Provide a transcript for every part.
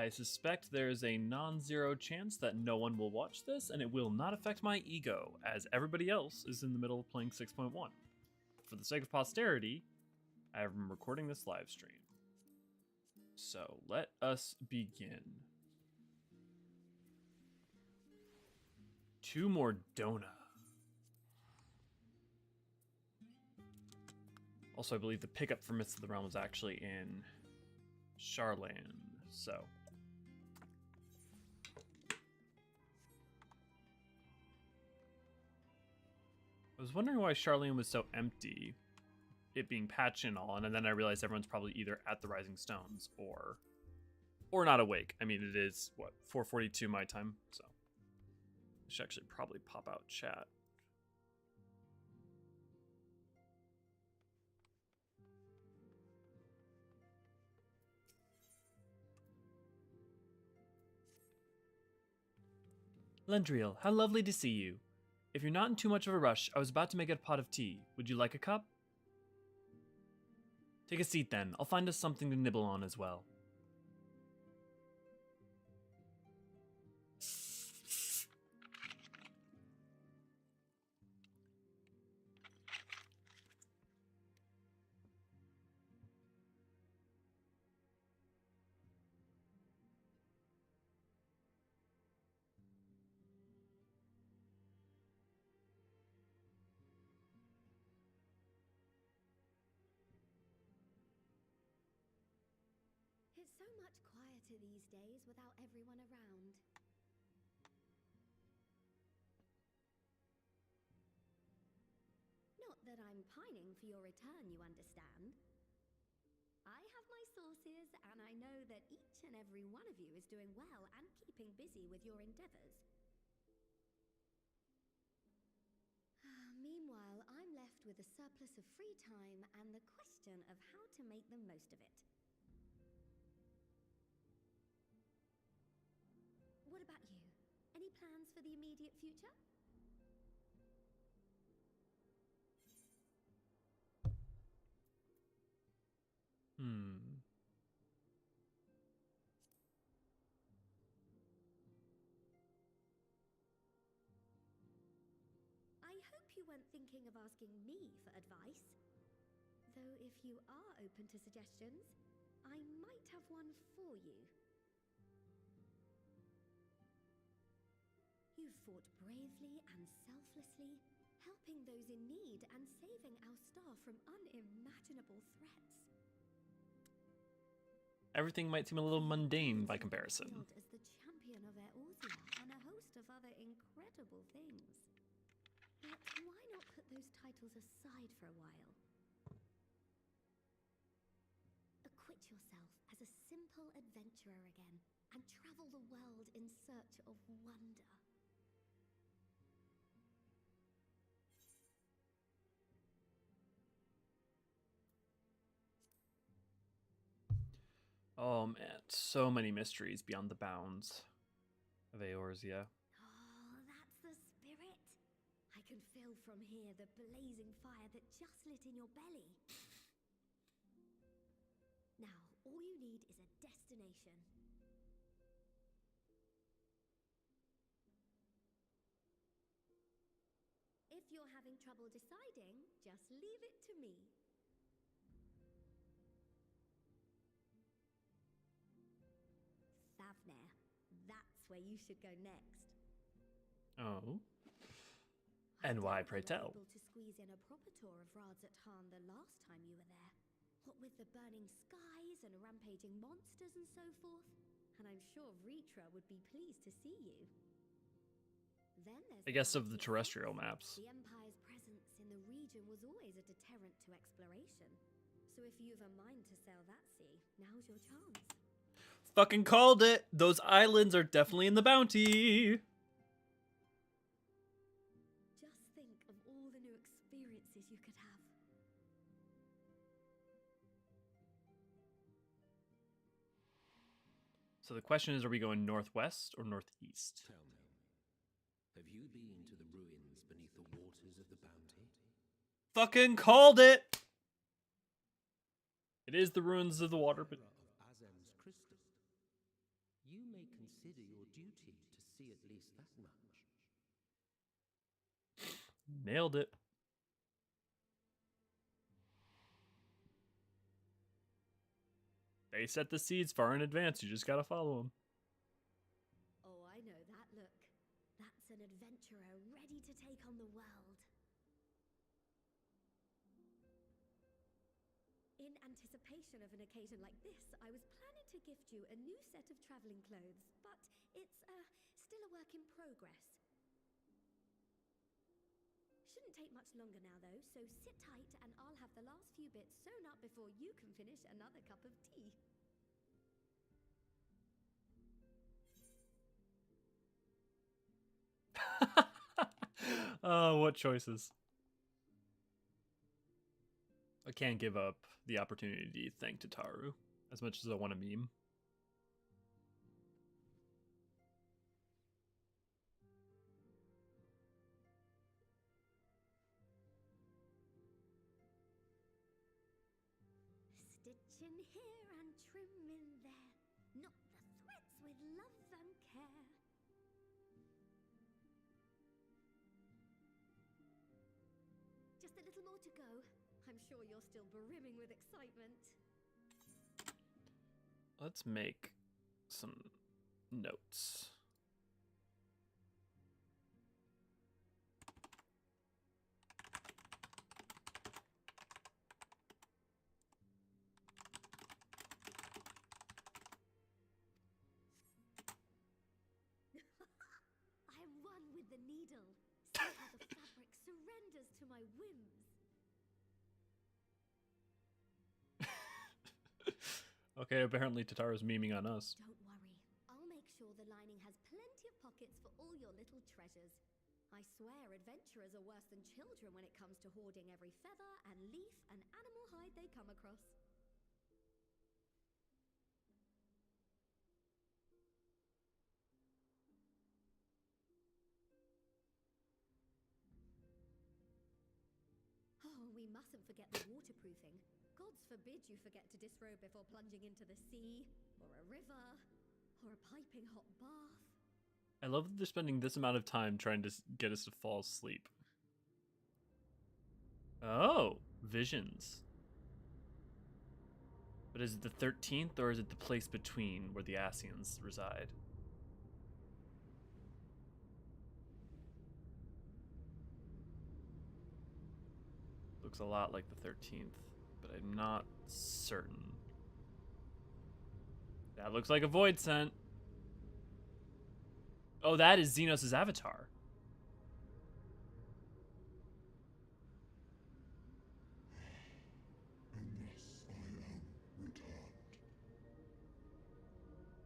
I suspect there is a non-zero chance that no one will watch this, and it will not affect my ego, as everybody else is in the middle of playing 6.1. For the sake of posterity, I am recording this live stream. So let us begin. 2 more Dona. Also, I believe the pickup for Mists of the Realm is actually in Charlan, so. I was wondering why Charlan was so empty, it being patched and all, and then I realized everyone's probably either at the Rising Stones or not awake. I mean, it is, what, 4:42 my time, so. I should actually probably pop out chat. Lendriel, how lovely to see you. If you're not in too much of a rush, I was about to make a pot of tea. Would you like a cup? Take a seat then. I'll find us something to nibble on as well. It's so much quieter these days without everyone around. Not that I'm pining for your return, you understand. I have my sources, and I know that each and every one of you is doing well and keeping busy with your endeavors. Meanwhile, I'm left with a surplus of free time and the question of how to make the most of it. What about you? Any plans for the immediate future? I hope you weren't thinking of asking me for advice. Though if you are open to suggestions, I might have one for you. You've fought bravely and selflessly, helping those in need and saving our star from unimaginable threats. Everything might seem a little mundane by comparison. As the champion of Eorzean and a host of other incredible things. But why not put those titles aside for a while? Acquit yourself as a simple adventurer again and travel the world in search of wonder. Oh man, so many mysteries beyond the bounds of Eorzea. Oh, that's the spirit. I can feel from here the blazing fire that just lit in your belly. Now, all you need is a destination. If you're having trouble deciding, just leave it to me. That's where you should go next. Oh. And why, pray tell? Able to squeeze in a proper tour of Radz-at-Han the last time you were there. What with the burning skies and rampaging monsters and so forth. And I'm sure Vritra would be pleased to see you. Then there's I guess of the terrestrial maps. The Empire's presence in the region was always a deterrent to exploration. So if you've a mind to sail that sea, now's your chance. Fucking called it! Those islands are definitely in the bounty! Just think of all the new experiences you could have. So the question is, are we going northwest or northeast? Tell me, have you been to the ruins beneath the waters of the bounty? Fucking called it! It is the ruins of the water, but... consider your duty to see at least that much. Nailed it. They set the seeds far in advance. You just gotta follow them. Oh, I know that look. That's an adventurer ready to take on the world. In anticipation of an occasion like this, I was planning to gift you a new set of traveling clothes, but it's still a work in progress. Shouldn't take much longer now, though, so sit tight and I'll have the last few bits sewn up before you can finish another cup of tea. Oh, what choices. I can't give up the opportunity to thank Tataru as much as I want to meme. Stitch in here and trim in there, knot the threads with love and care. Just a little more to go. I'm sure you're still brimming with excitement. Let's make some notes. I am one with the needle. See how the fabric surrenders to my whims. Okay, apparently Tataru's memeing on us. Don't worry. I'll make sure the lining has plenty of pockets for all your little treasures. I swear adventurers are worse than children when it comes to hoarding every feather and leaf and animal hide they come across. Oh, we mustn't forget the waterproofing. Gods forbid you forget to disrobe before plunging into the sea, or a river, or a piping hot bath. I love that they're spending this amount of time trying to get us to fall asleep. Oh, visions. But is it the 13th, or is it the place between where the Scions reside? Looks a lot like the 13th, but I'm not certain. That looks like a void scent. Oh, that is Xenos' avatar. And thus I am returned.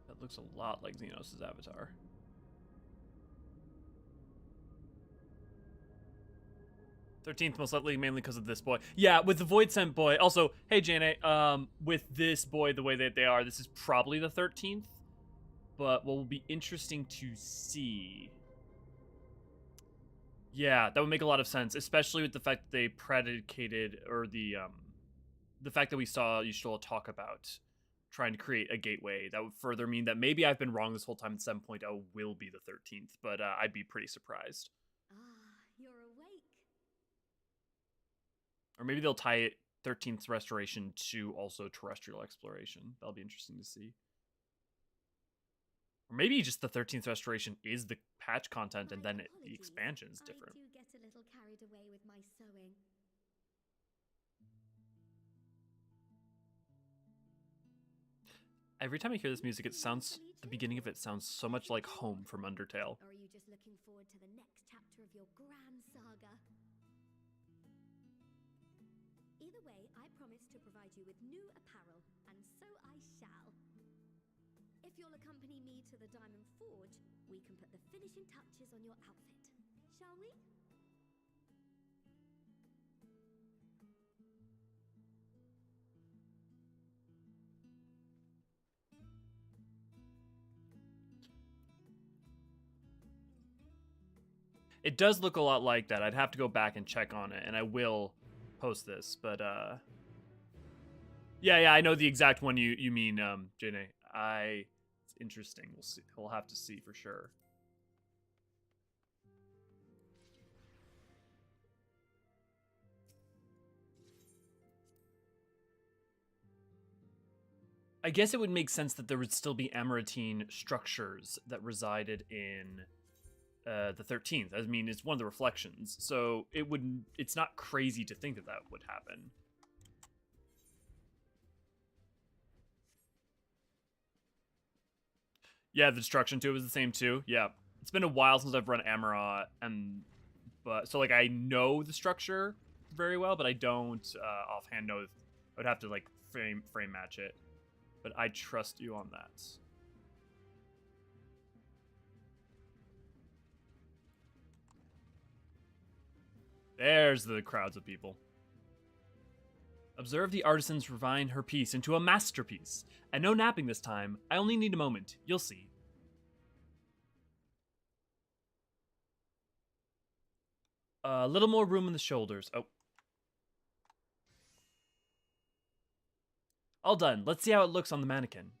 That looks a lot like Xenos' avatar. "13th most likely mainly because of this boy." Yeah, with the Void Scent boy. Also, hey Jane, with this boy the way that they are, this is probably the 13th. But what will be interesting to see... Yeah, that would make a lot of sense, especially with the fact that they predicated, or the fact that we saw Yshtola talk about trying to create a gateway. That would further mean that maybe I've been wrong this whole time and 7.0 will be the 13th, but I'd be pretty surprised. Ah, you're awake. Or maybe they'll tie it 13th Restoration to also terrestrial exploration. That'll be interesting to see. Or maybe just the 13th Restoration is the patch content and then the expansion is different. I do get a little carried away with my sewing. Every time I hear this music, it sounds, the beginning of it sounds so much like Home from Undertale. Or are you just looking forward to the next chapter of your grand saga? Either way, I promise to provide you with new apparel, and so I shall. If you'll accompany me to the Diamond Forge, we can put the finishing touches on your outfit. Shall we? It does look a lot like that. I'd have to go back and check on it, and I will post this, but yeah, I know the exact one you mean, Jane. interesting. We'll see. We'll have to see for sure. I guess it would make sense that there would still be Amaritine structures that resided in the 13th. I mean, it's one of the reflections, so it wouldn't. It's not crazy to think that that would happen. Yeah, the destruction too was the same too. Yeah, it's been a while since I've run Amarat, but so like I know the structure very well, but I don't offhand know. I would have to like frame match it. But I trust you on that. There's the crowds of people. Observe the artisans refine her piece into a masterpiece. And no napping this time. I only need a moment. You'll see. A little more room in the shoulders. Oh. All done. Let's see how it looks on the mannequin.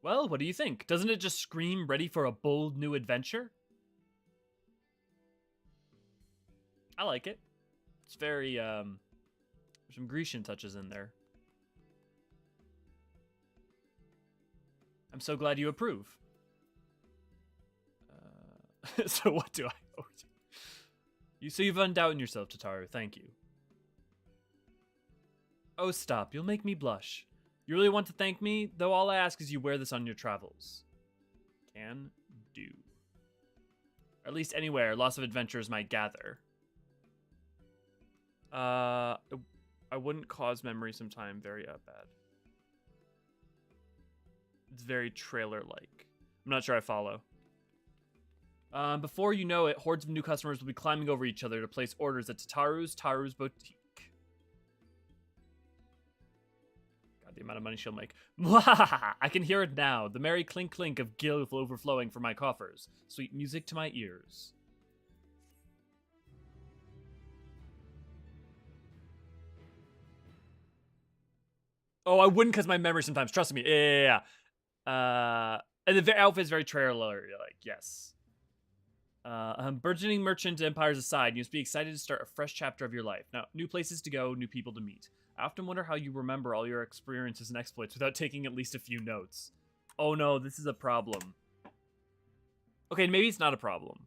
Well, what do you think? Doesn't it just scream ready for a bold new adventure? I like it. It's very, there's some Grecian touches in there. I'm so glad you approve. So what do I owe you? So you've undoubt yourself, Tataru. Thank you. Oh, stop. You'll make me blush. You really want to thank me? Though all I ask is you wear this on your travels. Can do. Or at least anywhere loss of adventurers might gather. I wouldn't cause memory sometime very bad. It's very trailer-like. I'm not sure I follow. Before you know it, hordes of new customers will be climbing over each other to place orders at Taru's Boutique. The amount of money she'll make. I can hear it now. The merry clink clink of gil overflowing from my coffers. Sweet music to my ears. Oh, I wouldn't because my memory sometimes. Trust me. Yeah. And the outfit is very trailer-like. Yes. Burgeoning merchant empires aside, you must be excited to start a fresh chapter of your life. Now, new places to go, new people to meet. I often wonder how you remember all your experiences and exploits without taking at least a few notes. Oh no, this is a problem. Okay, maybe it's not a problem.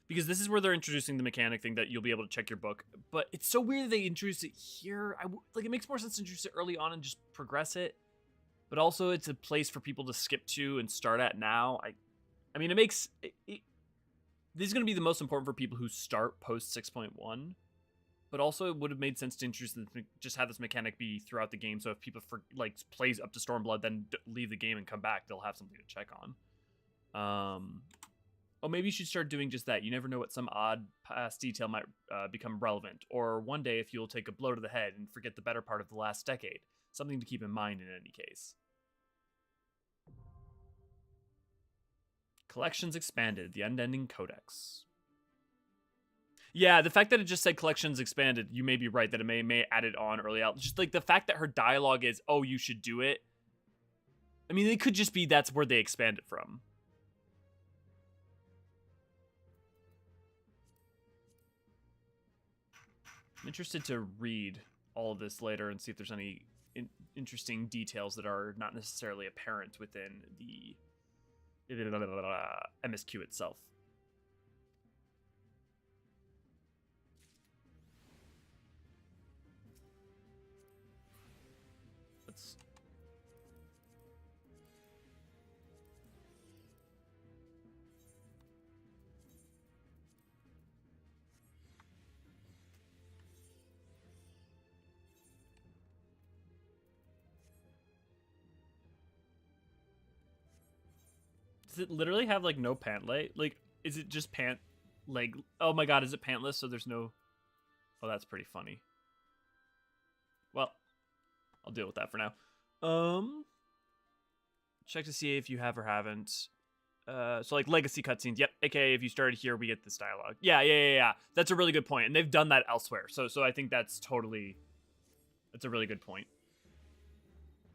Because this is where they're introducing the mechanic thing that you'll be able to check your book. But it's so weird that they introduce it here. Like, it makes more sense to introduce it early on and just progress it. But also, it's a place for people to skip to and start at now. I mean, it makes... this is going to be the most important for people who start post 6.1. But also, it would have made sense to introduce just have this mechanic be throughout the game. So if people plays up to Stormblood, then leave the game and come back, they'll have something to check on. Oh, maybe you should start doing just that. You never know what some odd past detail might become relevant. Or one day, if you'll take a blow to the head and forget the better part of the last decade. Something to keep in mind in any case. Collections expanded. The Unending Codex. Yeah, the fact that it just said collections expanded, you may be right that it may add it on early out. Just like the fact that her dialogue is, oh, you should do it. I mean, it could just be that's where they expand it from. I'm interested to read all of this later and see if there's any interesting details that are not necessarily apparent within the MSQ itself. Does it literally have, like, no pant leg? Like, is it just pant leg? Oh my god, is it pantless so there's no... Oh, that's pretty funny. Well, I'll deal with that for now. Check to see if you have or haven't. So, like, legacy cutscenes. Yep, aka if you started here, we get this dialogue. Yeah. That's a really good point, and they've done that elsewhere. So I think that's totally... That's a really good point.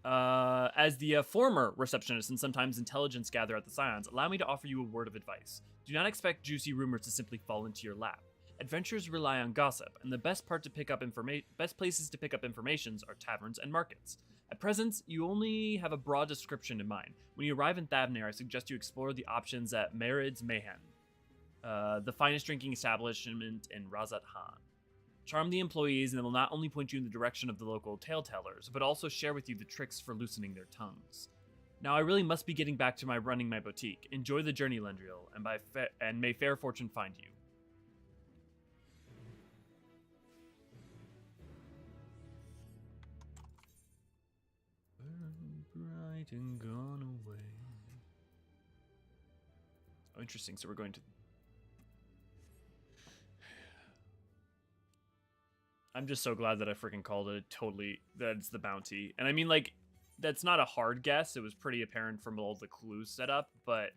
At As the former receptionist and sometimes intelligence gatherer at the Scions, allow me to offer you a word of advice. Do not expect juicy rumors to simply fall into your lap. Adventures rely on gossip, and the best places to pick up information are taverns and markets. At present, you only have a broad description in mind. When you arrive in Thavnair, I suggest you explore the options at Radz-at-Han, the finest drinking establishment in Radz-at-Han. Charm the employees, and they will not only point you in the direction of the local tale-tellers, but also share with you the tricks for loosening their tongues. Now, I really must be getting back to running my boutique. Enjoy the journey, Lendriel, and may fair fortune find you. Bright and gone away. Oh, interesting. So we're going to... I'm just so glad that I freaking called it that it's the bounty. And I mean, like, that's not a hard guess. It was pretty apparent from all the clues set up, but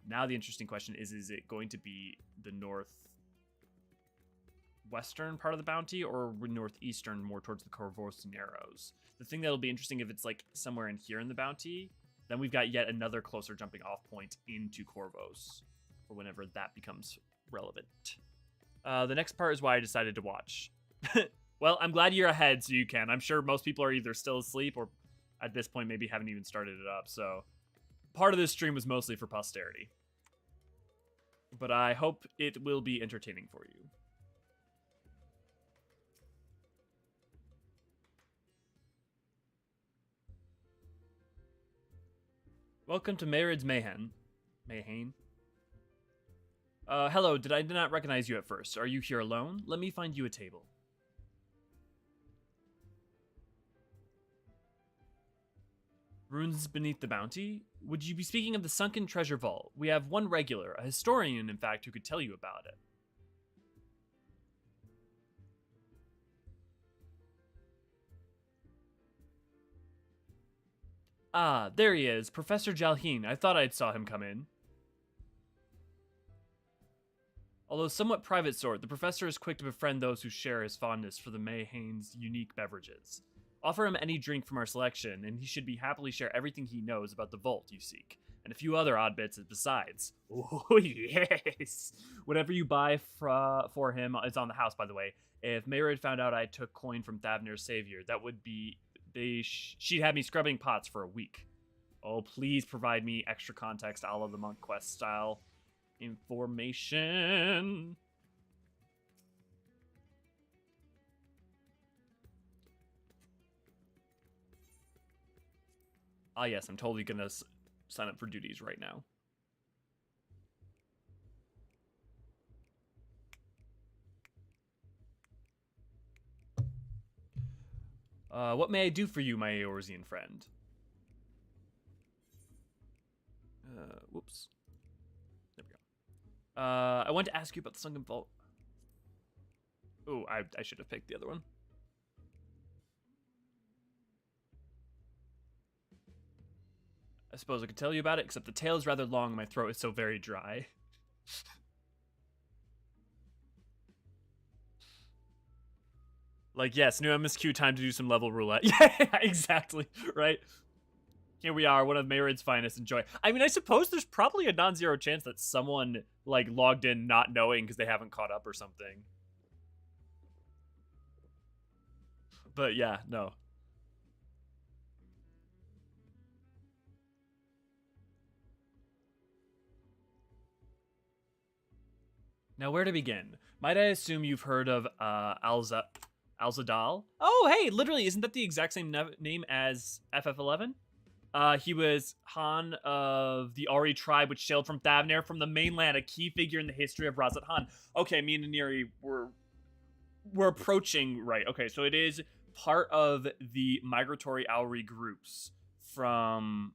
now the interesting question is it going to be the northwestern part of the bounty or northeastern, more towards the Corvosa Narrows? The thing that'll be interesting if it's like somewhere in here in the bounty, then we've got yet another closer jumping off point into Corvos for whenever that becomes relevant. The next part is why I decided to watch. Well, I'm glad you're ahead so you can. I'm sure most people are either still asleep or at this point maybe haven't even started it up, so part of this stream was mostly for posterity. But I hope it will be entertaining for you. Welcome to Radz-at-Han. Hello, I did not recognize you at first. Are you here alone? Let me find you a table. Runes beneath the bounty? Would you be speaking of the Sunken treasure vault? We have one regular, a historian in fact, who could tell you about it. Ah, there he is, Professor Jalheen. I thought I saw him come in. Although somewhat private sort, the professor is quick to befriend those who share his fondness for the Mayhane's unique beverages. Offer him any drink from our selection, and he should be happily share everything he knows about the vault you seek, and a few other odd bits besides. Oh, yes! Whatever you buy for him is on the house, by the way. If Mayred found out I took coin from Thavnair's savior, that would be... she'd have me scrubbing pots for a week. Oh, please provide me extra context a la the Monk Quest style information. Ah, yes, I'm totally gonna sign up for duties right now. What may I do for you, my Eorzean friend? Whoops. There we go. I want to ask you about the Sunken Vault. Oh, I should have picked the other one. I suppose I could tell you about it, except the tale is rather long and my throat is so very dry. Like, yes, new MSQ, time to do some level roulette. Yeah, exactly, right? Here we are, one of Mayred's finest. Enjoy. I mean, I suppose there's probably a non-zero chance that someone, like, logged in not knowing because they haven't caught up or something. But yeah, no. Now, where to begin? Might I assume you've heard of Alzadaal? Oh, hey, literally, isn't that the exact same name as FF11? He was Han of the Ari tribe, which sailed from Thavnair from the mainland, a key figure in the history of Radz-at-Han. Okay, me and Neri we're approaching, right. Okay, so it is part of the migratory Auri groups from...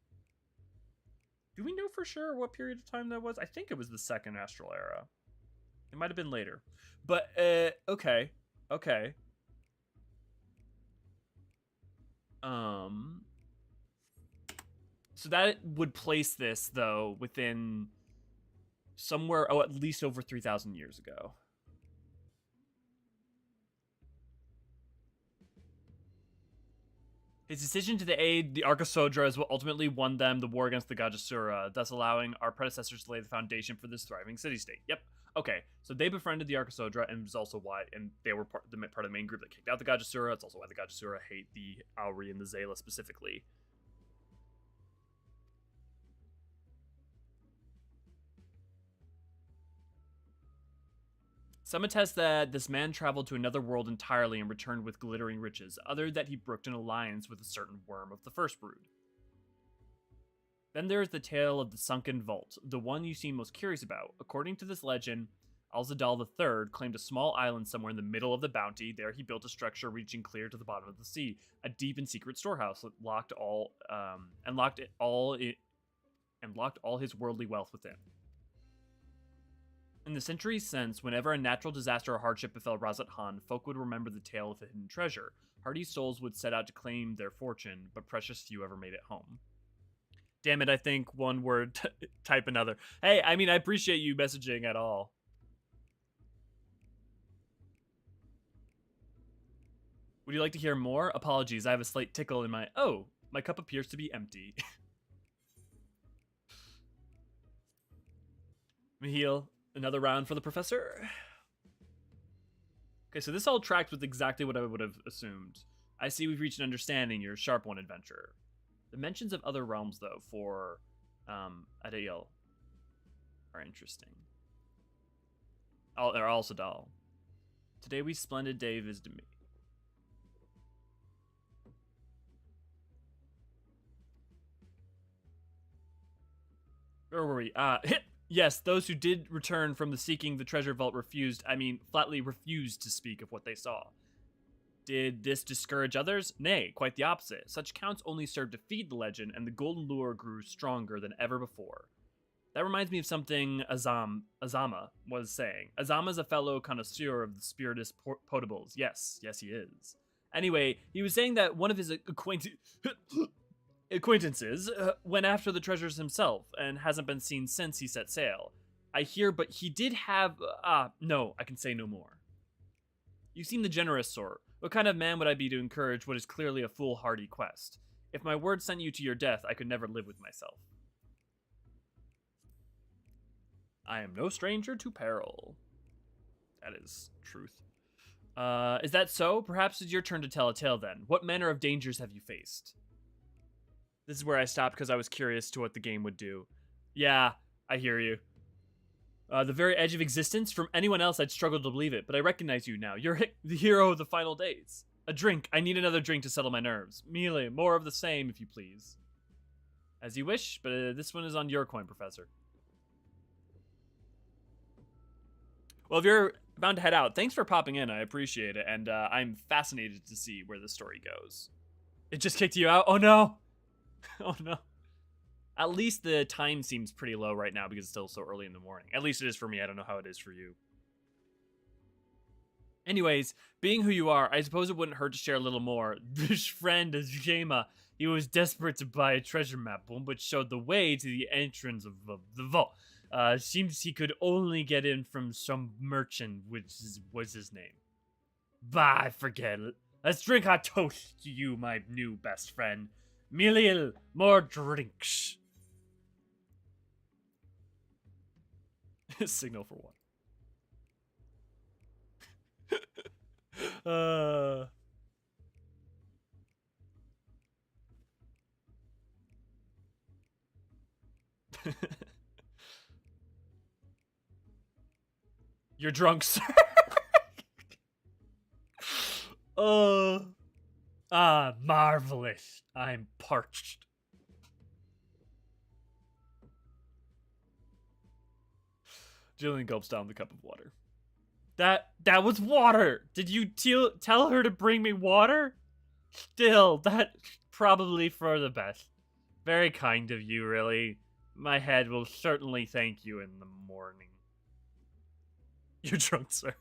Do we know for sure what period of time that was? I think it was the second Astral Era. It might have been later. But, okay. Okay. So that would place this, though, within somewhere, at least over 3,000 years ago. His decision to aid the Archosodra is what ultimately won them the war against the Gajasura, thus allowing our predecessors to lay the foundation for this thriving city-state. Yep. Okay, so they befriended the Archosodra, and it was also why, and they were part of the main group that kicked out the Gajasura. It's also why the Gajasura hate the Auri and the Zayla specifically. Some attest that this man traveled to another world entirely and returned with glittering riches, other that he brooked an alliance with a certain worm of the first brood. Then there is the tale of the Sunken Vault, the one you seem most curious about. According to this legend, Alzadaal III claimed a small island somewhere in the middle of the bounty. There he built a structure reaching clear to the bottom of the sea, a deep and secret storehouse that locked all his worldly wealth within. In the centuries since, whenever a natural disaster or hardship befell Radz-at-Han, folk would remember the tale of the hidden treasure. Hardy souls would set out to claim their fortune, but precious few ever made it home. Damn it, I think one word, type another. Hey, I mean, I appreciate you messaging at all. Would you like to hear more? Apologies, I have a slight tickle in my... Oh, my cup appears to be empty. Michiel, another round for the professor. Okay, so this all tracked with exactly what I would have assumed. I see we've reached an understanding, you're a sharp one, adventurer. The mentions of other realms, though, for Hydaelyn are interesting. Or Alzadaal. Today we splendid day visited me. Where were we? Yes, those who did return from the seeking the treasure vault flatly refused to speak of what they saw. Did this discourage others? Nay, quite the opposite. Such accounts only served to feed the legend, and the golden lure grew stronger than ever before. That reminds me of something Azama was saying. Azama is a fellow connoisseur of the spiritus potables. Yes, he is. Anyway, he was saying that one of his acquaintances went after the treasures himself, and hasn't been seen since he set sail. I hear, but he did have... no, I can say no more. You seem the generous sort. What kind of man would I be to encourage what is clearly a foolhardy quest? If my word sent you to your death, I could never live with myself. I am no stranger to peril. That is truth. Is that so? Perhaps it's your turn to tell a tale then. What manner of dangers have you faced? This is where I stopped because I was curious to what the game would do. Yeah, I hear you. The very edge of existence? From anyone else, I'd struggle to believe it, but I recognize you now. You're the hero of the final days. A drink. I need another drink to settle my nerves. Mealy, more of the same, if you please. As you wish, but this one is on your coin, Professor. Well, if you're bound to head out, thanks for popping in. I appreciate it, and I'm fascinated to see where the story goes. It just kicked you out? Oh, no. Oh, no. At least the time seems pretty low right now because it's still so early in the morning. At least it is for me. I don't know how it is for you. Anyways, being who you are, I suppose it wouldn't hurt to share a little more. This friend is Jema. He was desperate to buy a treasure map, which showed the way to the entrance of the vault. Seems he could only get in from some merchant, which was his name. Bah, I forget it. Let's drink our toast to you, my new best friend. Miliel, more drinks. Signal for one. You're drunk, sir. Marvelous. I'm parched. Jillian gulps down the cup of water. That was water! Did you tell her to bring me water? Still, that's probably for the best. Very kind of you, really. My head will certainly thank you in the morning. You're drunk, sir.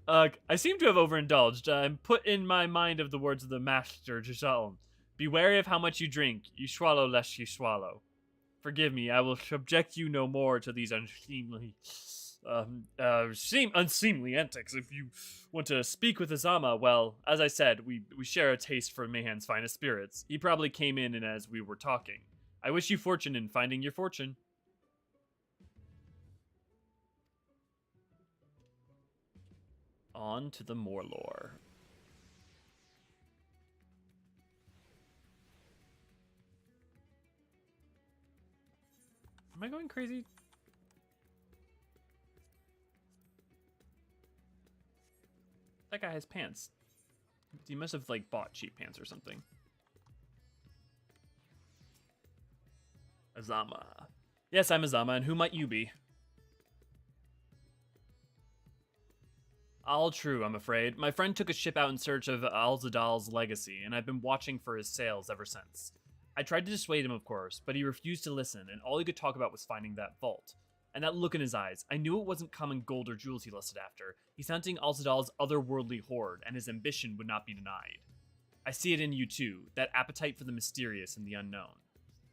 I seem to have overindulged. I'm put in my mind of the words of the master, Giselle. Be wary of how much you drink. You swallow lest you swallow. Forgive me, I will subject you no more to these unseemly unseemly antics. If you want to speak with Azama, well, as I said, we share a taste for Mayhan's finest spirits. He probably came in and as we were talking. I wish you fortune in finding your fortune. On to the more lore. Am I going crazy? That guy has pants. He must have, like, bought cheap pants or something. Azama. Yes, I'm Azama, and who might you be? All true, I'm afraid. My friend took a ship out in search of Alzadaal's legacy, and I've been watching for his sails ever since. I tried to dissuade him, of course, but he refused to listen, and all he could talk about was finding that vault. And that look in his eyes, I knew it wasn't common gold or jewels he lusted after. He's hunting Alzadaal's otherworldly hoard, and his ambition would not be denied. I see it in you too, that appetite for the mysterious and the unknown.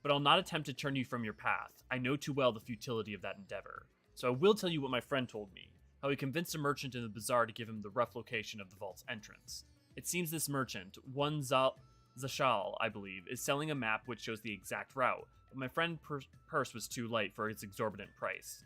But I'll not attempt to turn you from your path. I know too well the futility of that endeavor. So I will tell you what my friend told me. How he convinced a merchant in the bazaar to give him the rough location of the vault's entrance. It seems this merchant, one Zashal, I believe, is selling a map which shows the exact route, but my friend's purse was too light for its exorbitant price.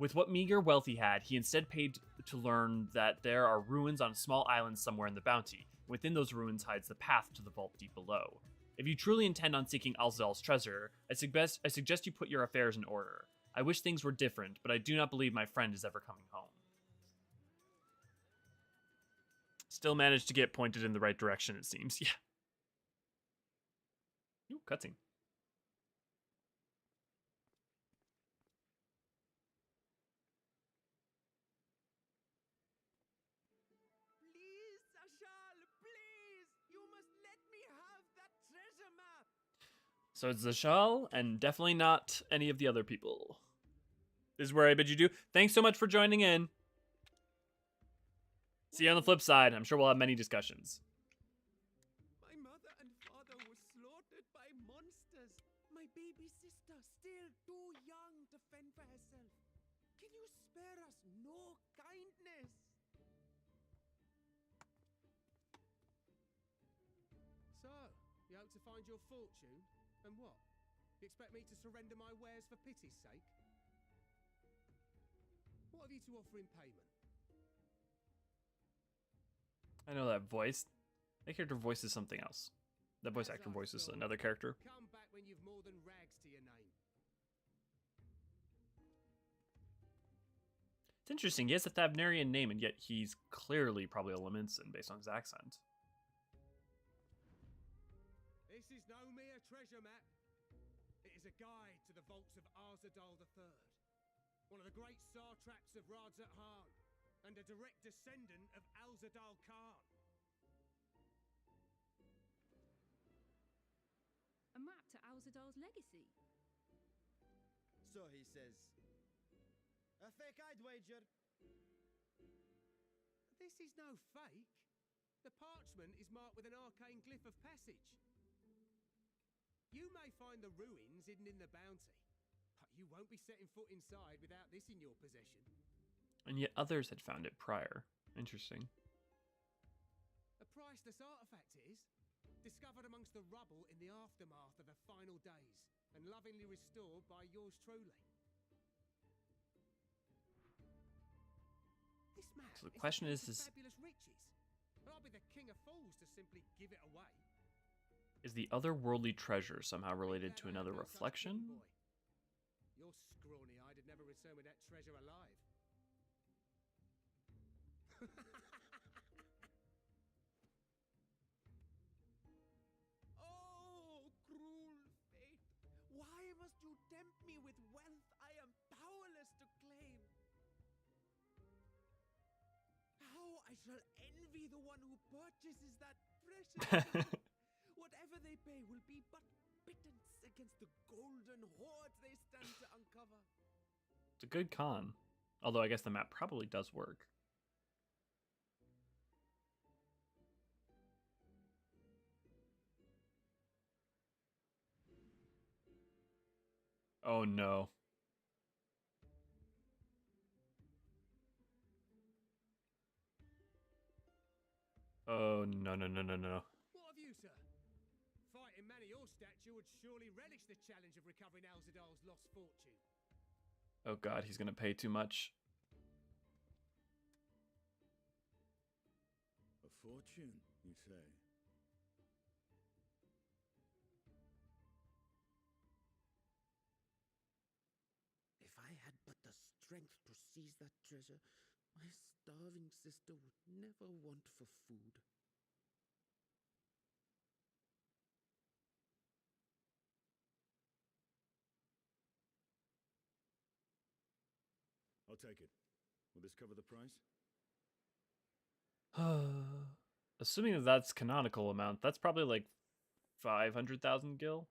With what meager wealth he had, he instead paid to learn that there are ruins on a small island somewhere in the bounty. Within those ruins hides the path to the vault deep below. If you truly intend on seeking Alzadaal's treasure, I suggest you put your affairs in order. I wish things were different, but I do not believe my friend is ever coming home. Still managed to get pointed in the right direction, it seems. Yeah. Ooh, cutscene. Please, Zashal, please! You must let me have that treasure map! So it's Zashal, and definitely not any of the other people. This is where I bid you do. Thanks so much for joining in. See you on the flip side. I'm sure we'll have many discussions. My mother and father were slaughtered by monsters. My baby sister, still too young to fend for herself. Can you spare us no kindness? So, you hope to find your fortune? And what? You expect me to surrender my wares for pity's sake? What have you to offer in payment? I know that voice. That character voices something else. That voice actor voices another character. Come back when you've more than rags to your name. It's interesting. He has a Thavnarian name, and yet he's clearly probably a Leminson based on his accent. This is no mere treasure map. It is a guide to the vaults of Alzadaal III, one of the great satraps of Radz-at-Han, and a direct descendant of Alzadaal Khan. A map to Alzadaal's legacy. So he says. A fake, I'd wager. This is no fake. The parchment is marked with an arcane glyph of passage. You may find the ruins hidden in the bounty, but you won't be setting foot inside without this in your possession. And yet others had found it prior. Interesting. A priceless artifact it is, discovered amongst the rubble in the aftermath of the final days, and lovingly restored by yours truly. This map So the question is fabulous riches, but I'll be the king of fools to simply give it away. Is the otherworldly treasure somehow related to another reflection? Your scrawny-eyed had never returned with that treasure alive. Oh, cruel fate! Why must you tempt me with wealth I am powerless to claim? How I shall envy the one who purchases that precious. Whatever they pay will be but pittance against the golden hoards they stand to uncover. It's a good con. Although I guess the map probably does work. Oh no. Oh, no, no, no, no, no. What of you, sir? Fighting man of your stature would surely relish the challenge of recovering Alzadaal's lost fortune. Oh god, he's gonna pay too much. A fortune, you say? If I had but the strength to seize that treasure, my starving sister would never want for food. I'll take it. Will this cover the price? Assuming that that's canonical amount, that's probably like 500,000 gil.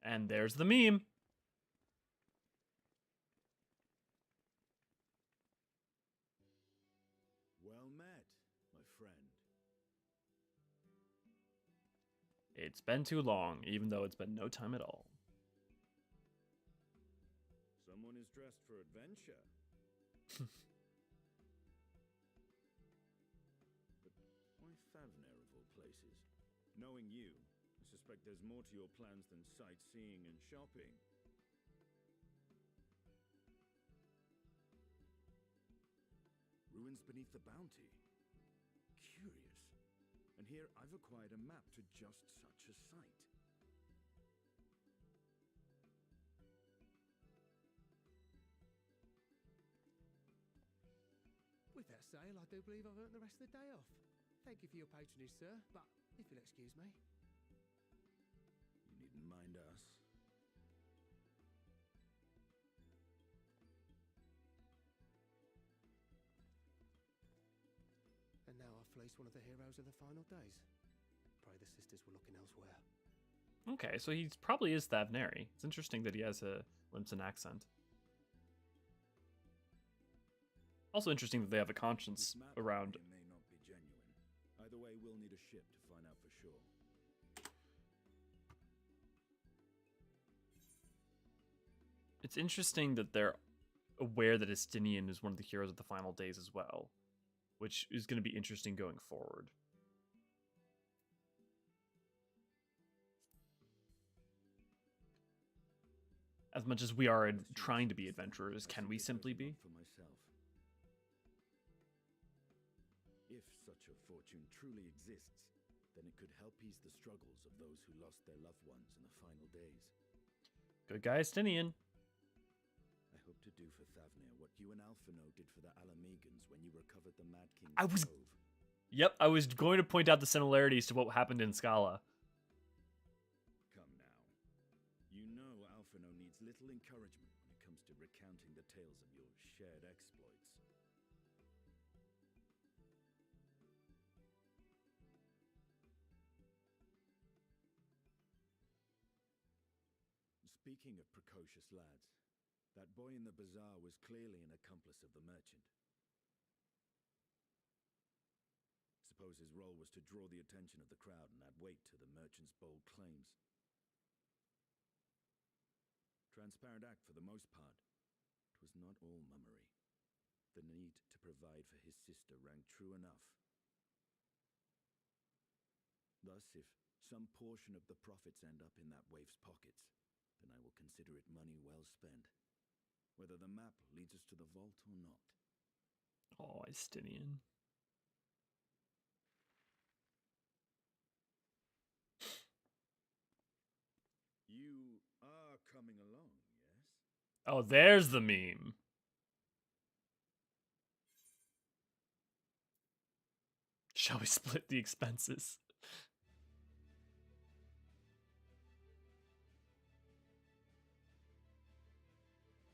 And there's the meme. Well met, my friend. It's been too long, even though it's been no time at all. Someone is dressed for adventure. But why Favner of all places? Knowing you, I suspect there's more to your plans than sightseeing and shopping. Ruins beneath the bounty. Curious. And here I've acquired a map to just such a site. With that sale, I do believe I've earned the rest of the day off. Thank you for your patronage, sir, but if you'll excuse me. You needn't mind us. And now I've fleeced one of the heroes of the final days. Pray the sisters were looking elsewhere. Okay, so he probably is Thavneri. It's interesting that he has a Limson accent. Also interesting that they have a conscience This map around. may not be genuine. Either way, we'll need a ship to find out for sure. It's interesting that they're aware that Estinian is one of the heroes of the final days as well, which is going to be interesting going forward. As much as we are trying to be adventurers, can we simply be? For myself. If such a fortune truly exists, then it could help ease the struggles of those who lost their loved ones in the final days. Good guy, Estinian. I hope to do for Thavnir what you and Alphino did for the Alamegans when you recovered the Mad King's Grove. Yep, I was going to point out the similarities to what happened in Scala. Come now. You know Alphino needs little encouragement when it comes to recounting the tales of your shared exploits. Speaking of precocious lads, that boy in the bazaar was clearly an accomplice of the merchant. Suppose his role was to draw the attention of the crowd and add weight to the merchant's bold claims. Transparent act for the most part. It was not all mummery. The need to provide for his sister rang true enough. Thus, if some portion of the profits end up in that waif's pockets, then I will consider it money well spent, whether the map leads us to the vault or not. Oh, Estinian. You are coming along, yes? Oh, there's the meme. Shall we split the expenses?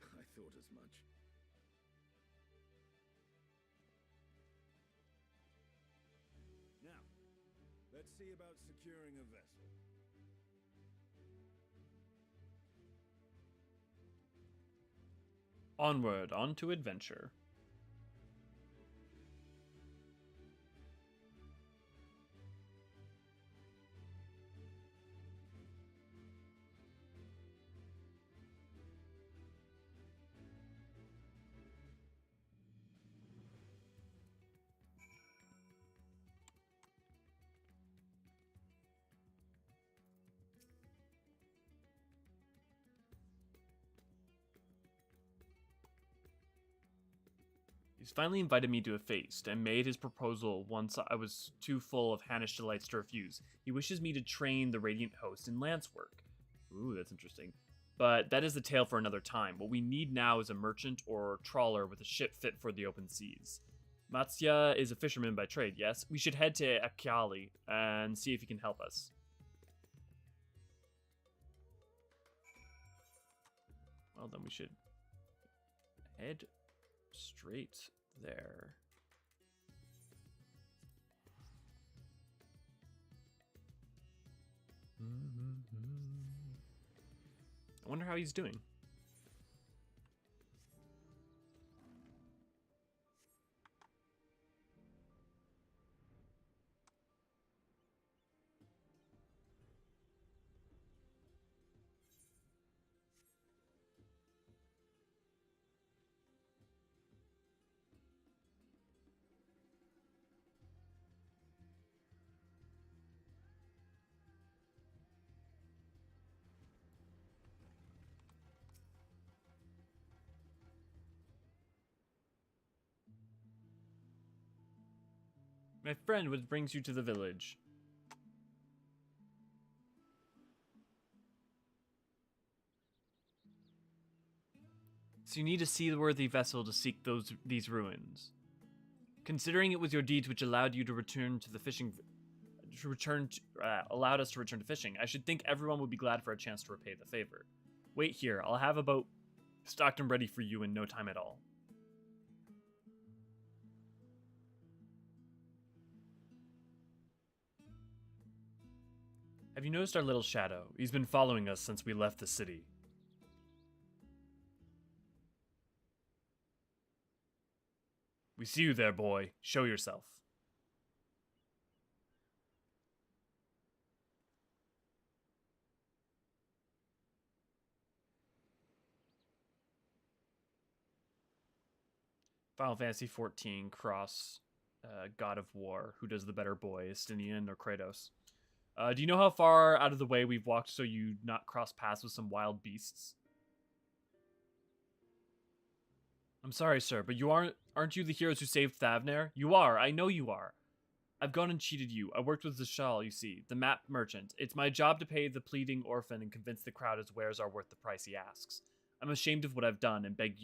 I thought as much. Now, let's see about securing a vessel. Onward, on to adventure. He's finally invited me to a feast and made his proposal once I was too full of Hannish delights to refuse. He wishes me to train the Radiant Host in lance work. Ooh, that's interesting. But that is the tale for another time. What we need now is a merchant or trawler with a ship fit for the open seas. Matsya is a fisherman by trade, yes? We should head to Akiali and see if he can help us. Well, then we should head straight there. I wonder how he's doing. My friend, what brings you to the village? So you need a seaworthy vessel to seek these ruins. Considering it was your deeds which allowed you to return to the fishing, allowed us to return to fishing, I should think everyone would be glad for a chance to repay the favor. Wait here, I'll have a boat stocked and ready for you in no time at all. Have you noticed our little shadow? He's been following us since we left the city. We see you there, boy. Show yourself. Final Fantasy XIV cross God of War. Who does the better boy, Estinian or Kratos? Do you know how far out of the way we've walked so you not cross paths with some wild beasts? I'm sorry, sir, but aren't you the heroes who saved Thavner? You are, I know you are. I've gone and cheated you. I worked with Zashal, you see, the map merchant. It's my job to pay the pleading orphan and convince the crowd his wares are worth the price he asks. I'm ashamed of what I've done and beg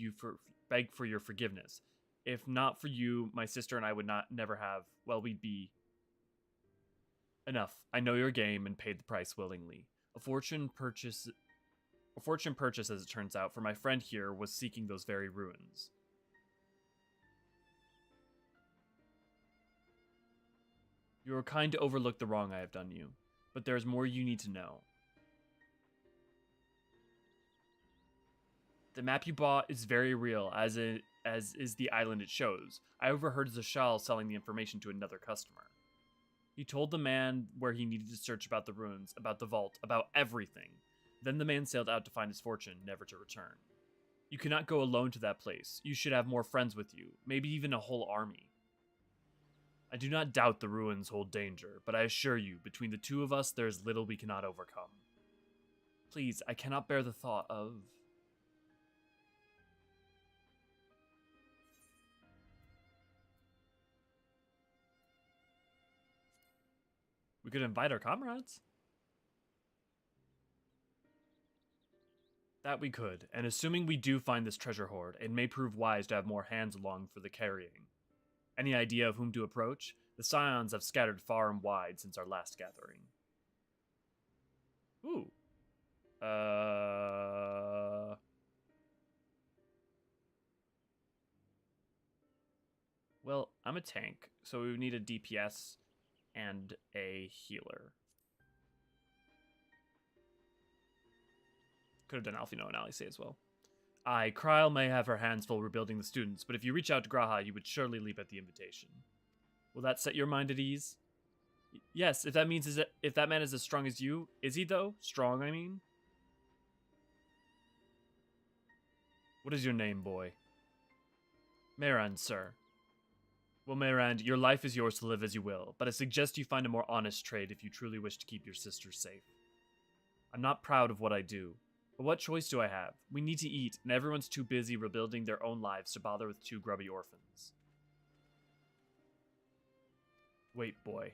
for your forgiveness. If not for you, my sister and I would never have, well, we'd be... Enough. I know your game and paid the price willingly. A fortune purchase, as it turns out, for my friend here was seeking those very ruins. You are kind to overlook the wrong I have done you, but there is more you need to know. The map you bought is very real, as is the island it shows. I overheard Zashal selling the information to another customer. He told the man where he needed to search about the ruins, about the vault, about everything. Then the man sailed out to find his fortune, never to return. You cannot go alone to that place. You should have more friends with you, maybe even a whole army. I do not doubt the ruins hold danger, but I assure you, between the two of us, there is little we cannot overcome. Please, I cannot bear the thought of... We could invite our comrades. That we could, and assuming we do find this treasure hoard, it may prove wise to have more hands along for the carrying. Any idea of whom to approach? The Scions have scattered far and wide since our last gathering. Ooh. Well, I'm a tank, so we would need a DPS and a healer. Could have done Alfino and Alice as well. Aye, Kryl may have her hands full rebuilding the students, but if you reach out to Graha, you would surely leap at the invitation. Will that set your mind at ease? Yes, if that man is as strong as you. Is he, though? Strong, I mean? What is your name, boy? Meran, sir. Well, Meran, your life is yours to live as you will, but I suggest you find a more honest trade if you truly wish to keep your sister safe. I'm not proud of what I do, But what choice do I have? We need to eat, and everyone's too busy rebuilding their own lives to bother with two grubby orphans. Wait, boy.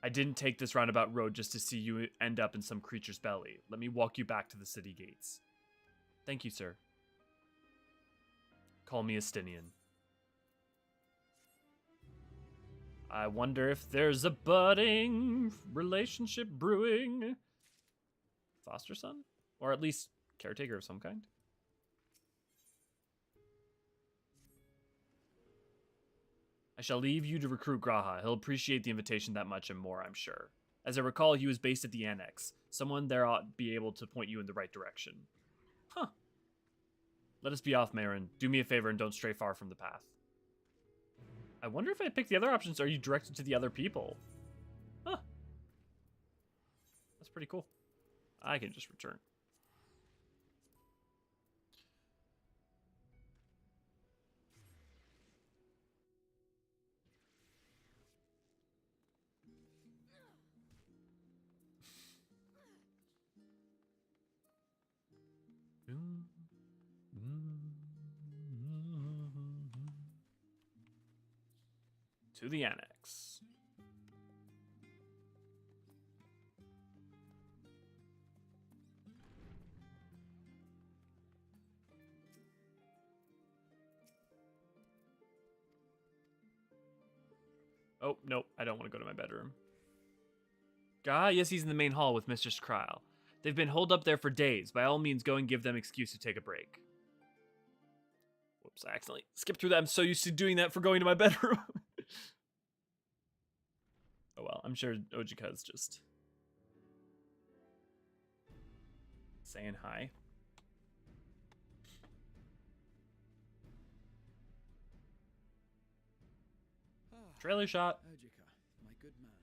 I didn't take this roundabout road just to see you end up in some creature's belly. Let me walk you back to the city gates. Thank you, sir. Call me Estinian. I wonder if there's a budding relationship brewing. Foster son? Or at least caretaker of some kind? I shall leave you to recruit Graha. He'll appreciate the invitation that much and more, I'm sure. As I recall, he was based at the Annex. Someone there ought be able to point you in the right direction. Huh. Let us be off, Marin. Do me a favor and don't stray far from the path. I wonder if I pick the other options, are you directed to the other people? Huh. That's pretty cool. I can just return. To the Annex. Oh, nope. I don't want to go to my bedroom. Ah, yes, he's in the main hall with Mistress Kryl. They've been holed up there for days. By all means, go and give them excuse to take a break. Whoops, I accidentally skipped through that. I'm so used to doing that for going to my bedroom. Oh well, I'm sure Ojika's just saying hi. Trailer shot. Ojika, my good man.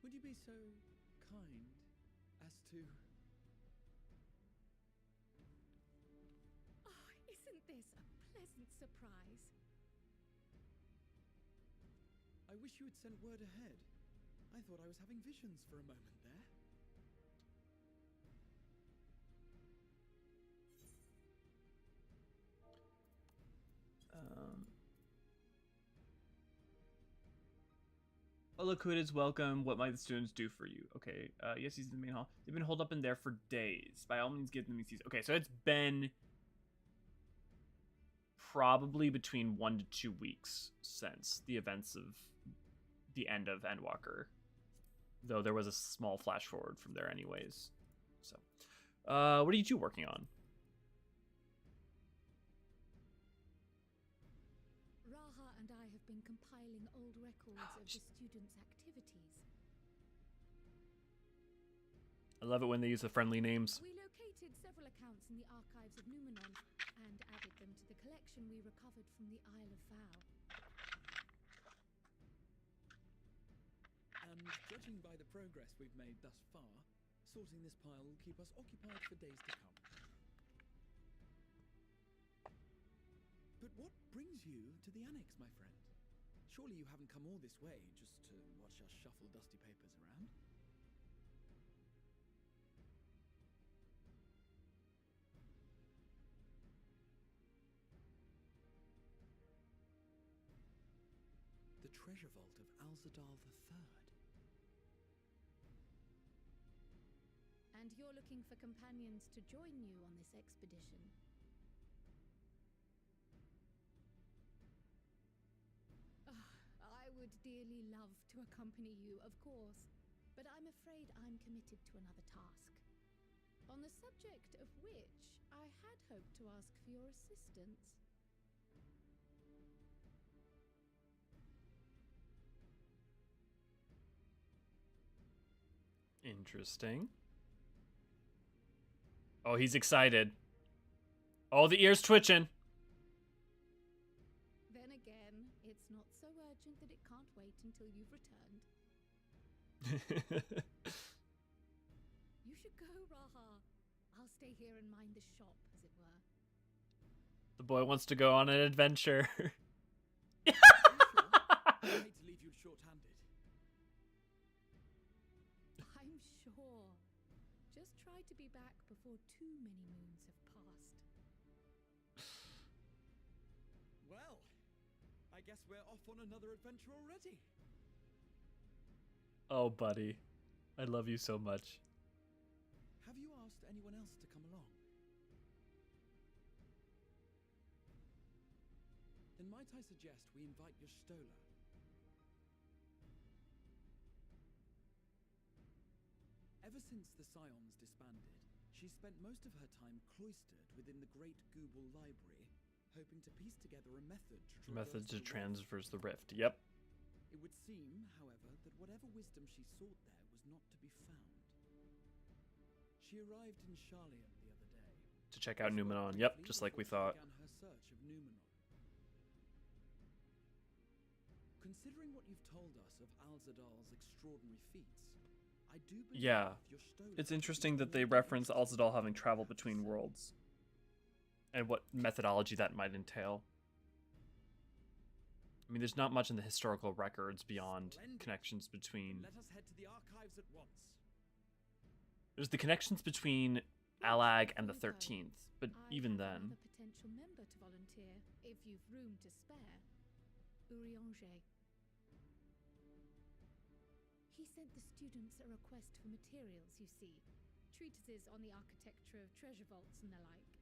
Would you be so kind as to... Oh, isn't this a pleasant surprise? I wish you had sent word ahead. I thought I was having visions for a moment there. Oh, look who it is. Welcome. What might the students do for you? Okay. Yes, he's in the main hall. They've been holed up in there for days. By all means, give them excuse. Okay, so it's been probably between 1 to 2 weeks since the events of the end of Endwalker. Though there was a small flash forward from there anyways. So, what are you two working on? Raha and I have been compiling old records of the students' activities. I love it when they use the friendly names. We located several accounts in the archives of Numenon and added them to the collection we recovered from the Isle of Vow. And judging by the progress we've made thus far, sorting this pile will keep us occupied for days to come. But what brings you to the Annex, my friend? Surely you haven't come all this way just to watch us shuffle dusty papers around? The treasure vault of Alzadaal III. And you're looking for companions to join you on this expedition. I would dearly love to accompany you, of course, but I'm afraid I'm committed to another task. On the subject of which I had hoped to ask for your assistance. Interesting. Oh, he's excited. Oh, the ear's twitching. Then again, it's not so urgent that it can't wait until you've returned. You should go, Raha. I'll stay here and mind the shop, as it were. The boy wants to go on an adventure. Are you sure? I hate to leave you short-handed. I'm sure. Just try try to be back before too many moons have passed. Well, I guess we're off on another adventure already. Oh, buddy. I love you so much. Have you asked anyone else to come along? Then might I suggest we invite your Stola? Ever since the Scions disbanded, she spent most of her time cloistered within the Great Google Library, hoping to piece together a method to transverse the rift. Yep. It would seem, however, that whatever wisdom she sought there was not to be found. She arrived in Sharlayan the other day. To check out Numenon. Yep, just like we thought. Began her search of Numenon. Considering what you've told us of Alzadaal's extraordinary feats, I do believe your Stola It's interesting that they reference Alzadaal having traveled between worlds. And what methodology that might entail. I mean, there's not much in the historical records beyond connections between... Let us head to the archives at once. There's the connections between Alag and the 13th, but even then... A potential member to volunteer, if you've room to spare. Urianger. He sent the students a request for materials, you see. Treatises on the architecture of treasure vaults and the like.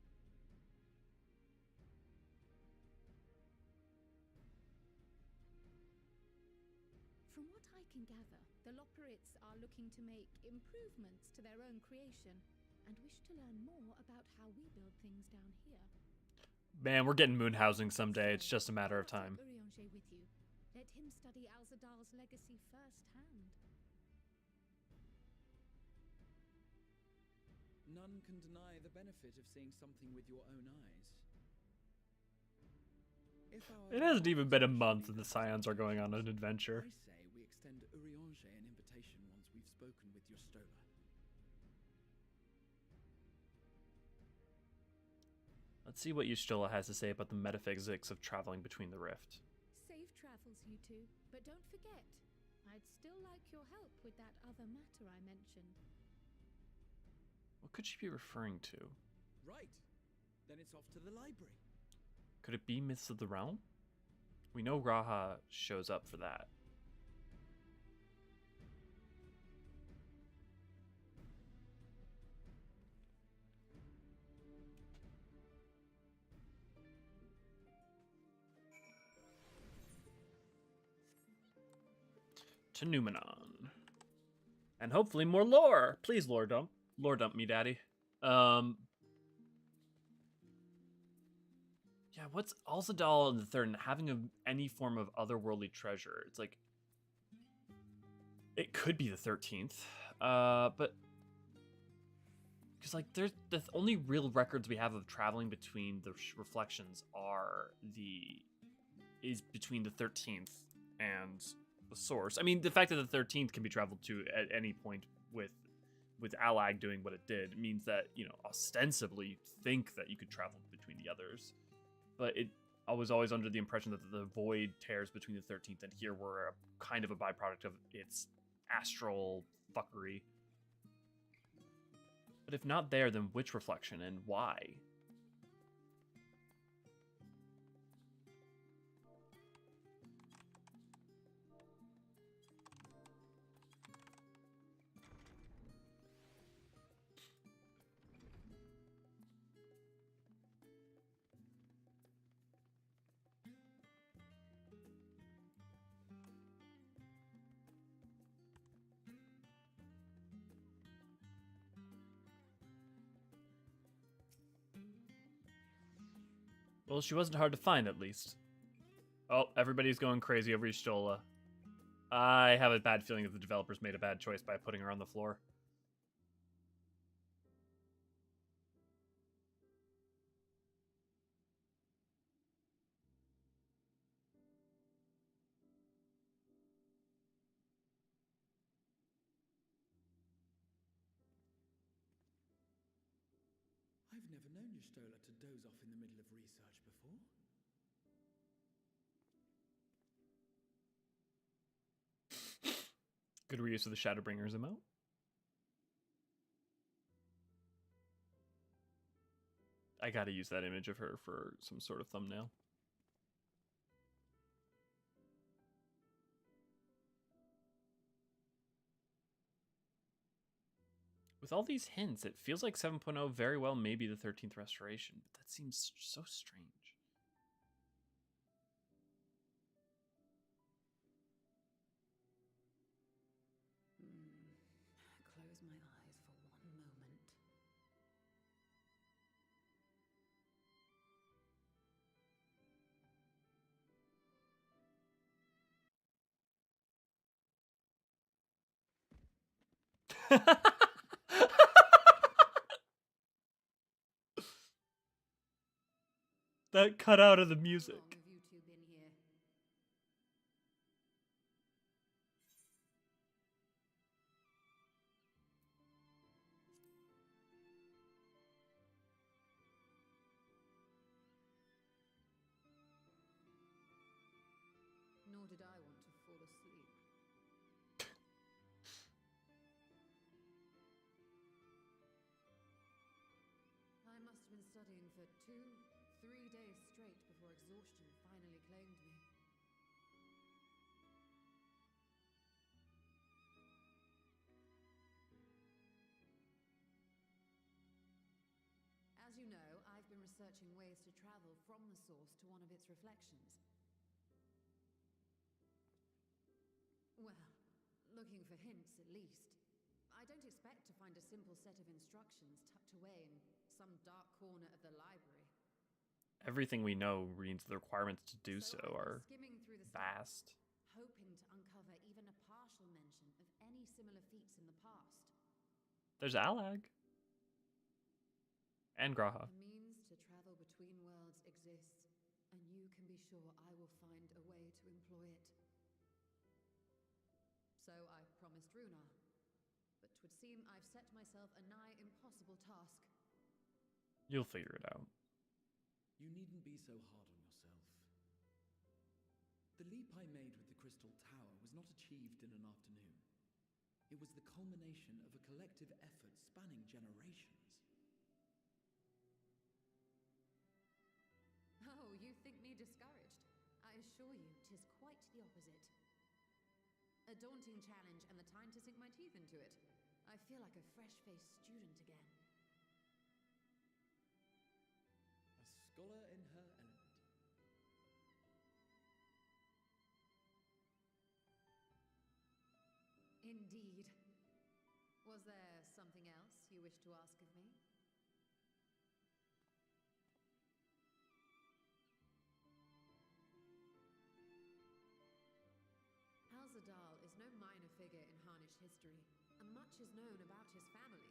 From what I can gather, the Loporrits are looking to make improvements to their own creation and wish to learn more about how we build things down here. Man, we're getting moon housing someday. It's just a matter of time. Urianger with you. Let him study Alzadaal's legacy firsthand. None can deny the benefit of seeing something with your own eyes. It hasn't even been a month and the Scions are going on an adventure. I say we extend Urianger an invitation once we've spoken with your Stola. Let's see what Stola has to say about the metaphysics of traveling between the rift. Safe travels, you two. But don't forget, I'd still like your help with that other matter I mentioned. What could she be referring to? Right. Then it's off to the library. Could it be Myths of the Realm? We know Raha shows up for that. To Numenon. And hopefully more lore. Please lore dump. Lore dump me, daddy. Yeah, what's Alzadaal in the third and having any form of otherworldly treasure? It's like... It could be the 13th. But... Because, like, there's the only real records we have of traveling between the reflections is between the 13th and the source. I mean, the fact that the 13th can be traveled to at any point with Alag doing what it did means that, you know, ostensibly you'd think that you could travel between the others. But I was always under the impression that the void tears between the 13th and here were a kind of a byproduct of its astral fuckery. But if not there, then which reflection and why? Well, she wasn't hard to find, at least. Oh, everybody's going crazy over Stola. I have a bad feeling that the developers made a bad choice by putting her on the floor. I've never known your Stola to doze off in the middle of research before. Good reuse of the Shadowbringers emote. I gotta use that image of her for some sort of thumbnail. With all these hints, it feels like 7.0 very well may be the 13th restoration, but that seems so strange. Close my eyes for one moment. That cut out of the music. How long have you two been here? Nor did I want to fall asleep. I must have been studying for 2-3 days straight before exhaustion finally claimed me. As you know, I've been researching ways to travel from the source to one of its reflections. Well, looking for hints at least. I don't expect to find a simple set of instructions tucked away in some dark corner of the library. Everything we know means the requirements to do so I've been are skimming through the vast. hoping to uncover even a partial mention of any similar feats in the past. There's Alag. And Graha. A means to travel between worlds exists, and you can be sure I will find a way to employ it. So I've promised Runar, but 'twould seem I've set myself a nigh impossible task. You'll figure it out. You needn't be so hard on yourself. The leap I made with the Crystal Tower was not achieved in an afternoon. It was the culmination of a collective effort spanning generations. Oh, you think me discouraged? I assure you, 'tis quite the opposite. A daunting challenge and the time to sink my teeth into it. I feel like a fresh-faced student again. A scholar in her element. Indeed. Was there something else you wish to ask of me? Alzadaal is no minor figure in Harnish history, and much is known about his family.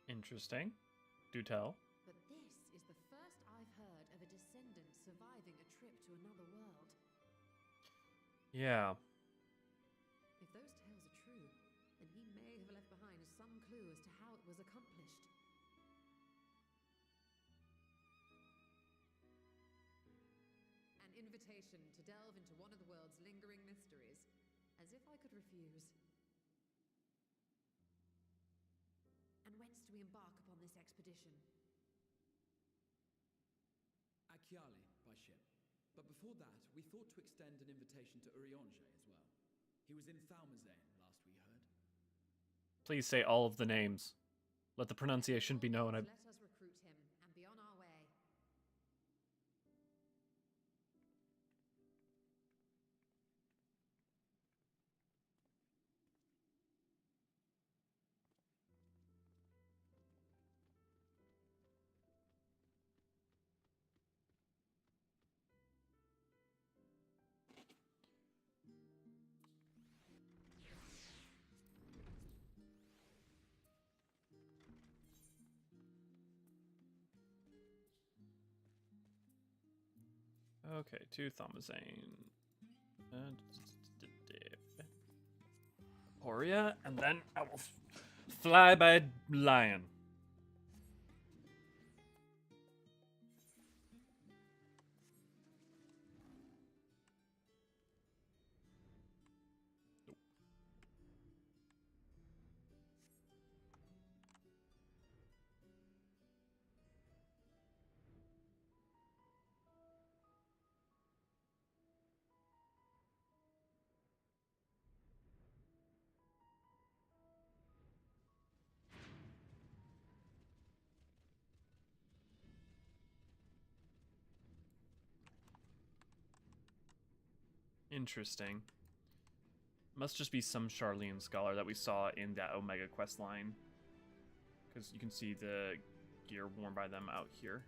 Interesting. Do tell. But this is the first I've heard of a descendant surviving a trip to another world. Yeah. If those tales are true, then he may have left behind some clue as to how it was accomplished. An invitation to delve into one of the world's lingering mysteries. As if I could refuse. And whence do we embark upon this expedition? Akyali, by ship. But before that, we thought to extend an invitation to Urianger as well. He was in Finalizing last we heard. Please say all of the names. Let the pronunciation be known. Let us recruit him and be on our way. Okay, to Thomazane. Horia, and then I will fly by lion. Interesting. Must just be some Charlene scholar that we saw in that Omega quest line. Because you can see the gear worn by them out here.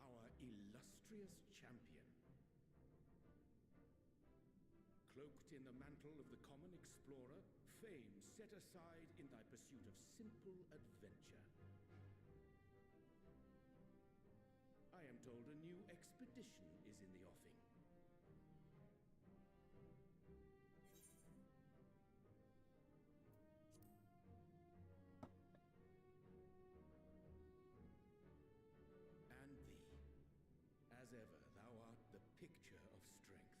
Our illustrious champion. Cloaked in the mantle of the common explorer, fame set aside in thy pursuit of simple adventure. I am told a new expedition is in the offing. And thee, as ever, thou art the picture of strength.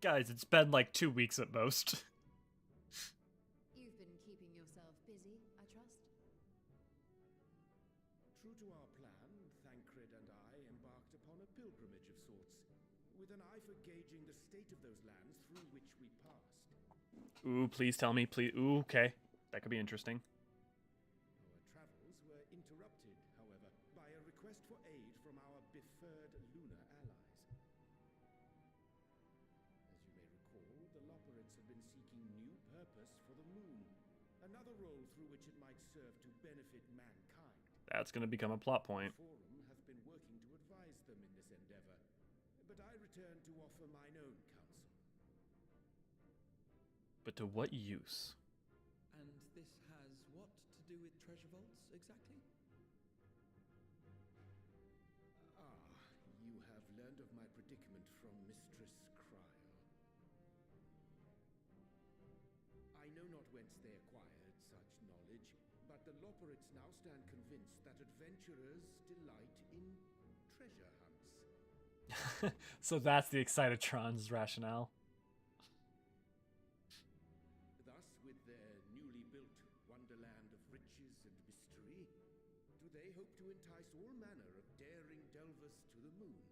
Guys, it's been like 2 weeks at most. You've been keeping yourself busy, I trust? True to our plan, Thancred and I embarked upon a pilgrimage of sorts, with an eye for gauging the state of those lands through which we passed. Ooh, please tell me, please. Ooh, okay. That could be interesting. Our travels were interrupted, however, by a request for aid from our befurred lunar allies. As you may recall, the Loperates have been seeking new purpose for the moon, another role through which it might serve to benefit mankind. That's going to become a plot point. The Forum hath been working to advise them in this endeavor, but I return to offer mine own counsel. But to what use? And this has what to do with treasure vaults, exactly? You have learned of my predicament from Mistress Cryle. I know not whence they acquired such knowledge, but the Loperates now stand convinced that adventurers delight in treasure hunts. So that's the Excitotron's rationale. Thus, with their newly built wonderland of riches and mystery, do they hope to entice all manner of daring delvers to the moon?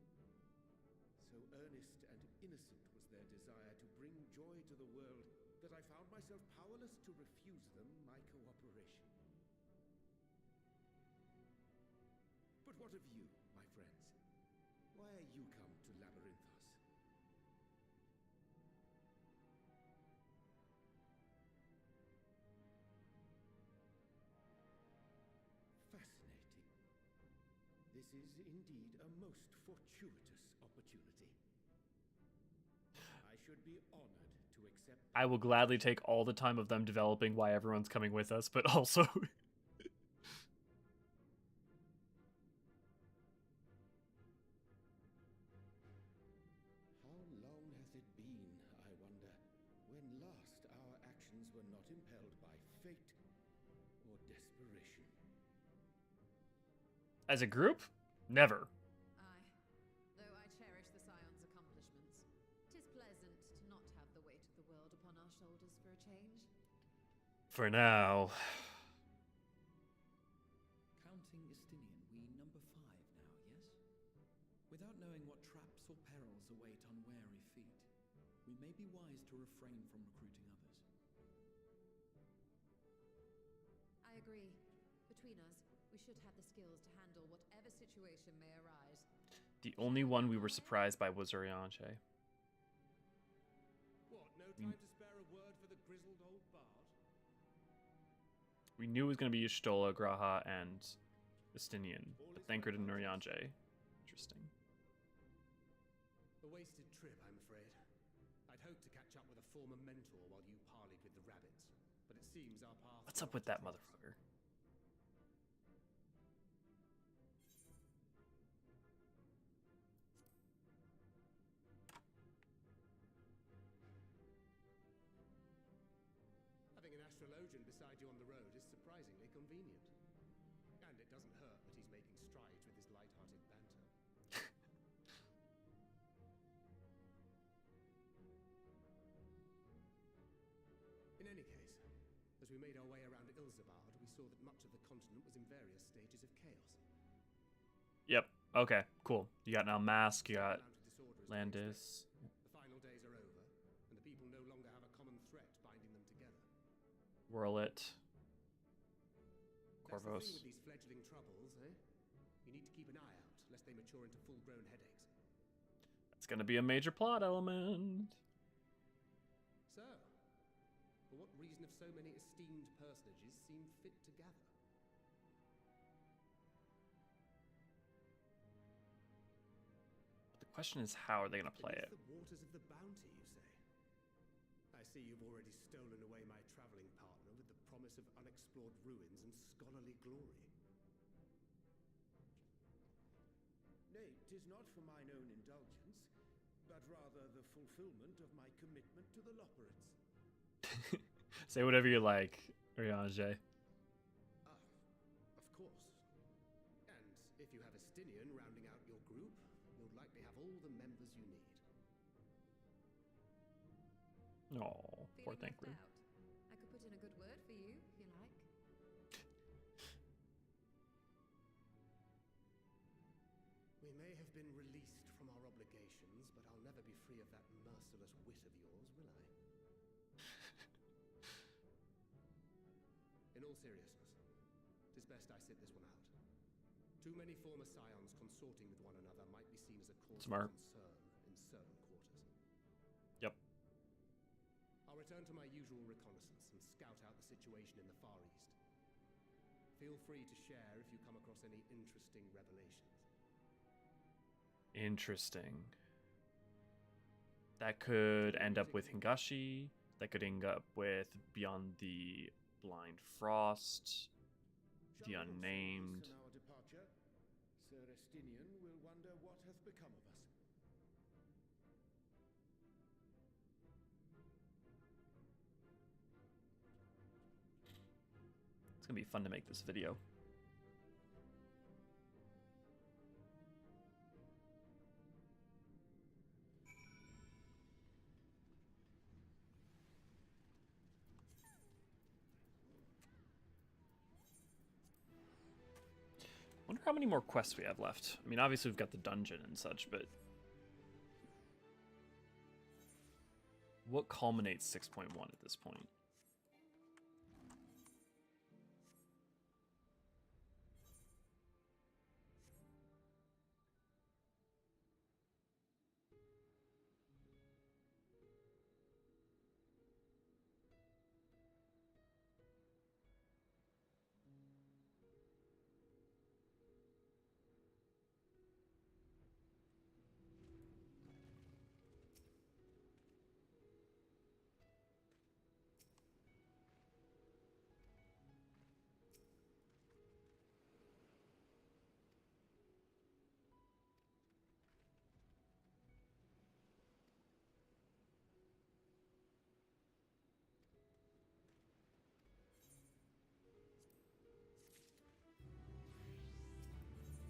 So earnest and innocent was their desire to bring joy to the world that I found myself powerless to refuse them my cooperation. But what of you, my friends? Why are you come to Labyrinthos? Fascinating. This is indeed a most fortuitous opportunity. I should be honored to accept. I will gladly take all the time of them developing why everyone's coming with us, but also... How long hath it been, I wonder, when last our actions were not impelled by fate or desperation? As a group? Never. Aye. Though I cherish the Scions' accomplishments, 'tis pleasant to not have the weight of the world upon our shoulders for a change. For now. Counting Istinian, we number 5 now, yes? Without knowing what traps or perils await unwary feet, we may be wise to refrain from recruiting others. I agree. Between us, we should have the skills to handle whatever situation may arise. The only one we were surprised by was Urianger. What, no time to spare a word for the grizzled old bard? We knew it was going to be Y'shtola, Graha, and Estinian, but Thancred and Urianger. Interesting. A wasted trip, I'm afraid. I'd hoped to catch up with a former mentor while you parleyed with the rabbits, but it seems our paths... What's up with that motherfucker? Having an astrologian beside you on the road is surprisingly convenient. And it doesn't hurt that he's making strides with his light-hearted banter. In any case, as we made our way around Alzadaal, we saw that much of the continent was in various stages of chaos. Yep. Okay, cool. You got now Mask, you got Landis. The final days are over, and the people no longer have a common threat binding them together. Whirl it. That's the Corvos. thing with these fledgling troubles, eh? You need to keep an eye out, lest they mature into full-grown headaches. It's gonna be a major plot element. So, for what reason have so many esteemed personages seemed fit to gather? The question is, how are they gonna play it? The waters of the bounty, you say? I see you've already stolen away my traveling partner with the promise of unexplored ruins and scholarly glory. Nay, 'tis not for mine own indulgence, but rather the fulfillment of my commitment to the Loporrits. Say whatever you like, Urianger. Ah, of course. And if you have Estinian rounding out your group, you'll likely have all the members you need. Oh, poor Feeling left Thancred. out? I could put in a good word for you, if you like. We may have been released from our obligations, but I'll never be free of that merciless wit of yours, will I? In all seriousness, 'tis best I sit this one out. Too many former Scions consorting with one another might be seen as a cause Smart. of concern in certain quarters. Yep. I'll return to my usual reconnaissance and scout out the situation in the Far East. Feel free to share if you come across any interesting revelations. Interesting. That could end up with Hingashi. That could end up with Beyond the Blind Frost. The Shall we not say Unnamed. this on our departure? Sir Estinian will wonder what hath become of us. It's gonna be fun to make this video. Wonder how many more quests we have left. I mean, obviously we've got the dungeon and such, but what culminates 6.1 at this point?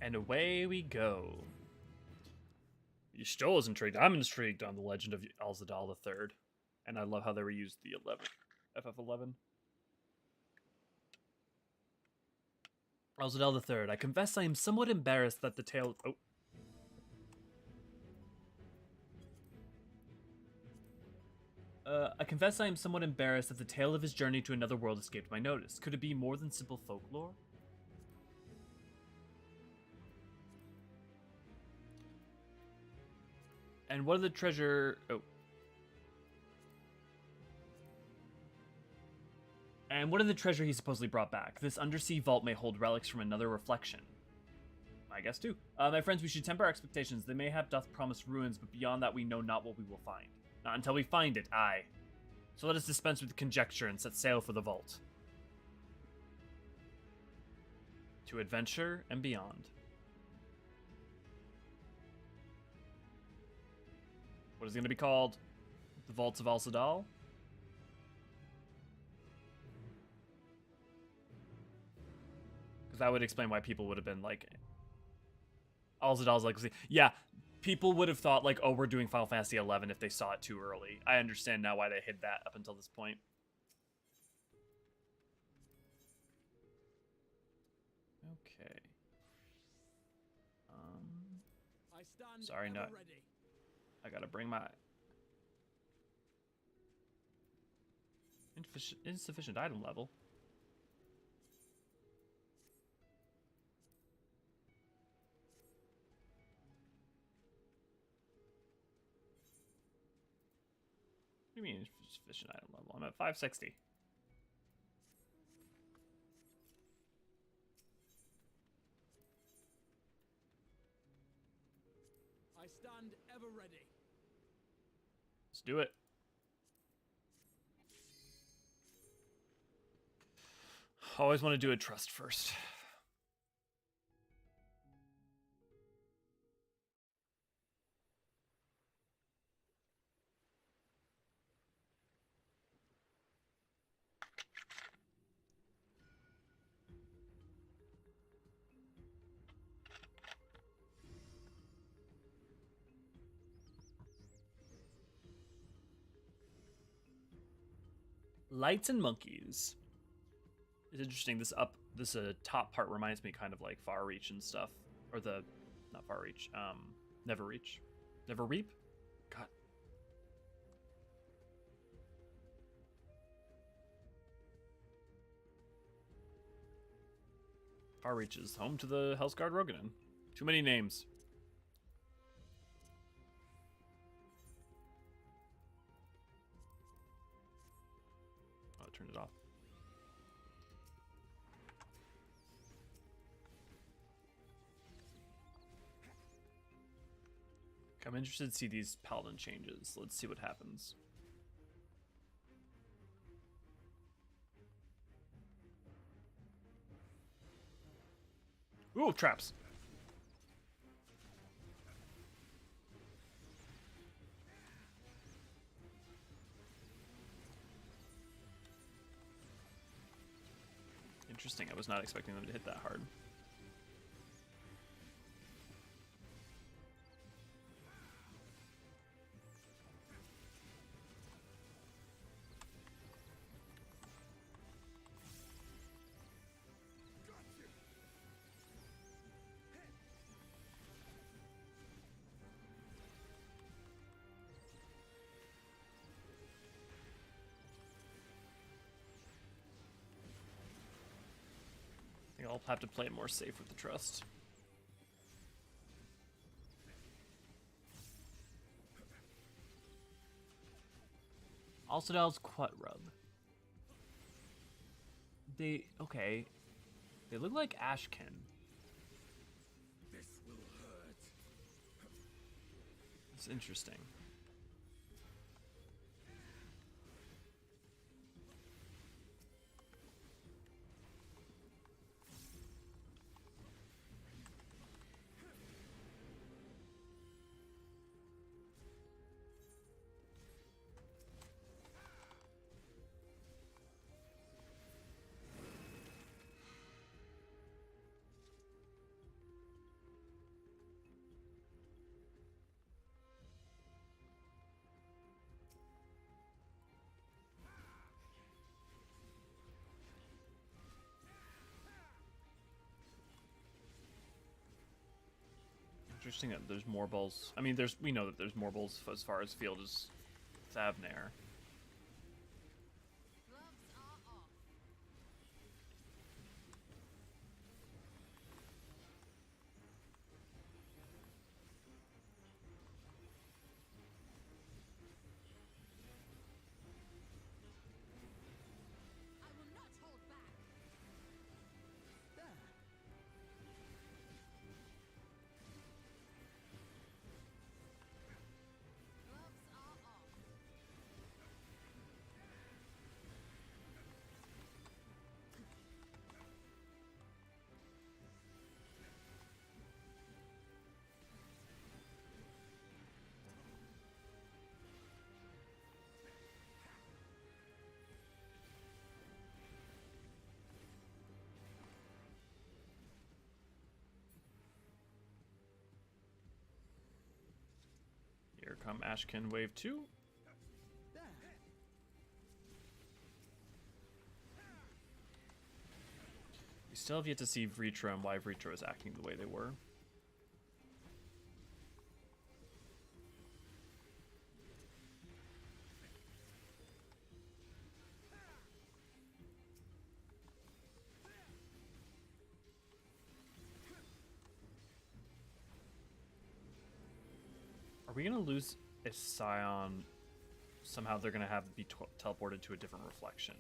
And away we go. You still was intrigued. I'm intrigued on the legend of Alzadaal III. And I love how they reused the 11, FF11. Alzadaal III. I confess I am somewhat embarrassed that the tale... Oh. I confess I am somewhat embarrassed that the tale of his journey to another world escaped my notice. Could it be more than simple folklore? And what are the treasure... Oh. And what are the treasure he supposedly brought back? This undersea vault may hold relics from another reflection. I guess too. My friends, we should temper our expectations. They may have doth promise ruins, but beyond that we know not what we will find. Not until we find it, aye. So let us dispense with conjecture and set sail for the vault. To adventure and beyond. What is it going to be called? The Vaults of Alzadaal? Because that would explain why people would have been like... Alzadaal's legacy. Yeah, people would have thought like, oh, we're doing Final Fantasy XI if they saw it too early. I understand now why they hid that up until this point. Okay. Sorry, no. I gotta bring my... Insufficient item level. What do you mean insufficient item level? I'm at 560. I stand ever ready. Let's do it. Always want to do a trust first. Lights and monkeys. It's interesting. This top part reminds me kind of like Far Reach and stuff, or not Far Reach, Never Reach, Never Reap. God. Far Reach is home to the Hellsguard Roganin. Too many names. Oh, I turned it off. I'm interested to see these paladin changes. Let's see what happens. Ooh, traps. Interesting. I was not expecting them to hit that hard. I'll have to play it more safe with the trust. Alzadaal's Quat Rub. Okay. They look like Ashken. This will hurt. It's interesting. Interesting that there's more balls. I mean, we know that there's more balls as far as field as Thavnair. Here come Ashken Wave 2. We still have yet to see Vritra and why Vritra is acting the way they were. we gonna lose a Scion? Somehow they're gonna have to be teleported to a different reflection.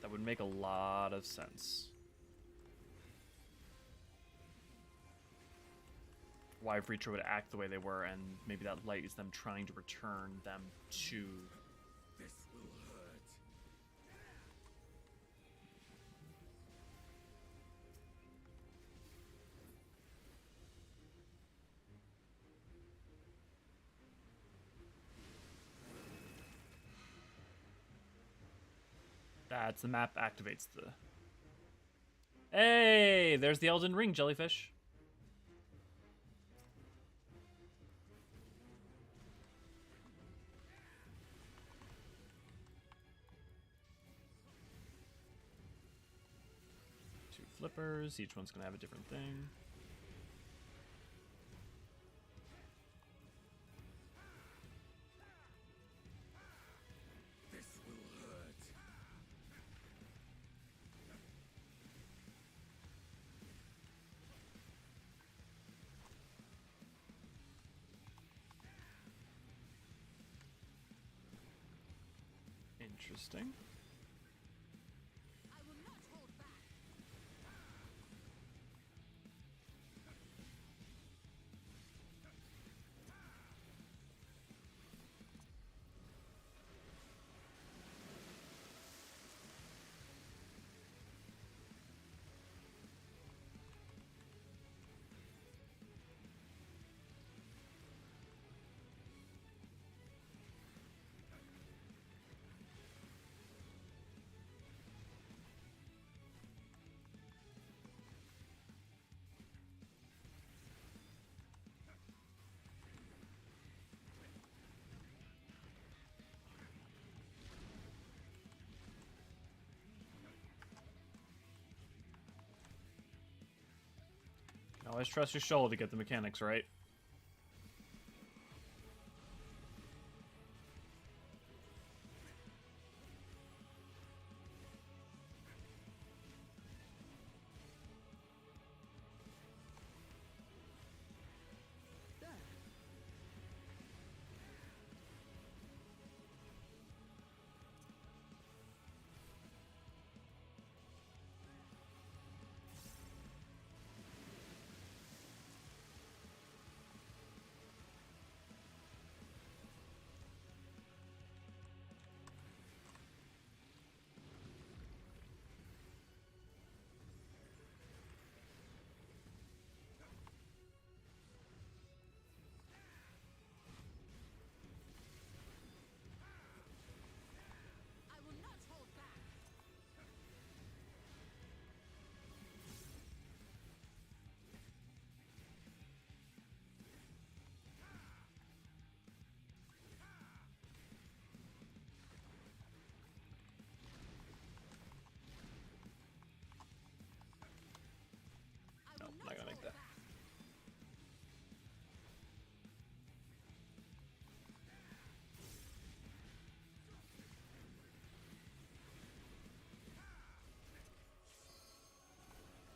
That would make a lot of sense. Why Vritra would act the way they were, and maybe that light is them trying to return them to. This will hurt. That's the map activates the. Hey, there's the Elden Ring jellyfish. Two flippers, each one's gonna have a different thing. This will hurt. Interesting. I will not hold back. Always trust your shoulder to get the mechanics right. I will not hold back. I No, will not gonna make hold that. back.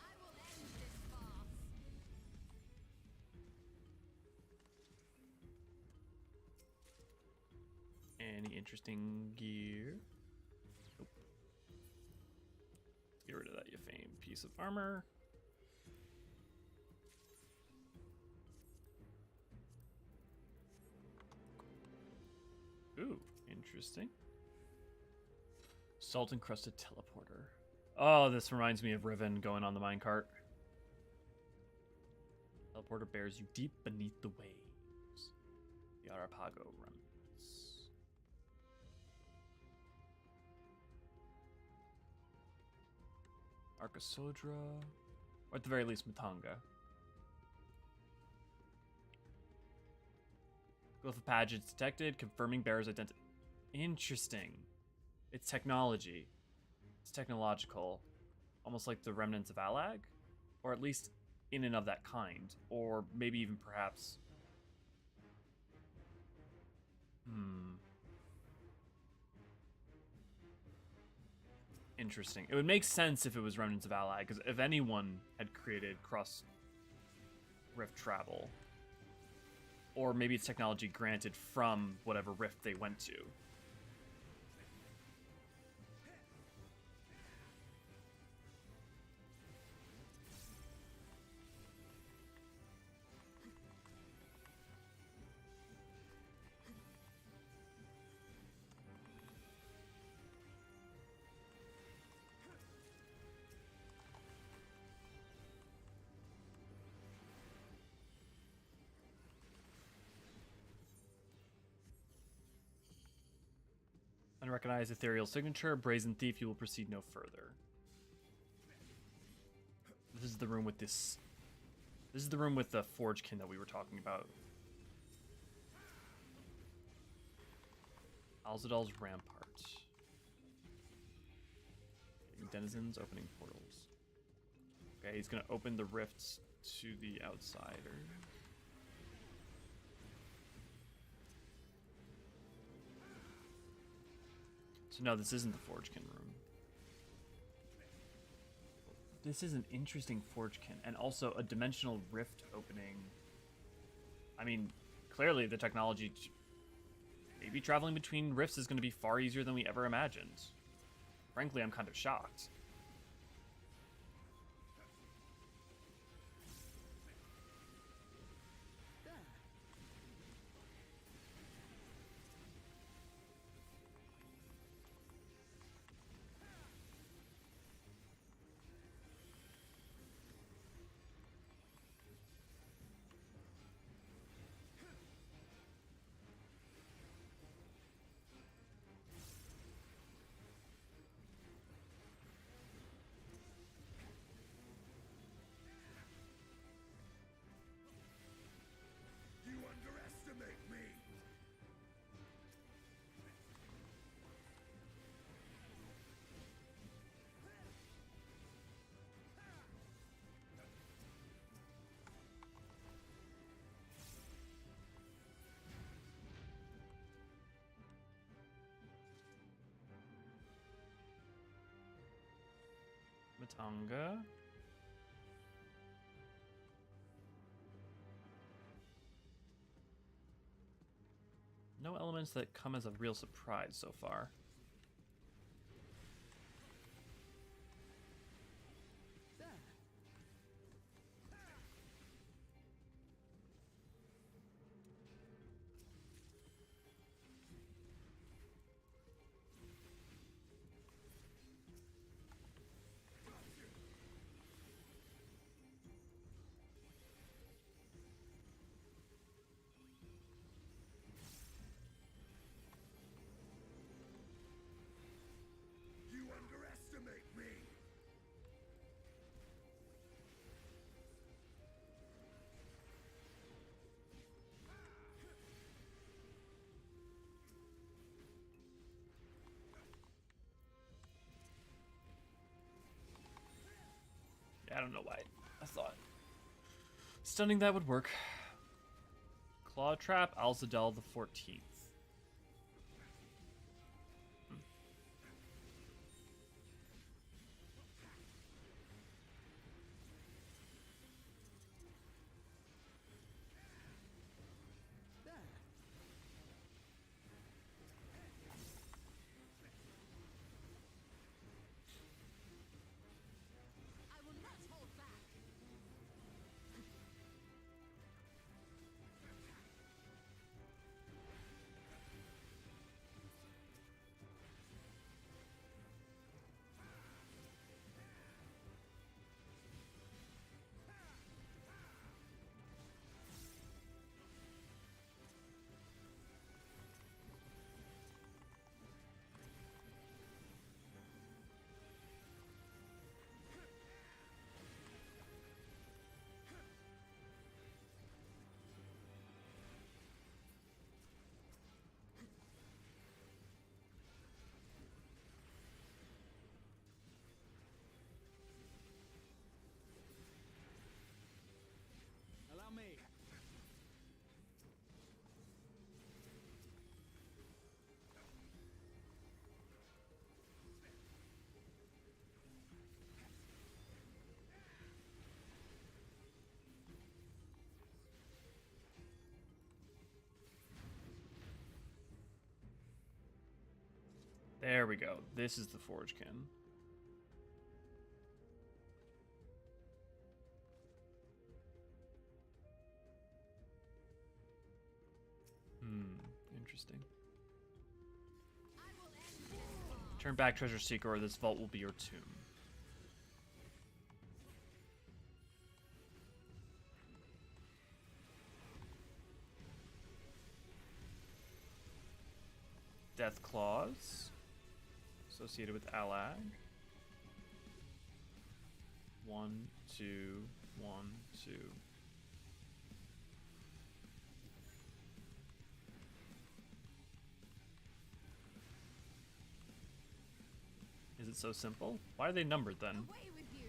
I will end this farce. Any interesting gear? Nope. Get rid of that Yafame piece of armor. Ooh, interesting. Salt encrusted teleporter. Oh, this reminds me of Riven going on the minecart. Teleporter bears you deep beneath the waves. The Arapago remnants. Arcasodra. Or at the very least, Matanga. Glyph of Paget's detected, confirming bearer's identity. Interesting. It's technology. It's technological. Almost like the remnants of Alag? Or at least in and of that kind. Or maybe even perhaps... interesting. It would make sense if it was Remnants of Ally, because if anyone had created cross rift travel, or maybe it's technology granted from whatever rift they went to. Unrecognized ethereal signature, brazen thief, you will proceed no further. This is the room with this. This is the room with the Forgekin that we were talking about. Alzadaal's rampart. Denizens opening portals. Okay, he's gonna open the rifts to the outsider. So no, this isn't the Forgekin room. This is an interesting Forgekin, and also a dimensional rift opening. I mean, clearly the technology, maybe traveling between rifts is going to be far easier than we ever imagined. Frankly, I'm kind of shocked. Matanga. No elements that come as a real surprise so far. I don't know why. I thought stunning that would work. Claw Trap, Alzadaal the 14th. There we go. This is the Forgekin. Interesting. Turn back, Treasure Seeker, or this vault will be your tomb. Death Claws. Associated with Alag. 1, 2, 1, 2. Is it so simple? Why are they numbered then? Away with you.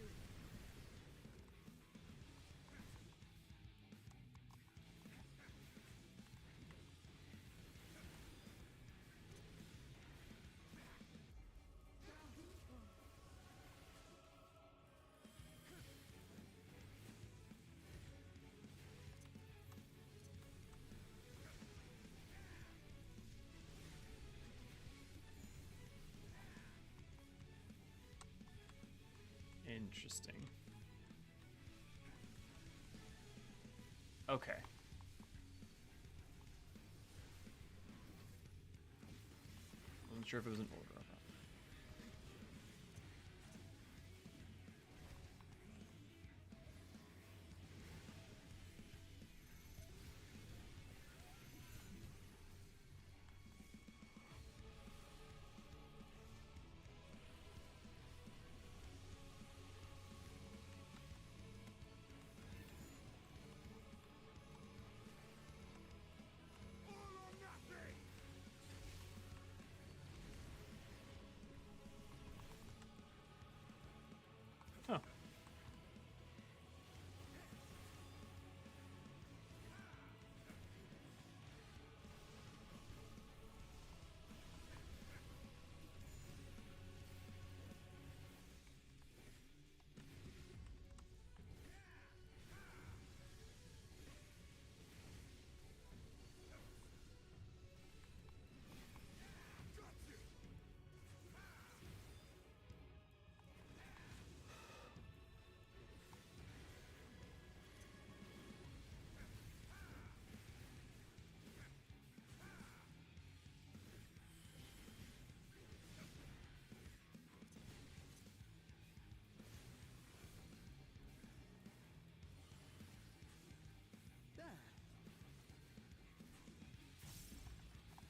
Interesting. Okay. Wasn't sure if it was an order or not. Huh.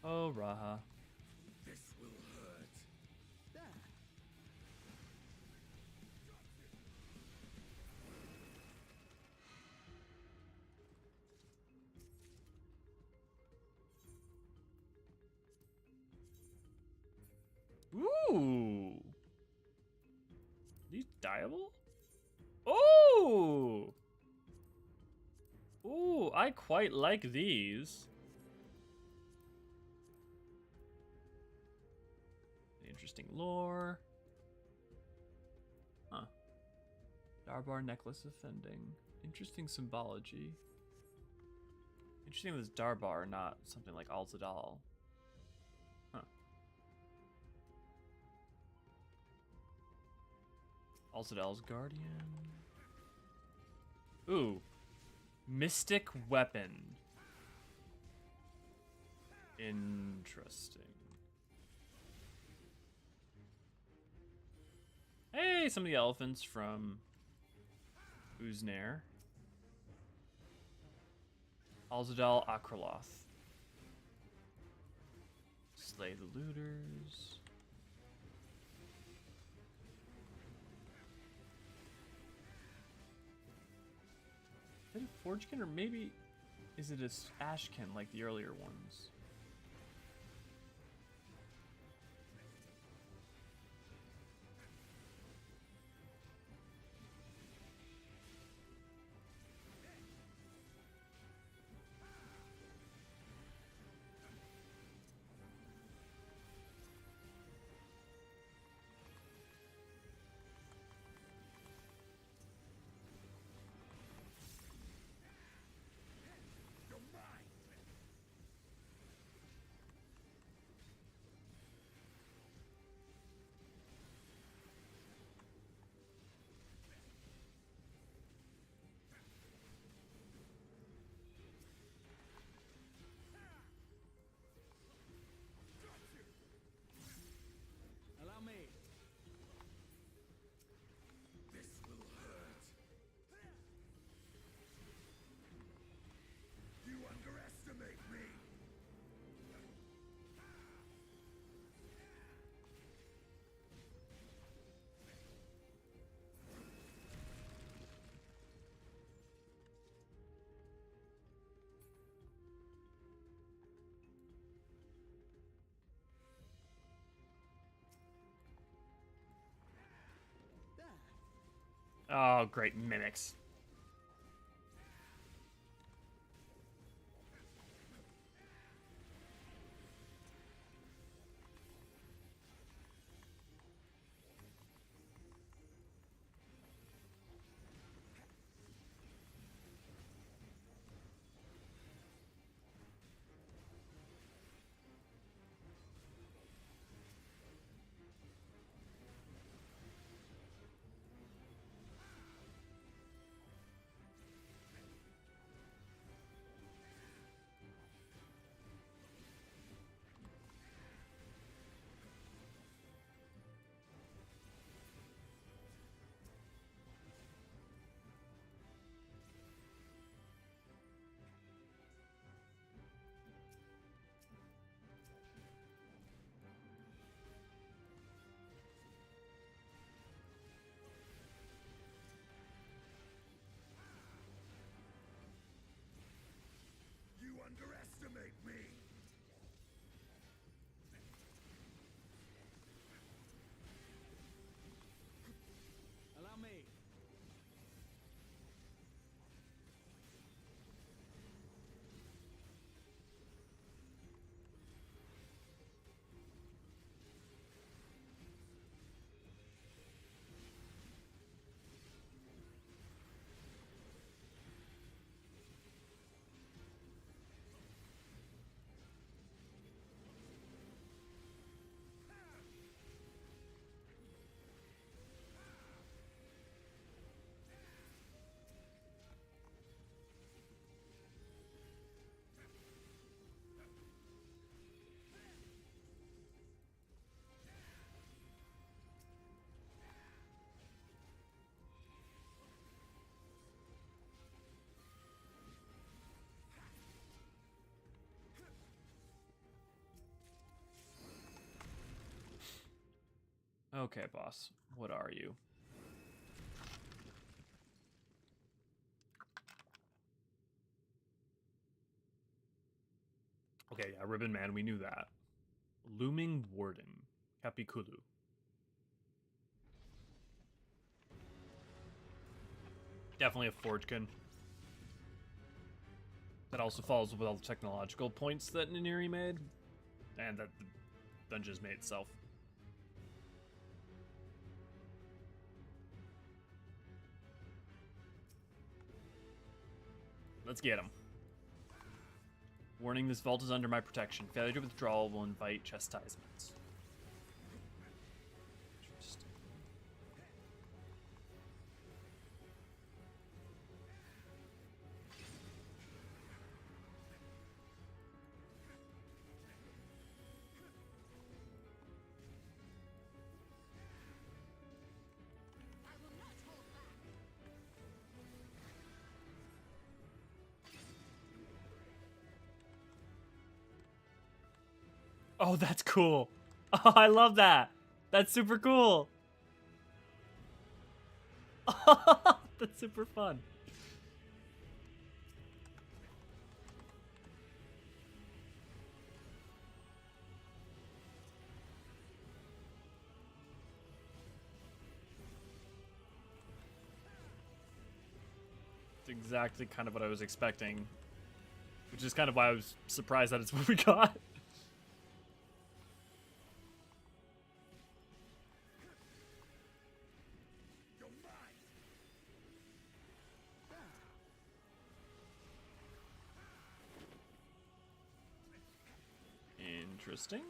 Oh, Raha. This will hurt. Ooh. These dyeable? Oh! Ooh, I quite like these. Interesting lore. Huh. Darbar necklace offending. Interesting symbology. Interesting that it's Darbar, not something like Alzadaal. Huh. Alzadaal's guardian. Ooh. Mystic weapon. Interesting. Hey, some of the elephants from Uznair. Alzadaal Akraloth. Slay the looters. Is it a Forgekin, or maybe is it a Ashkin like the earlier ones? Oh, great mimics. You underestimate me! Allow me. Okay, boss. What are you? Okay, yeah, Ribbon Man, we knew that. Looming Warden. Capiculu. Definitely a Forgekin. That also falls with all the technological points that Niniri made. And that the dungeon's made itself. Let's get him. Warning, this vault is under my protection. Failure to withdraw will invite chastisements. Interesting. Oh, that's cool. Oh, I love that. That's super cool. That's super fun. It's exactly kind of what I was expecting, which is kind of why I was surprised that it's what we got. Interesting.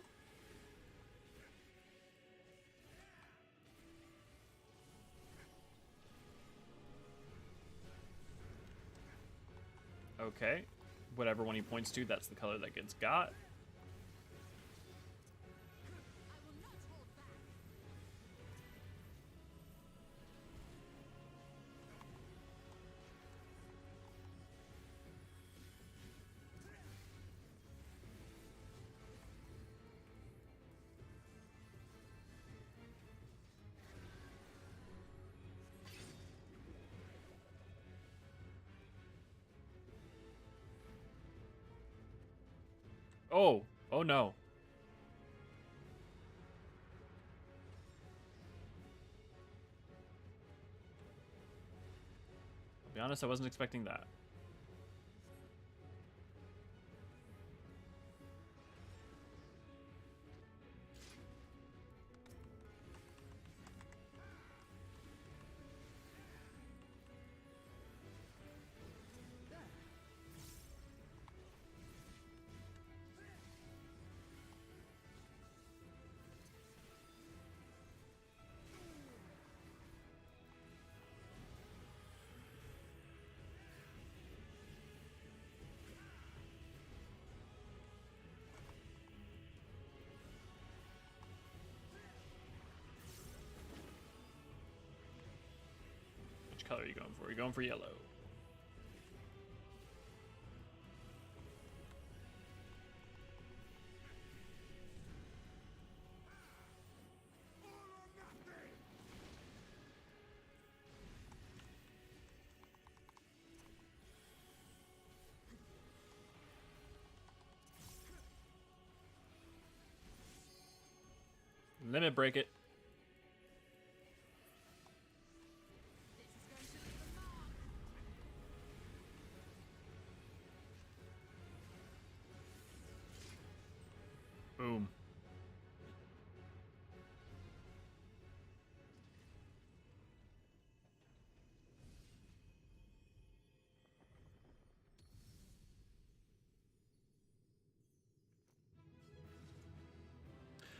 Okay. Whatever one he points to, that's the color that gets got. Oh, oh no. be honest, I wasn't expecting that. Which color are you going for? You're going for yellow. Limit break it. Boom.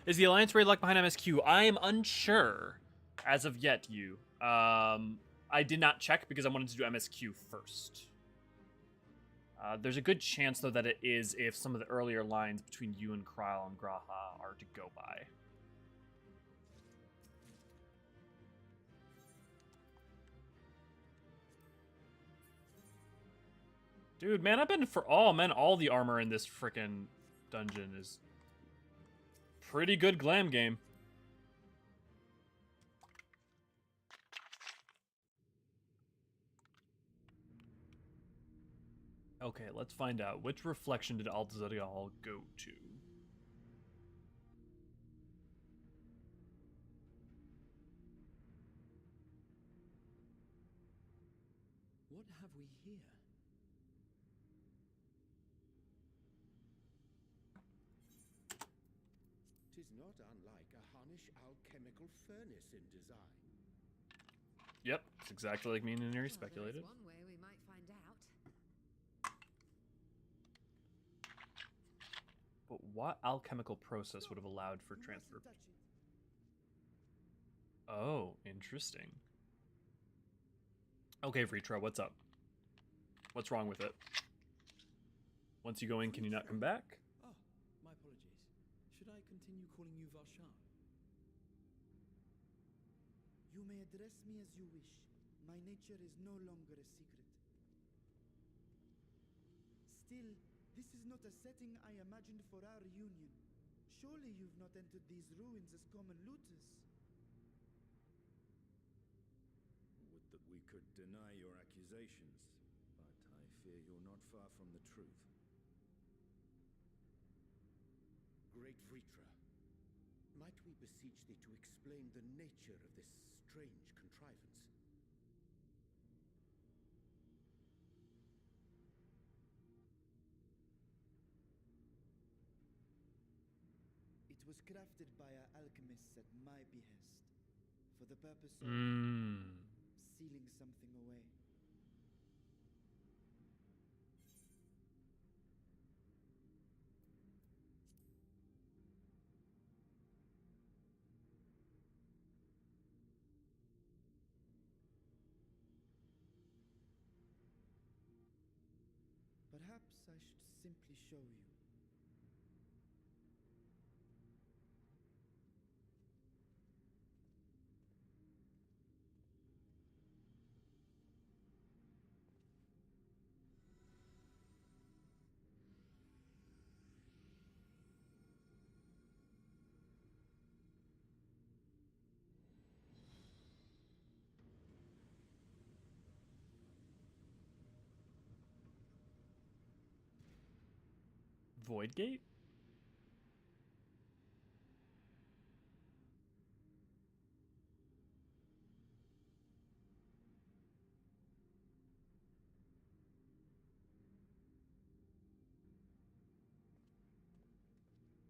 Is the Alliance raid locked behind MSQ? I am unsure as of yet, you. I did not check because I wanted to do MSQ first. There's a good chance, though, that it is if some of the earlier lines between you and Kryle and Graha are to go by. Dude, man, I've been for all, man, all the armor in this frickin' dungeon is pretty good glam game. Okay, let's find out. Which reflection did Alzadaal go to? What have we here? Tis not unlike a Hunnish alchemical furnace in design. Yep, it's exactly like me and Neri speculated. One way we might find out. But what alchemical process would have allowed for transfer? Oh, interesting. Okay, Vritra, what's up? What's wrong with it? Once you go in, can you not come back? Oh, my apologies. Should I continue calling you Varshan? You may address me as you wish. My nature is no longer a secret. Still, this is not a setting I imagined for our reunion. Surely you've not entered these ruins as common looters. Would that we could deny your accusations, but I fear you're not far from the truth. Great Vritra, might we beseech thee to explain the nature of this strange contrivance? It was crafted by our alchemists at my behest, for the purpose of sealing something away. Perhaps I should simply show you. Voidgate?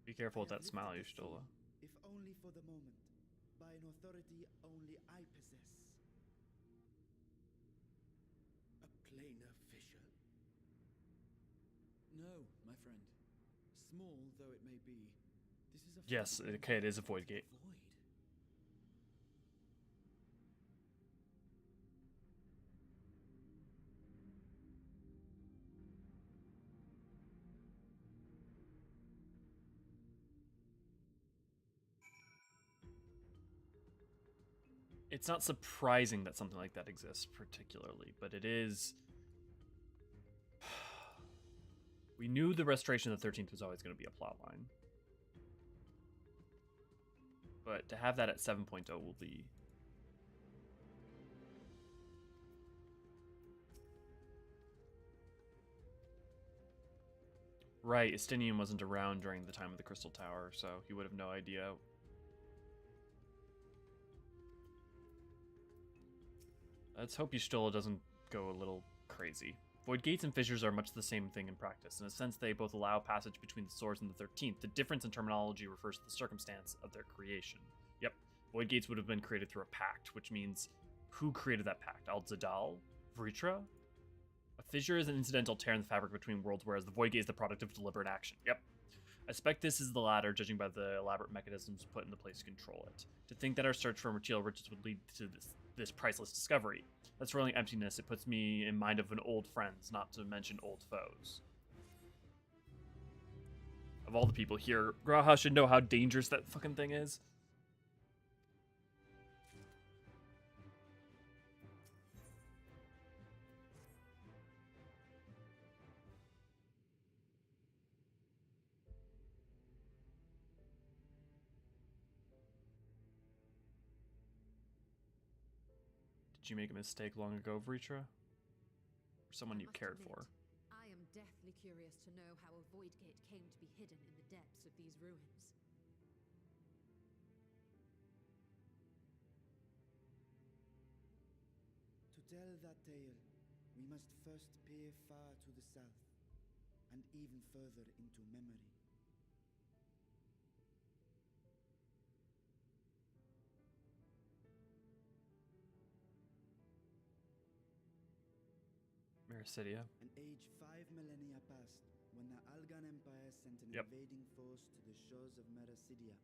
Be careful with I that have smile, lifted the Hydaelyn. seal, if only for the moment, by an authority only I possess. A planar fissure? No, my friend. Small though it may be, this is a Yes, okay, it is a void gate. Void. It's not surprising that something like that exists particularly, but it is. We knew the restoration of the 13th was always going to be a plot line. But to have that at 7.0 will be... Right, Estinian wasn't around during the time of the Crystal Tower, so he would have no idea. Let's hope Hydaelyn doesn't go a little crazy. Void gates and fissures are much the same thing in practice. In a sense, they both allow passage between the source and the 13th. The difference in terminology refers to the circumstance of their creation. Yep, void gates would have been created through a pact, which means who created that pact? Alzadaal? Vritra? A fissure is an incidental tear in the fabric between worlds, whereas the void gate is the product of deliberate action. Yep. I suspect this is the latter, judging by the elaborate mechanisms put into place to control it. To think that our search for material riches would lead to this priceless discovery. That's rolling emptiness. It puts me in mind of an old friends, not to mention old foes. Of all the people here, Graha should know how dangerous that fucking thing is. Did you make a mistake long ago, Vritra? Or someone you cared for? I am deathly curious to know how a Voidgate came to be hidden in the depths of these ruins. To tell that tale, we must first peer far to the south, and even further into memory. Mericidia. An age 5 millennia passed when the Algan Empire sent an Yep. invading force to the shores of Mericidia.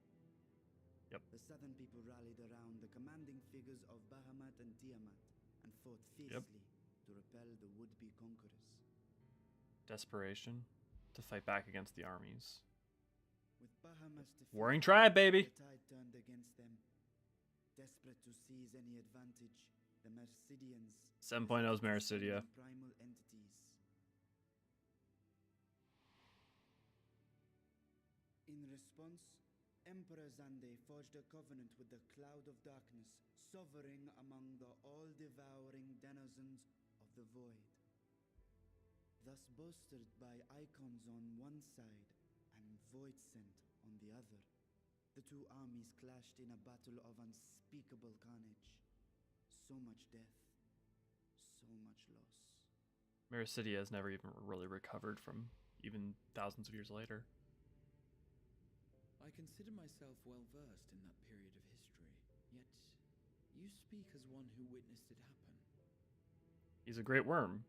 Yep. The southern people rallied around the commanding figures of Bahamut and Tiamat and fought fiercely to repel the would-be conquerors. Desperation to fight back against the armies. With Bahamut's defeat, Warring tribe, baby! the tide turned against them. Desperate to seize any advantage, the Mercidians 7.0's Mericidia. primal entities. In response, Emperor Zande forged a covenant with the Cloud of Darkness, sovereign among the all-devouring denizens of the Void. Thus bolstered by icons on one side and Void Scent on the other, the two armies clashed in a battle of unspeakable carnage. So much death, so much loss. Mericidia has never even really recovered from even thousands of years later. I consider myself well versed in that period of history, yet you speak as one who witnessed it happen. He's a great worm.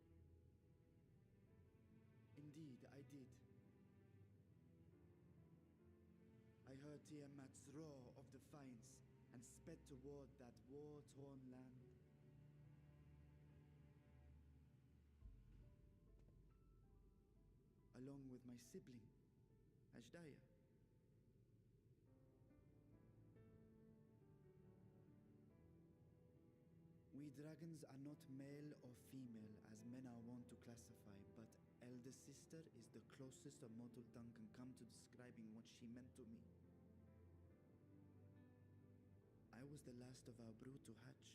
Indeed, I did. I heard Tiamat's roar of defiance and sped toward that war-torn land. Along with my sibling, Hydaelyn. We dragons are not male or female as men are wont to classify, but elder sister is the closest a mortal tongue can come to describing what she meant to me. I was the last of our brood to hatch,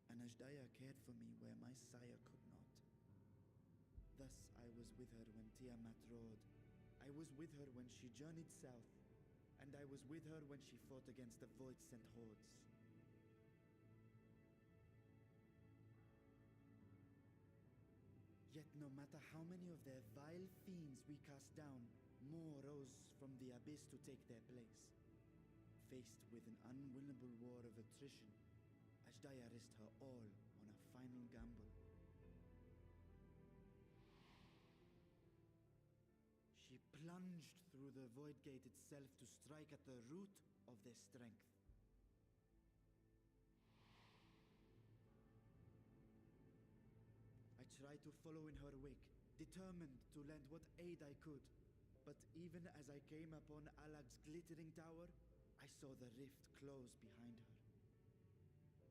and Hydaelyn cared for me where my sire could not. Thus I was with her when Tiamat roared. I was with her when she journeyed south, and I was with her when she fought against the Void-sent hordes. Yet no matter how many of their vile fiends we cast down, more rose from the abyss to take their place. Faced with an unwinnable war of attrition, Hydaelyn risked her all on a final gamble. She plunged through the Voidgate itself to strike at the root of their strength. I tried to follow in her wake, determined to lend what aid I could. But even as I came upon Alag's glittering tower, I saw the rift close behind her.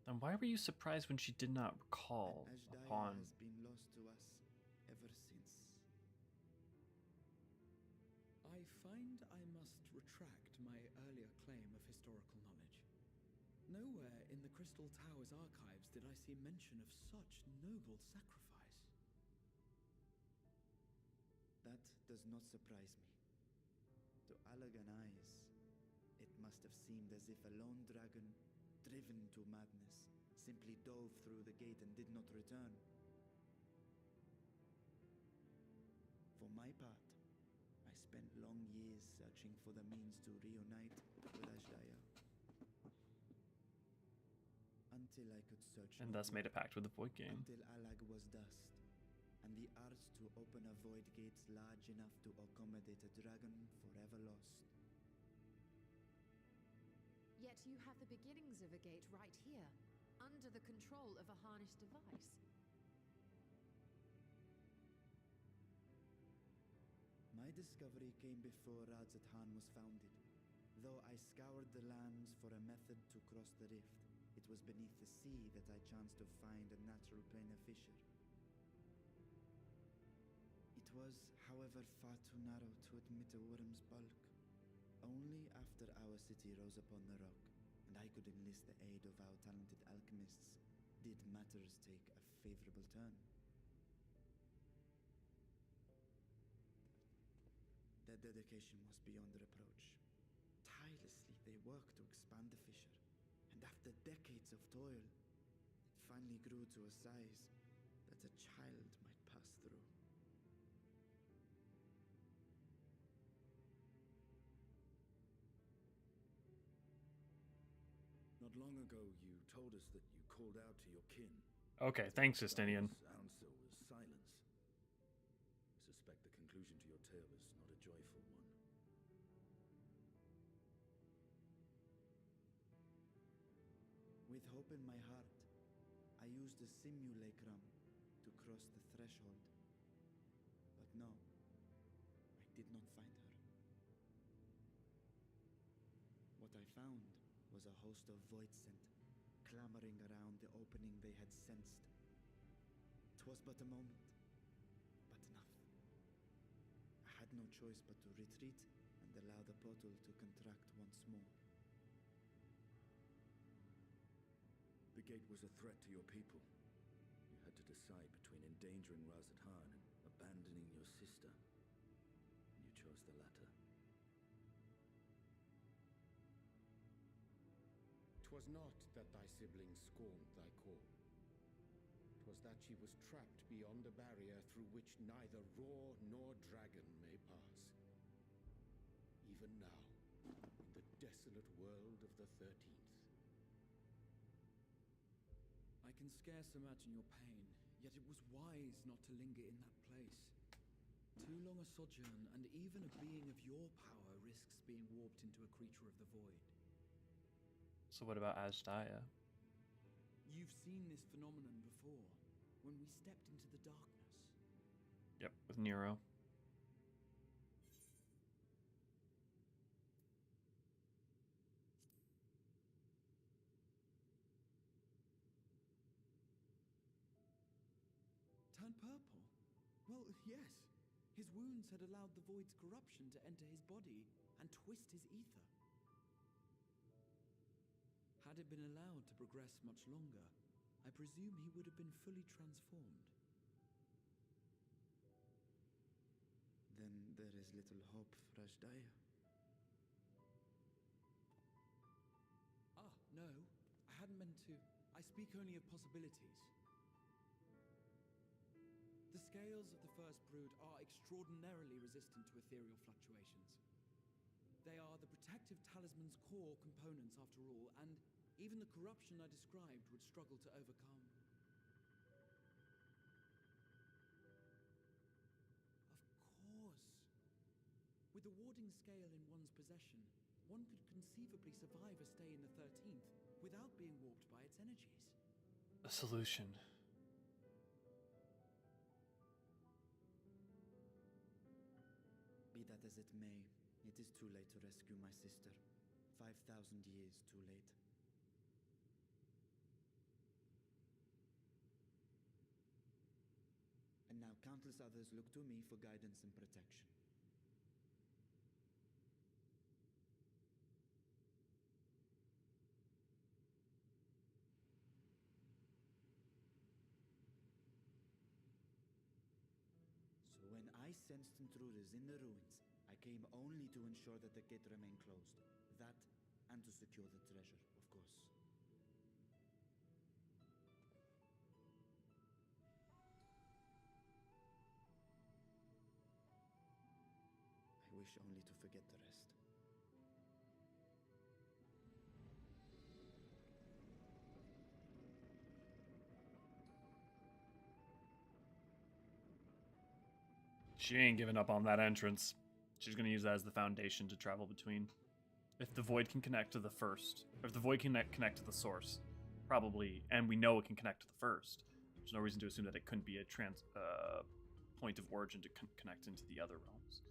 Then why were you surprised when she did not recall upon... has been lost to us ever since. I find I must retract my earlier claim of historical knowledge. Nowhere in the Crystal Tower's archives did I see mention of such noble sacrifice. That does not surprise me. To Allagan eyes, it must have seemed as if a lone dragon, driven to madness, simply dove through the gate and did not return. For my part, I spent long years searching for the means to reunite with Hydaelyn. Until I could search... And thus made a pact with the Voidgate. Until Alag was dust, and the arts to open a Voidgate large enough to accommodate a dragon forever lost. Yet you have the beginnings of a gate right here, under the control of a harnessed device. My discovery came before Radz-at-Han was founded. Though I scoured the lands for a method to cross the rift, it was beneath the sea that I chanced to find a natural planar fissure. It was, however, far too narrow to admit a worm's bulk. Only after our city rose upon the rock, and I could enlist the aid of our talented alchemists, did matters take a favorable turn. Their dedication was beyond reproach. Tirelessly they worked to expand the fissure, and after decades of toil, it finally grew to a size that a child might pass through. Not long ago, you told us that you called out to your kin. Okay, thanks, Justinian. Answer was silence. I suspect the conclusion to your tale is not a joyful one. With hope in my heart, I used the simulacrum to cross the threshold. But no, I did not find her. What I found was a host of voidsent, clamoring around the opening they had sensed. It was but a moment, but enough. I had no choice but to retreat and allow the portal to contract once more. The gate was a threat to your people. You had to decide between endangering Radz-at-Han and abandoning your sister. You chose the latter. 'Twas not that thy sibling scorned thy call. 'Twas that she was trapped beyond a barrier through which neither roar nor dragon may pass. Even now, in the desolate world of the 13th. I can scarce imagine your pain, yet it was wise not to linger in that place. Too long a sojourn, and even a being of your power risks being warped into a creature of the void. So what about Hydaelyn? You've seen this phenomenon before, when we stepped into the darkness. Yep, with Nero. Turned purple? Well, yes. His wounds had allowed the void's corruption to enter his body and twist his ether. Had it been allowed to progress much longer, I presume he would have been fully transformed. Then there is little hope for Hydaelyn. Ah, no. I hadn't meant to. I speak only of possibilities. The scales of the first brood are extraordinarily resistant to ethereal fluctuations. They are the protective talisman's core components after all, and even the corruption I described would struggle to overcome. Of course. With the warding scale in one's possession, one could conceivably survive a stay in the 13th without being warped by its energies. A solution. Be that as it may, it is too late to rescue my sister. 5,000 years too late. And now countless others look to me for guidance and protection. So when I sensed intruders in the ruins, I came only to ensure that the gate remained closed. That, and to secure the treasure, of course. I wish only to forget the rest. She ain't giving up on that entrance. She's going to use that as the foundation to travel between. If the void can connect to the first, or if the void can connect to the source, probably, and we know it can connect to the first, there's no reason to assume that it couldn't be a point of origin to connect into the other realms.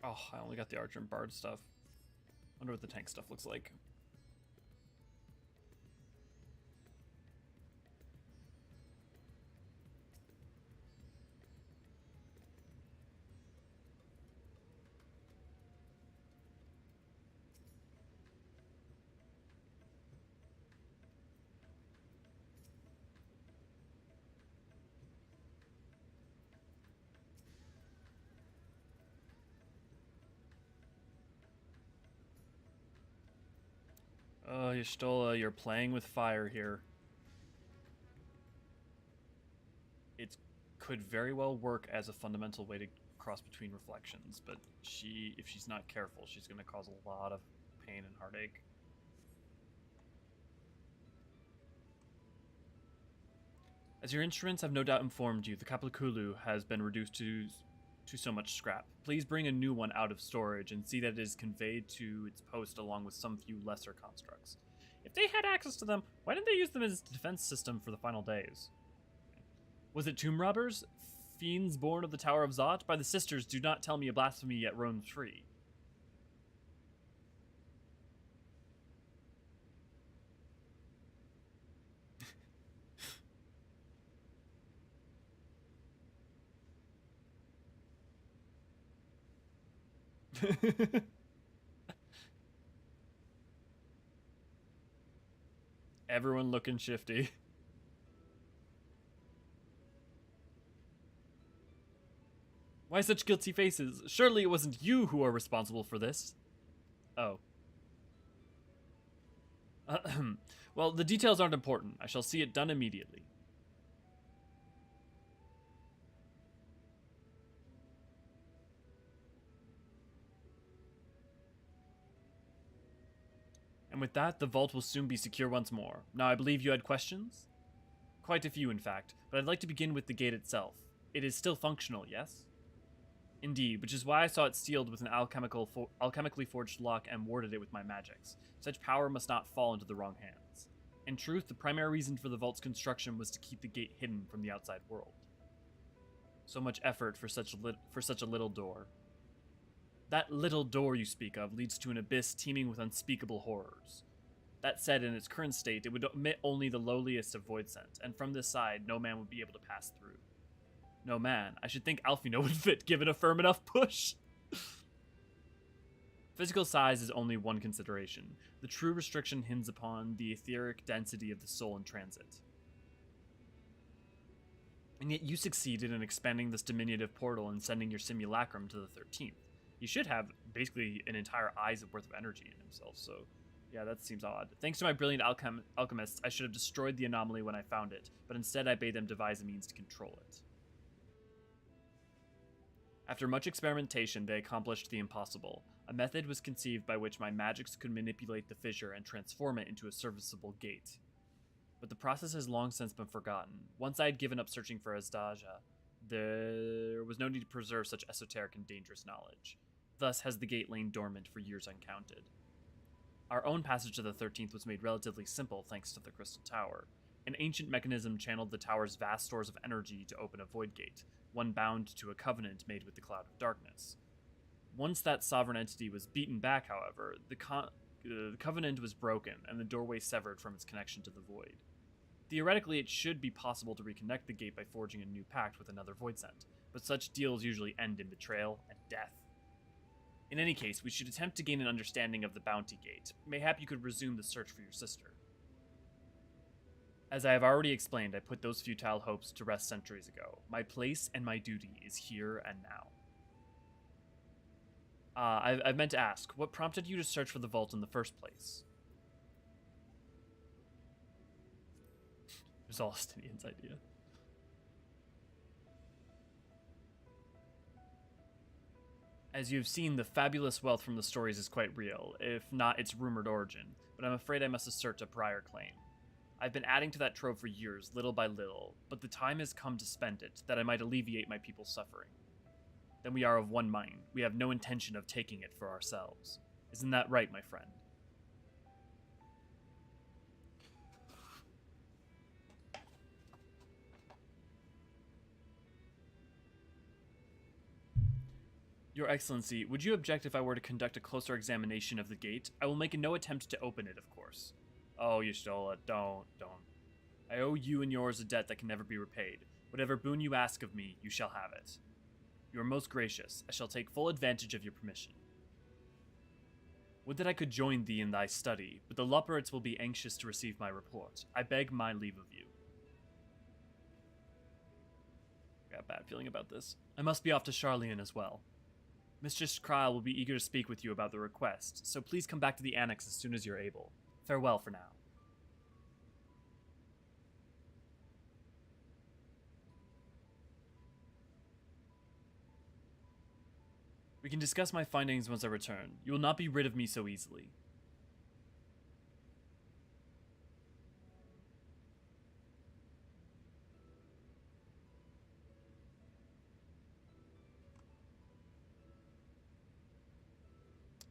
Oh, I only got the Archer and Bard stuff. Wonder what the tank stuff looks like. Oh, Y'shtola, you're playing with fire here. It could very well work as a fundamental way to cross between reflections, but if she's not careful, she's going to cause a lot of pain and heartache. As your instruments have no doubt informed you, the Kapalakulu has been reduced to so much scrap. Please bring a new one out of storage and see that it is conveyed to its post along with some few lesser constructs. If they had access to them, why didn't they use them as a defense system for the final days? Was it tomb robbers? Fiends born of the Tower of Zot? By the sisters, do not tell me a blasphemy yet roams free. Everyone looking shifty. Why such guilty faces? Surely it wasn't you who are responsible for this. Oh. Well, the details aren't important. I shall see it done immediately. And with that, the vault will soon be secure once more. Now, I believe you had questions? Quite a few, in fact, but I'd like to begin with the gate itself. It is still functional, yes? Indeed, which is why I saw it sealed with an alchemically forged lock and warded it with my magics. Such power must not fall into the wrong hands. In truth, the primary reason for the vault's construction was to keep the gate hidden from the outside world. So much effort for such a little door. That little door you speak of leads to an abyss teeming with unspeakable horrors. That said, in its current state, it would admit only the lowliest of void scent, and from this side, no man would be able to pass through. No man. I should think Alfino would fit, given a firm enough push. Physical size is only one consideration. The true restriction hinges upon the etheric density of the soul in transit. And yet you succeeded in expanding this diminutive portal and sending your simulacrum to the 13th. He should have basically an entire eye's worth of energy in himself, so yeah, that seems odd. Thanks to my brilliant alchemists, I should have destroyed the anomaly when I found it, but instead I bade them devise a means to control it. After much experimentation, they accomplished the impossible. A method was conceived by which my magics could manipulate the fissure and transform it into a serviceable gate. But the process has long since been forgotten. Once I had given up searching for Alzadaal, there was no need to preserve such esoteric and dangerous knowledge. Thus has the gate lain dormant for years uncounted. Our own passage to the 13th was made relatively simple thanks to the Crystal Tower. An ancient mechanism channeled the tower's vast stores of energy to open a Voidgate, one bound to a covenant made with the Cloud of Darkness. Once that sovereign entity was beaten back, however, the covenant was broken and the doorway severed from its connection to the Void. Theoretically, it should be possible to reconnect the gate by forging a new pact with another Voidsent, but such deals usually end in betrayal and death. In any case, we should attempt to gain an understanding of the Bounty Gate. Mayhap you could resume the search for your sister. As I have already explained, I put those futile hopes to rest centuries ago. My place and my duty is here and now. I've meant to ask, what prompted you to search for the vault in the first place? It was all Stinian's idea. As you have seen, the fabulous wealth from the stories is quite real, if not its rumored origin, but I'm afraid I must assert a prior claim. I've been adding to that trove for years, little by little, but the time has come to spend it, that I might alleviate my people's suffering. Then we are of one mind. We have no intention of taking it for ourselves. Isn't that right, my friend? Your Excellency, would you object if I were to conduct a closer examination of the gate? I will make no attempt to open it, of course. Oh, you stole it. Don't. I owe you and yours a debt that can never be repaid. Whatever boon you ask of me, you shall have it. You are most gracious. I shall take full advantage of your permission. Would that I could join thee in thy study, but the Luperates will be anxious to receive my report. I beg my leave of you. I got a bad feeling about this. I must be off to Charlian as well. Mistress Krile will be eager to speak with you about the request, so please come back to the Annex as soon as you're able. Farewell for now. We can discuss my findings once I return. You will not be rid of me so easily.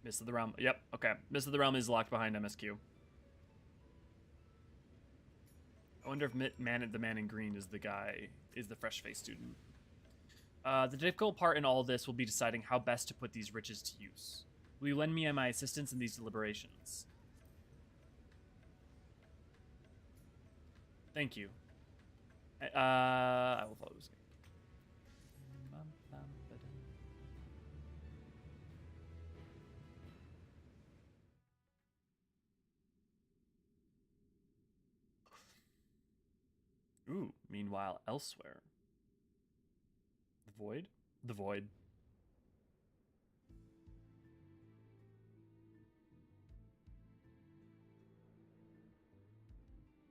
Mist of the Realm. Yep, okay. Mist of the Realm is locked behind MSQ. I wonder if the man in green is the fresh-faced student. The difficult part in all this will be deciding how best to put these riches to use. Will you lend me my assistance in these deliberations? Thank you. I will follow this. Ooh, meanwhile, elsewhere. The Void? The Void.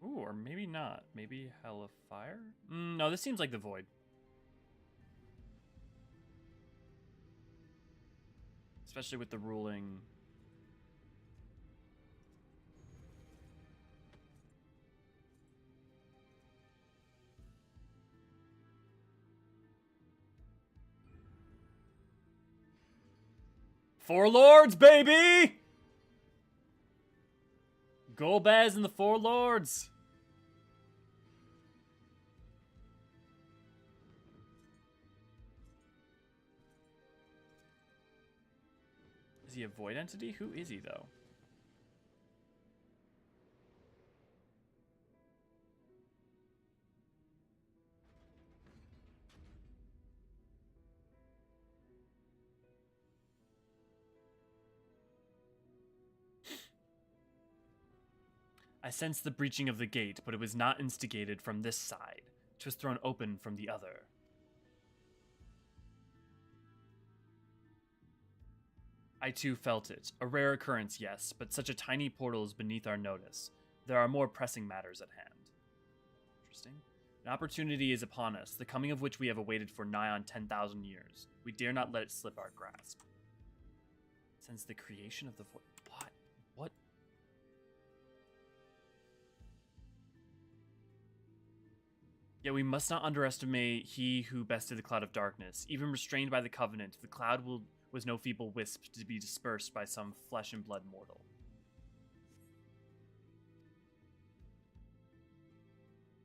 Ooh, or maybe not. Maybe Hell of Fire? No, this seems like the Void. Especially with the ruling. Four Lords, baby! Golbez and the Four Lords. Is he a void entity? Who is he, though? I sensed the breaching of the gate, but it was not instigated from this side. It was thrown open from the other. I too felt it. A rare occurrence, yes, but such a tiny portal is beneath our notice. There are more pressing matters at hand. Interesting. An opportunity is upon us, the coming of which we have awaited for nigh on 10,000 years. We dare not let it slip our grasp. Since the creation of the void... What? Yet we must not underestimate he who bested the cloud of darkness. Even restrained by the covenant, the cloud was no feeble wisp to be dispersed by some flesh and blood mortal.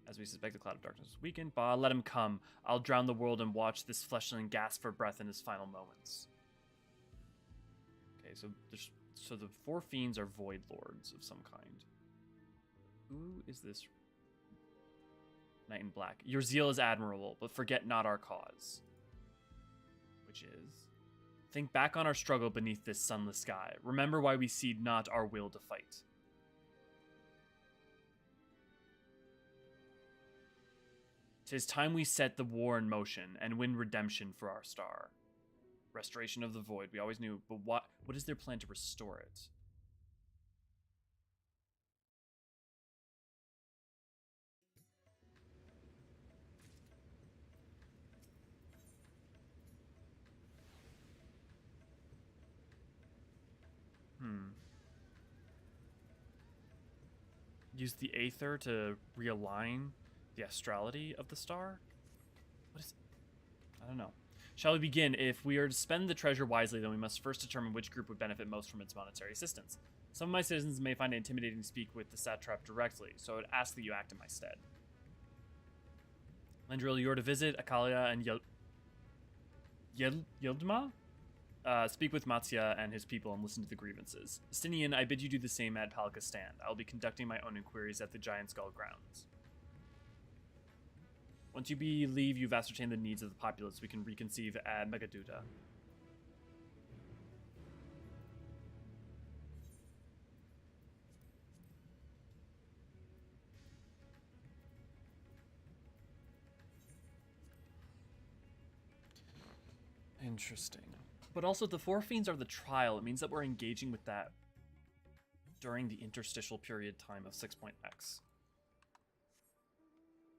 As we suspect the cloud of darkness is weakened, bah, let him come. I'll drown the world and watch this fleshling gasp for breath in his final moments. Okay, so the four fiends are void lords of some kind. Who is this? Knight in black. Your zeal is admirable, but forget not our cause. Which is... Think back on our struggle beneath this sunless sky. Remember why we cede not our will to fight. 'Tis time we set the war in motion and win redemption for our star. Restoration of the void, we always knew, but what is their plan to restore it? Use the Aether to realign the astrality of the star? What is... I don't know. Shall we begin? If we are to spend the treasure wisely, then we must first determine which group would benefit most from its monetary assistance. Some of my citizens may find it intimidating to speak with the satrap directly, so I would ask that you act in my stead. Lendril, you are to visit Akalia and Yildma? Speak with Matsya and his people and listen to the grievances. Stinian, I bid you do the same at Palka Stand. I will be conducting my own inquiries at the Giant Skull grounds. Once you believe you've ascertained the needs of the populace, we can reconceive at Megaduda. Interesting. But also, the Four Fiends are the trial. It means that we're engaging with that during the interstitial period time of 6.x.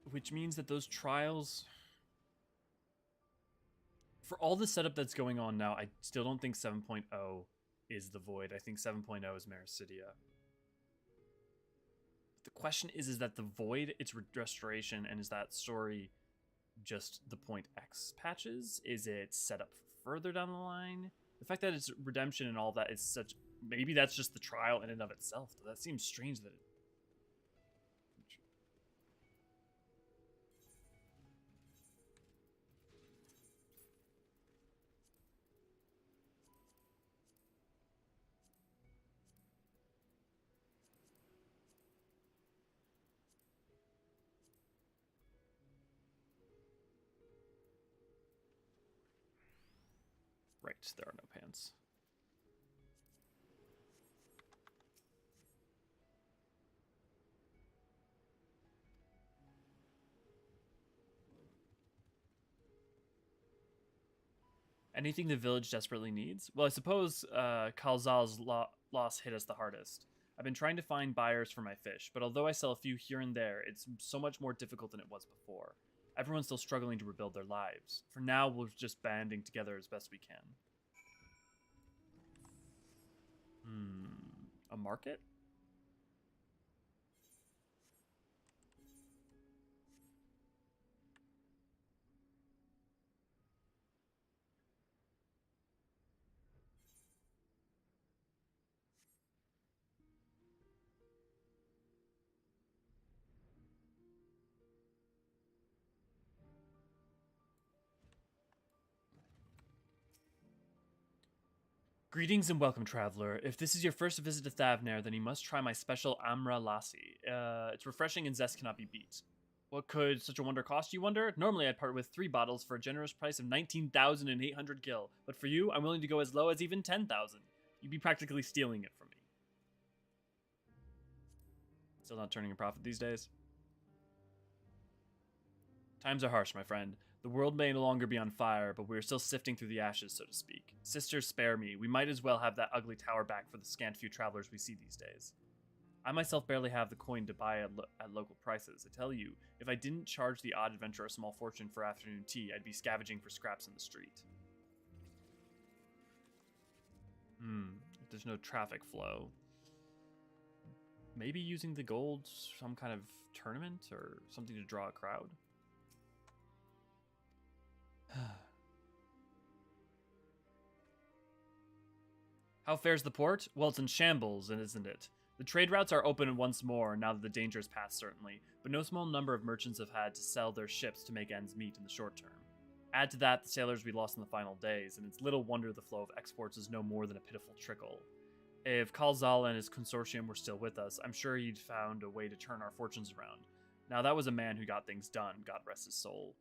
Which means that those trials... For all the setup that's going on now, I still don't think 7.0 is the Void. I think 7.0 is Maricidia. The question is that the Void, its restoration, and is that story just the .x patches? Is it set up further down the line? The fact that it's redemption and all that is such... Maybe that's just the trial in and of itself. That seems strange that it... Right, there are no pants. Anything the village desperately needs? Well, I suppose Kalzal's loss hit us the hardest. I've been trying to find buyers for my fish, but although I sell a few here and there, it's so much more difficult than it was before. Everyone's still struggling to rebuild their lives. For now, we're just banding together as best we can. A market? Greetings and welcome, traveler. If this is your first visit to Thavnair, then you must try my special Amra Lassi. It's refreshing and zest cannot be beat. What could such a wonder cost, you wonder? Normally I'd part with 3 bottles for a generous price of 19,800 gil, but for you, I'm willing to go as low as even 10,000. You'd be practically stealing it from me. Still not turning a profit these days? Times are harsh, my friend. The world may no longer be on fire, but we are still sifting through the ashes, so to speak. Sisters, spare me. We might as well have that ugly tower back for the scant few travelers we see these days. I myself barely have the coin to buy at local prices. I tell you, if I didn't charge the odd adventurer a small fortune for afternoon tea, I'd be scavenging for scraps in the street. If there's no traffic flow. Maybe using the gold, some kind of tournament or something to draw a crowd? How fares the port? Well, it's in shambles, isn't it? The trade routes are open once more now that the danger is past, certainly, but no small number of merchants have had to sell their ships to make ends meet in the short term. Add to that the sailors we lost in the final days, and it's little wonder the flow of exports is no more than a pitiful trickle. If Kalzal and his consortium were still with us, I'm sure he'd found a way to turn our fortunes around. Now, that was a man who got things done, God rest his soul.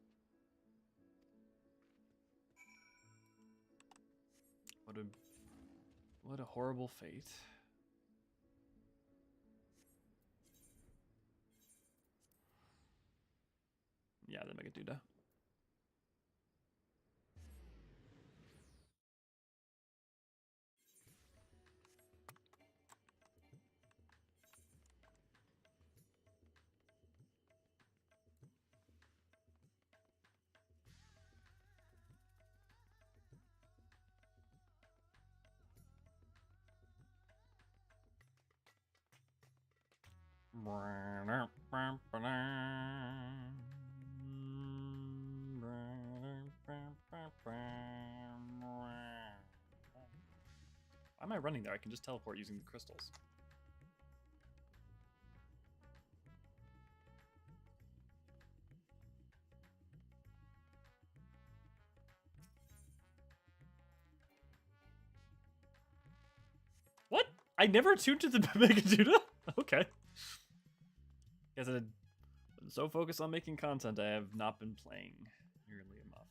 What a horrible fate. Yeah, the Megaduda. Why am I running there? I can just teleport using the crystals. What? I never tuned to the Megaduda? Okay. Guess I'm so focused on making content, I have not been playing nearly enough.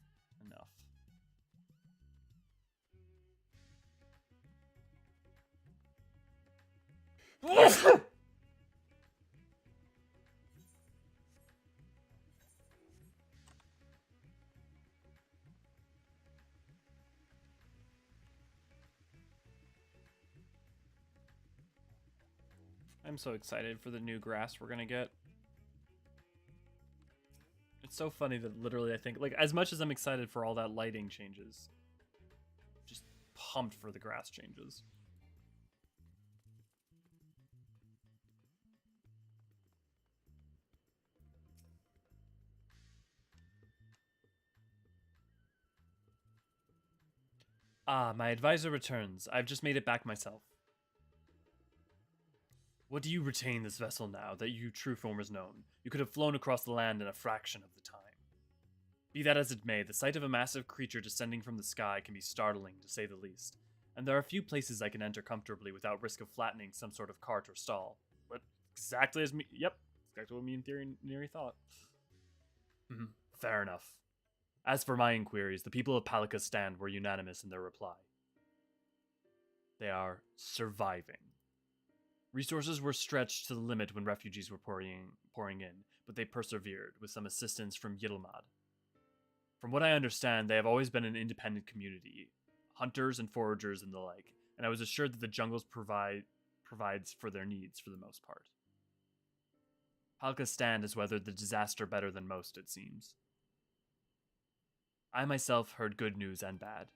I'm so excited for the new grass we're gonna get. It's so funny that literally I think, like, as much as I'm excited for all that lighting changes, just pumped for the grass changes. Ah, my advisor returns. I've just made it back myself. What do you retain this vessel now that you true form is known? You could have flown across the land in a fraction of the time. Be that as it may, the sight of a massive creature descending from the sky can be startling, to say the least. And there are few places I can enter comfortably without risk of flattening some sort of cart or stall. But exactly as me... Yep, exactly what me and Neri thought. Fair enough. As for my inquiries, the people of Palika Stand were unanimous in their reply. They are surviving. Resources were stretched to the limit when refugees were pouring in, but they persevered, with some assistance from Yilmad. From what I understand, they have always been an independent community, hunters and foragers and the like, and I was assured that the jungles provides for their needs for the most part. Palka's stand has weathered the disaster better than most, it seems. I myself heard good news and bad.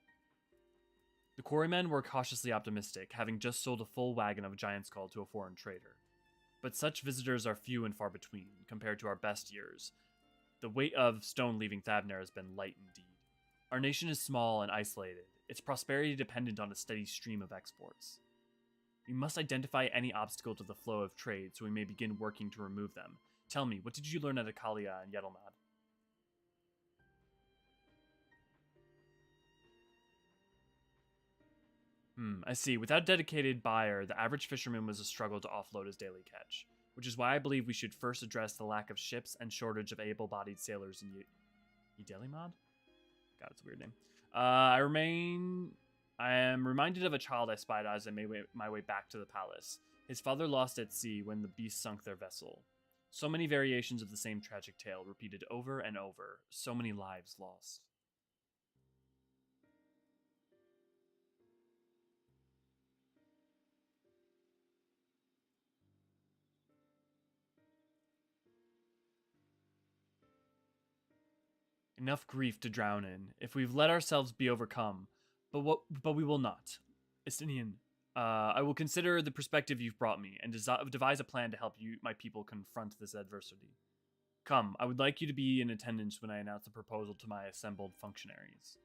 The quarrymen were cautiously optimistic, having just sold a full wagon of giant skull to a foreign trader. But such visitors are few and far between, compared to our best years. The weight of stone leaving Thavner has been light indeed. Our nation is small and isolated, its prosperity dependent on a steady stream of exports. We must identify any obstacle to the flow of trade so we may begin working to remove them. Tell me, what did you learn at Akalia and Yedelmad? I see. Without a dedicated buyer, the average fisherman was a struggle to offload his daily catch, which is why I believe we should first address the lack of ships and shortage of able-bodied sailors in Hydaelyn? God, it's a weird name. I am reminded of a child I spied as I made my way back to the palace. His father lost at sea when the beast sunk their vessel. So many variations of the same tragic tale, repeated over and over. So many lives lost. Enough grief to drown in, if we've let ourselves be overcome. But we will not. Estinian, I will consider the perspective you've brought me, and devise a plan to help my people confront this adversity. Come, I would like you to be in attendance when I announce the proposal to my assembled functionaries.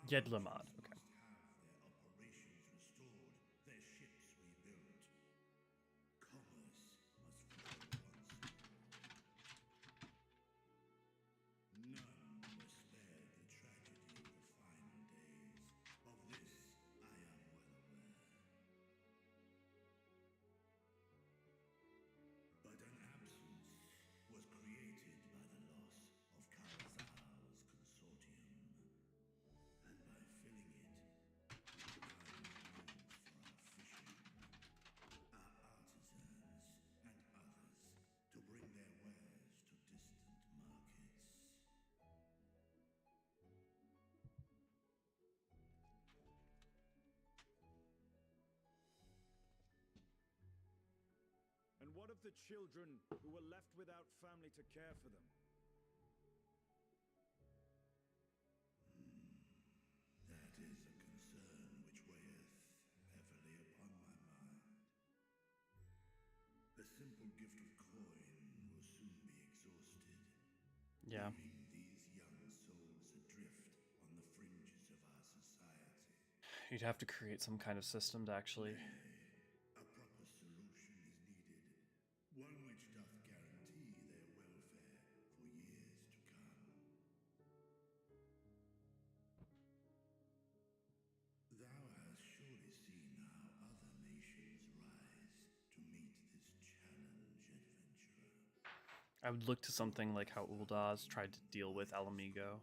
Yedlamad, okay. What of the children who were left without family to care for them? That is a concern which weigheth heavily upon my mind. The simple gift of coin will soon be exhausted. Yeah. Leaving these young souls adrift on the fringes of our society. You'd have to create some kind of system to actually... A proper solution is needed. One which doth guarantee their welfare for years to come. Thou hast surely seen how other nations I would look to something like how Uldaz tried to deal with Alamigo.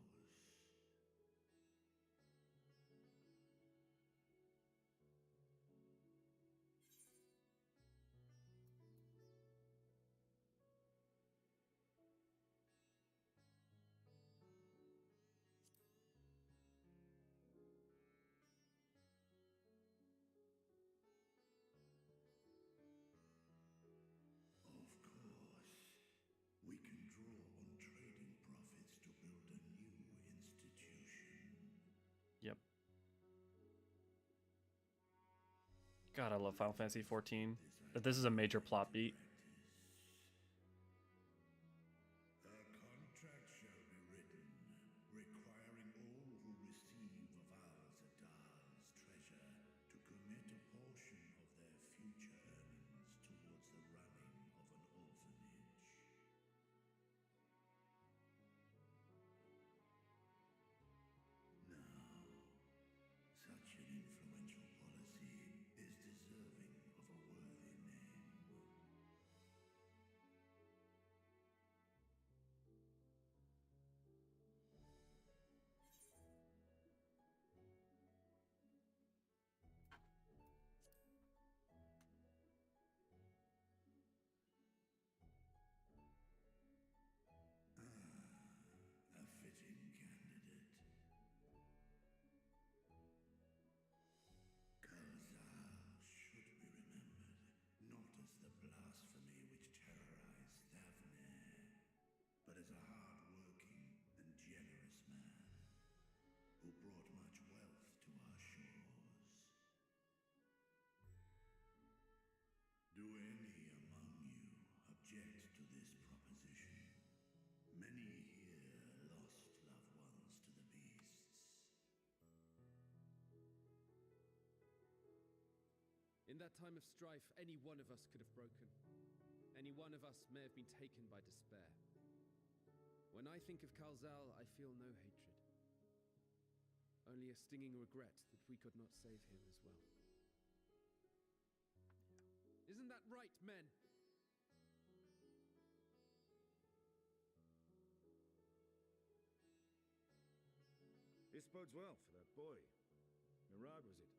We can draw on trading profits to build a new institution. Yep. God, I love Final Fantasy XIV. But this is a major plot beat. A contract shall be written, requiring all who receive of Alzadaal's treasure to commit a portion of their future earnings towards the running of an orphanage. Now, such an influential policy is deserving of a worthy name. A fitting candidate. Alzadaal should be remembered, not as the blasphemy which terrorized Thavne, but as a hard-working and generous man who brought much wealth to our shores. Do any among you object to this proposition? Many here lost loved ones to the beasts. In that time of strife, any one of us could have broken. Any one of us may have been taken by despair. When I think of Alzadaal, I feel no hatred. Only a stinging regret that we could not save him as well. Isn't that right, men? This bodes well for that boy. Mirag, was it?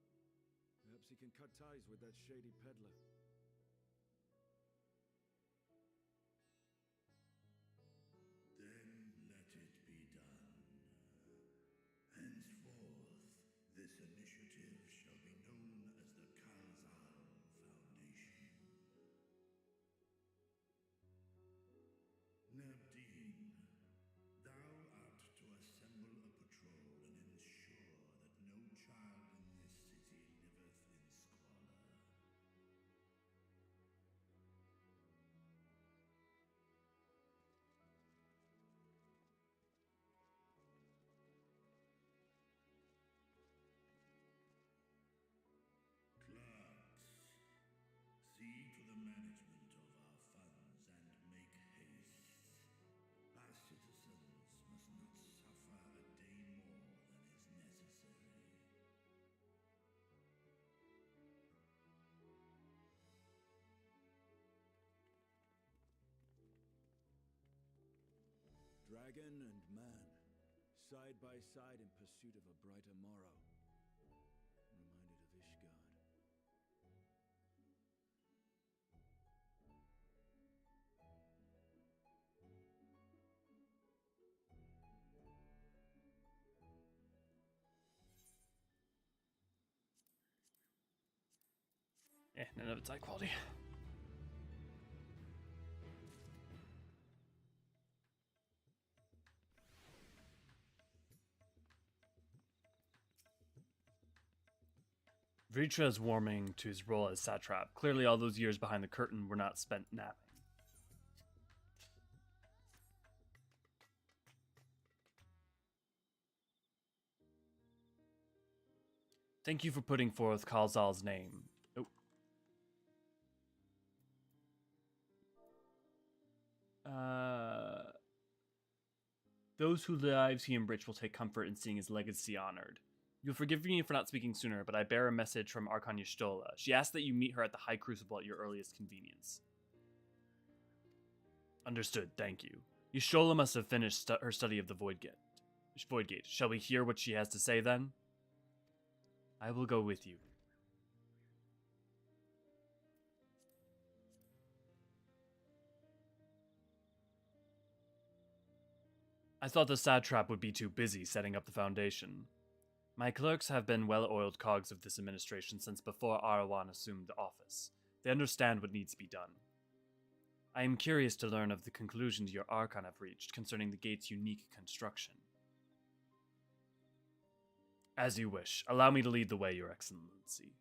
Perhaps he can cut ties with that shady peddler. Then let it be done. Henceforth, this initiative shall be known as the Alzadaal Foundation. Nabdeen, thou art to assemble a patrol and ensure that no child in this city liveth in squalor. Clerks, see to the management of our funds and make haste. Our citizens must not suffer a day more than is necessary. Dragon and man, side by side in pursuit of a brighter morrow. Reminded of Ishgard. None of it's high quality. Vritra is warming to his role as satrap. Clearly all those years behind the curtain were not spent napping. Thank you for putting forth Alzadaal's name. Oh. Those whose lives he enriched will take comfort in seeing his legacy honored. You'll forgive me for not speaking sooner, but I bear a message from Archon Y'shtola. She asked that you meet her at the High Crucible at your earliest convenience. Understood, thank you. Yshola must have finished her study of the Voidgate. Shall we hear what she has to say then? I will go with you. I thought the satrap would be too busy setting up the foundation. My clerks have been well-oiled cogs of this administration since before Arawan assumed the office. They understand what needs to be done. I am curious to learn of the conclusions your Archon have reached concerning the gate's unique construction. As you wish. Allow me to lead the way, Your Excellency.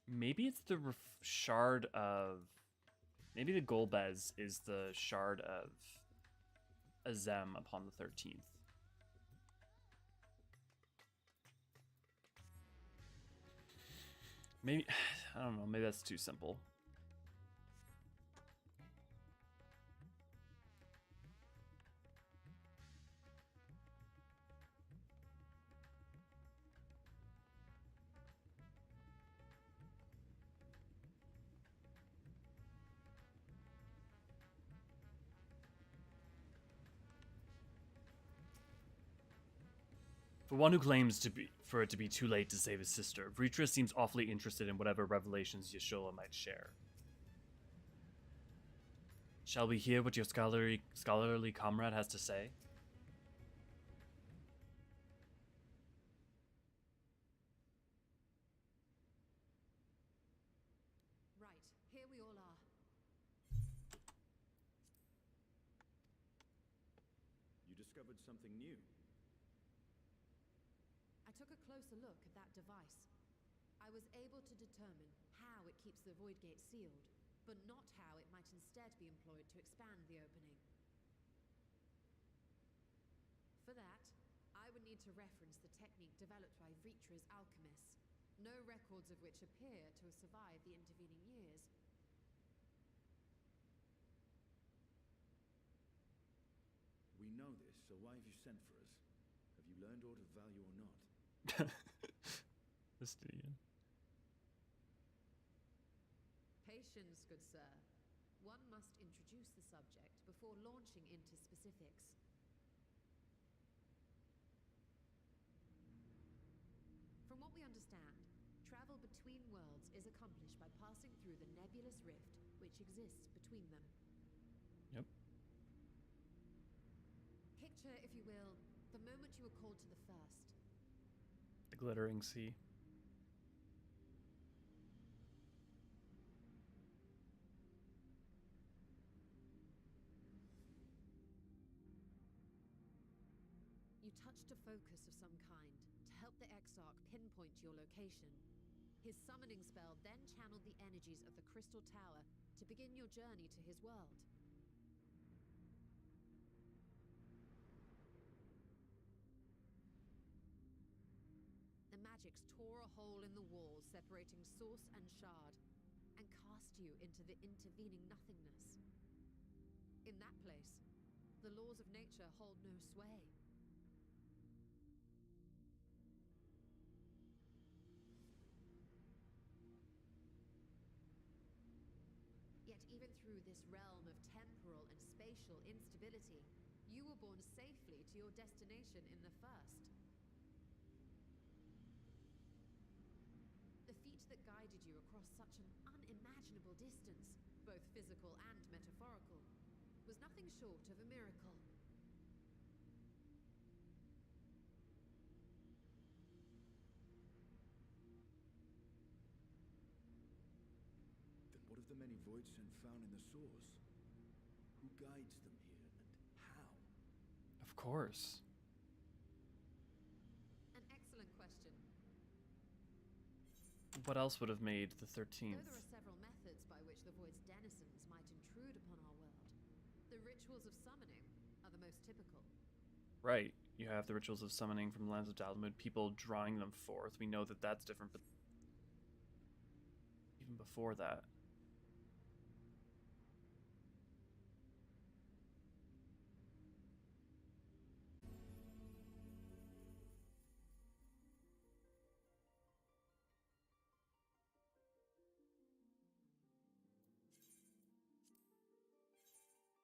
Maybe it's the shard of... Maybe the Golbez is the shard of Azem upon the 13th. Maybe... I don't know, maybe that's too simple. For one who claims for it to be too late to save his sister, Vritra seems awfully interested in whatever revelations Yshola might share. Shall we hear what your scholarly comrade has to say? Right, here we all are. You discovered something new. I took a closer look at that device. I was able to determine how it keeps the Voidgate sealed, but not how it might instead be employed to expand the opening. For that, I would need to reference the technique developed by Vritra's alchemists, no records of which appear to have survived the intervening years. We know this, so why have you sent for us? Have you learned aught of value or not? Misty. Patience, good sir. One must introduce the subject before launching into specifics. From what we understand, travel between worlds is accomplished by passing through the nebulous rift which exists between them. Yep. Picture, if you will, the moment you were called to the first. The glittering sea. You touched a focus of some kind to help the Exarch pinpoint your location. His summoning spell then channeled the energies of the Crystal Tower to begin your journey to his world. The magics tore a hole in the wall separating source and shard, and cast you into the intervening nothingness. In that place, the laws of nature hold no sway. Yet even through this realm of temporal and spatial instability, you were borne safely to your destination in the first. The feat that guided you across such an unimaginable distance, both physical and metaphorical, was nothing short of a miracle. Then what of the many Voidgate found in the source? Who guides them here, and how? Of course. An excellent question. What else would have made the 13th? Though there are several methods by which the Void's denizens might intrude upon our world, the rituals of summoning are the most typical. Right. You have the rituals of summoning from the lands of Dalamud, people drawing them forth. We know that that's different, but even before that.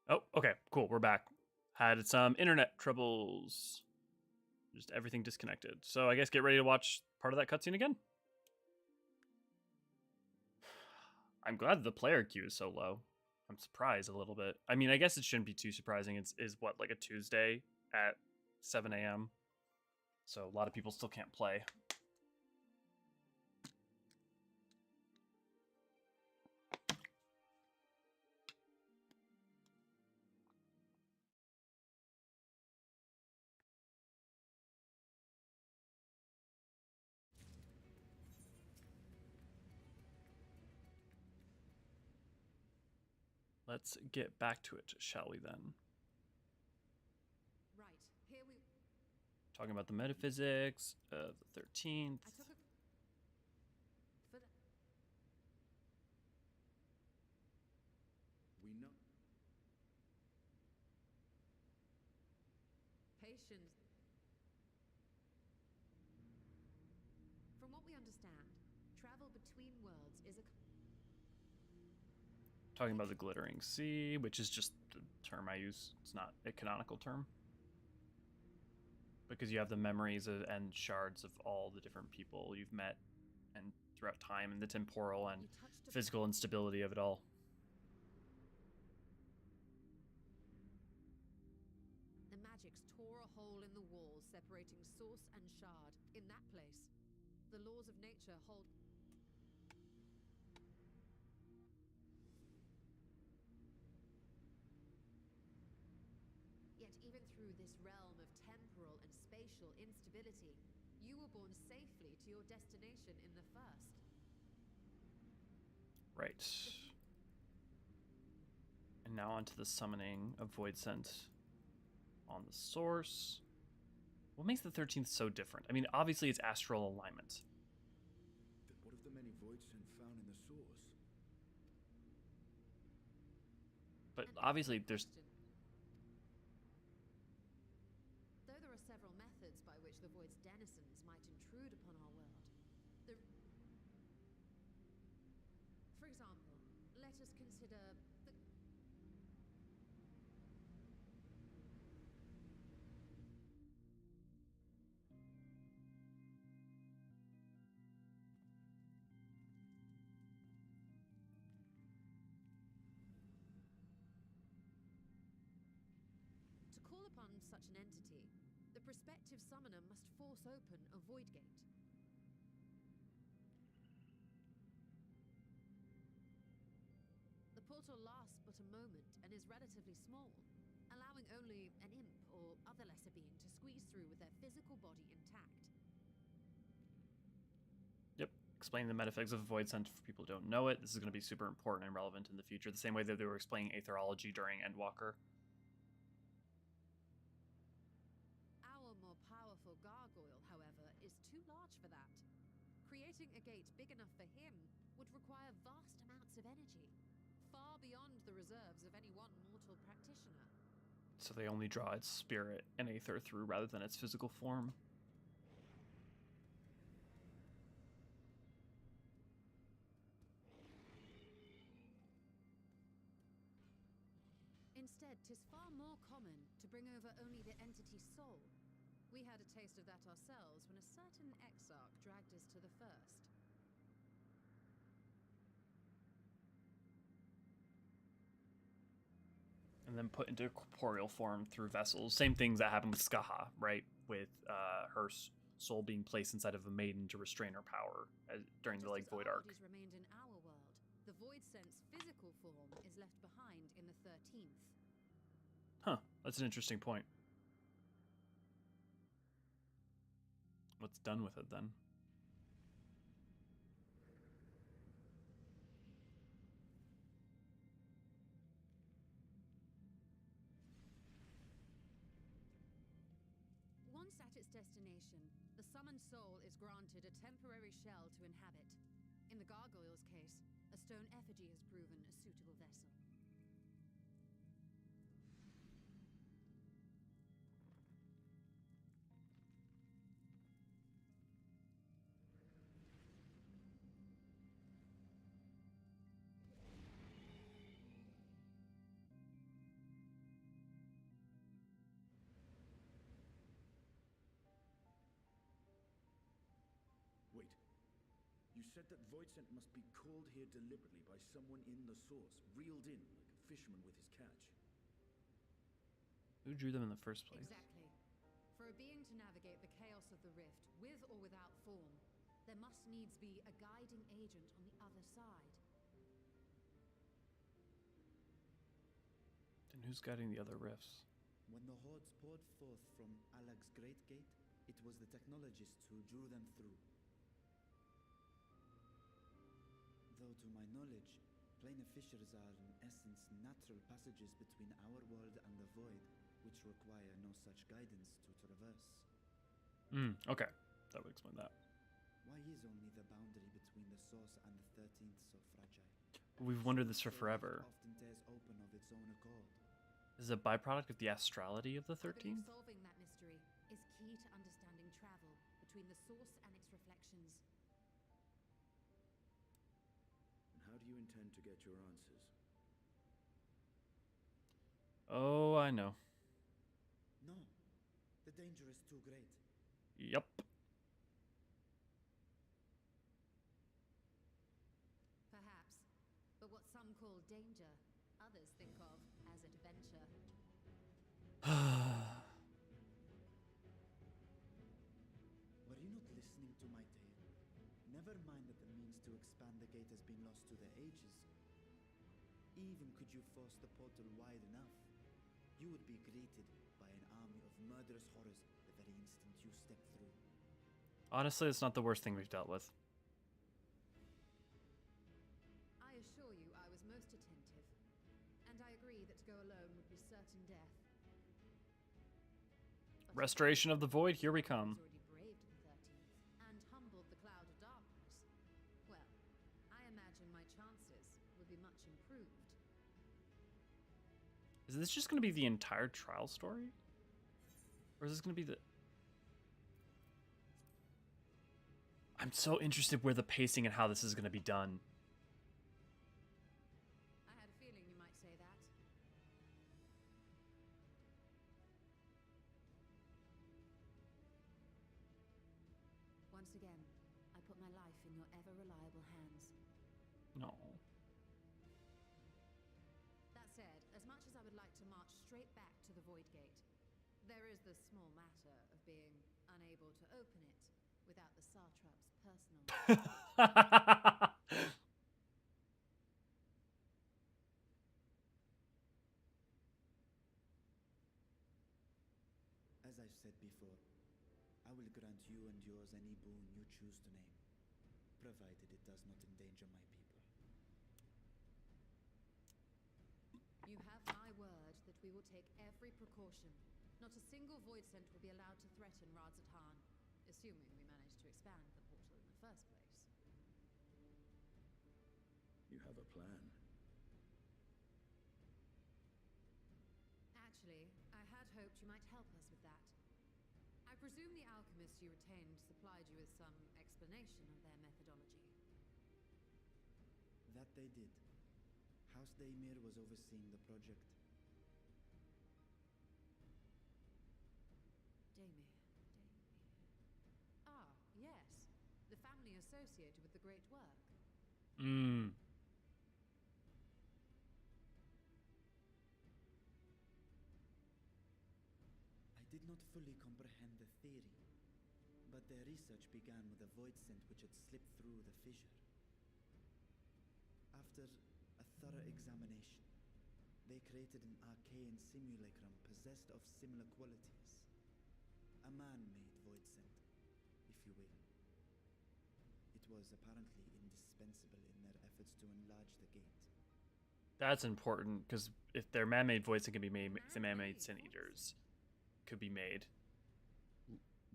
Oh, okay, cool. We're back. Had some internet troubles. Just everything disconnected. So I guess get ready to watch part of that cutscene again. I'm glad the player queue is so low. I'm surprised a little bit. I mean, I guess it shouldn't be too surprising. It's what, like a Tuesday at 7 a.m. So a lot of people still can't play. Let's get back to it, shall we then? Right, here we... Talking about the metaphysics of the 13th. I took a... For the... We know. Patience. From what we understand, travel between worlds is a... Talking about the glittering sea, which is just the term I use. It's not a canonical term. Because you have the memories and shards of all the different people you've met and throughout time and the temporal and physical instability of it all. The magics tore a hole in the wall separating source and shard. In that place, the laws of nature hold... Yet even through this realm of temporal and spatial instability, you were born safely to your destination in the first. Right. And now onto the summoning of Voidsent on the source. What makes the 13th so different? I mean, obviously it's astral alignment. Then what of the many Voidsent found in the source? But obviously there's... Though there are several methods by which the Void's denizens might intrude upon our world, for example, let us consider the... To call upon such an entity, the prospective summoner must force open a Voidgate. The portal lasts but a moment and is relatively small, allowing only an imp or other lesser being to squeeze through with their physical body intact. Yep. Explain the metaphysics of Voidsent for people who don't know it. This is going to be super important and relevant in the future, the same way that they were explaining aetherology during Endwalker. Our more powerful gargoyle, however, is too large for that. Creating a gate big enough for him would require vast amounts of energy, far beyond the reserves of any one mortal practitioner. So they only draw its spirit and aether through rather than its physical form. Instead, 'tis far more common to bring over only the entity's soul. We had a taste of that ourselves when a certain exarch dragged us to the first. And then put into corporeal form through vessels. Same things that happened with Skaha, right? With her soul being placed inside of a maiden to restrain her power during the Void arc. Bodies remained in our world, the Voidsent's physical form is left behind in the 13th. Huh, that's an interesting point. What's done with it then? Once at its destination, the summoned soul is granted a temporary shell to inhabit. In the gargoyle's case, a stone effigy has proven a suitable vessel. Wait. You said that Voidsent must be called here deliberately by someone in the source, reeled in like a fisherman with his catch. Who drew them in the first place? Exactly. For a being to navigate the chaos of the rift, with or without form, there must needs be a guiding agent on the other side. And who's guiding the other rifts? When the hordes poured forth from Alag's Great Gate, it was the technologists who drew them through. Though to my knowledge, planar fissures are in essence natural passages between our world and the void, which require no such guidance to traverse. Okay. That would explain that. Why is only the boundary between the source and the 13th so fragile? We've wondered this for forever. Often tears open of its own accord. Is it a byproduct of the astrality of the I believe 13th? solving that mystery is key to understanding travel between the source and its reflections. And how do you intend to get your answers? Oh, I know. No, the danger is too great. Yup. Perhaps. But what some call danger, others think of as adventure. Were you not listening to my tale? Never mind that the means to expand the gate has been lost to the ages. Even could you force the portal wide enough, you would be greeted by an army of murderous horrors the very instant you step through. Honestly, it's not the worst thing we've dealt with. I assure you I was most attentive, and I agree that to go alone would be certain death. But Restoration of the Void, here we come. already braved the 13th and humbled the cloud of darkness. Well, I imagine my chances would be much improved. Is this just going to be the entire trial story? Or is this going to be the... I'm so interested where the pacing and how this is going to be done. I had a feeling you might say that. Once again, I put my life in your ever-reliable hands. No. That said, as much as I would like to march straight back to the Voidgate, there is the small matter of being unable to open it without the Satrap's personal... As I've said before, I will grant you and yours any boon you choose to name, provided it does not endanger my people. You have my word that we will take every precaution. Not a single void scent will be allowed to threaten Radz-at-Han, assuming we manage to expand the portal in the first place. You have a plan. Actually, I had hoped you might help us with that. I presume the alchemists you retained supplied you with some explanation of their methodology. That they did. House Daymir was overseeing the project. Daymir. Ah, yes. The family associated with the great work. I did not fully comprehend the theory, but their research began with a void scent which had slipped through the fissure. After a thorough examination, they created an arcane simulacrum possessed of similar qualities. A man-made void scent, if you will. It was apparently indispensable in their efforts to enlarge the gate. That's important, because if they're man-made voids that can be made, the man-made sin eaters could be made,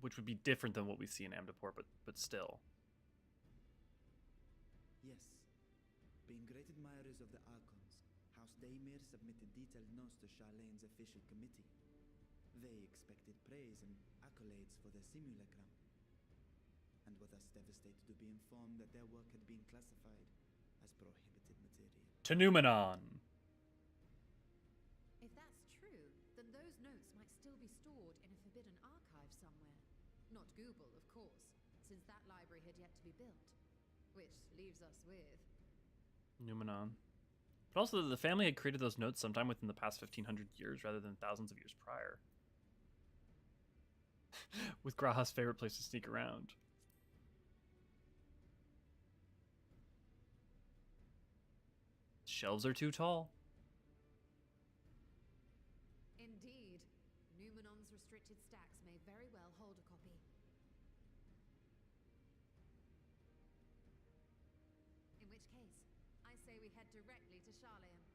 which would be different than what we see in Amdapor, but still. Yes. Being great admirers of the archons, House Daemir submitted detailed notes to Charlene's official committee. They expected praise and accolades for their simulacrum, and were thus devastated to be informed that their work had been classified as prohibited material. To Numenon. If that's true, then those notes might still be stored in a forbidden archive somewhere. Not Google, of course, since that library had yet to be built. Which leaves us with... Numenon. But also, the family had created those notes sometime within the past 1500 years rather than thousands of years prior. With Graha's favorite place to sneak around. Shelves are too tall. Indeed. Numenon's restricted stacks may very well hold a copy. In which case, I say we head directly to Charleon.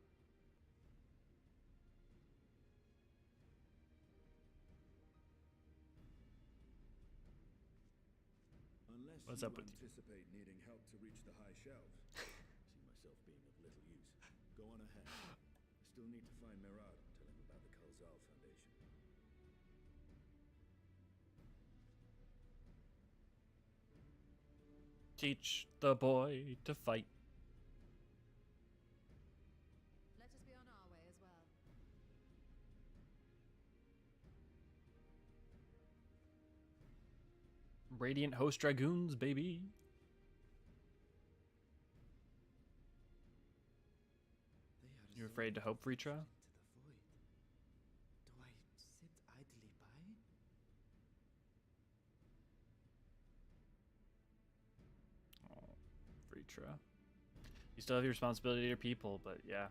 Unless What's you up with you? anticipate needing help to reach the high shelves. See myself being of little use. Go on ahead. I still need to find Mirad and tell him about the Alzadaal Foundation. Teach the boy to fight. Let us be on our way as well. Radiant Host Dragoons, baby. You afraid to hope, Vritra? To the void. Do I sit idly by? Oh, Vritra. You still have your responsibility to your people, but yeah.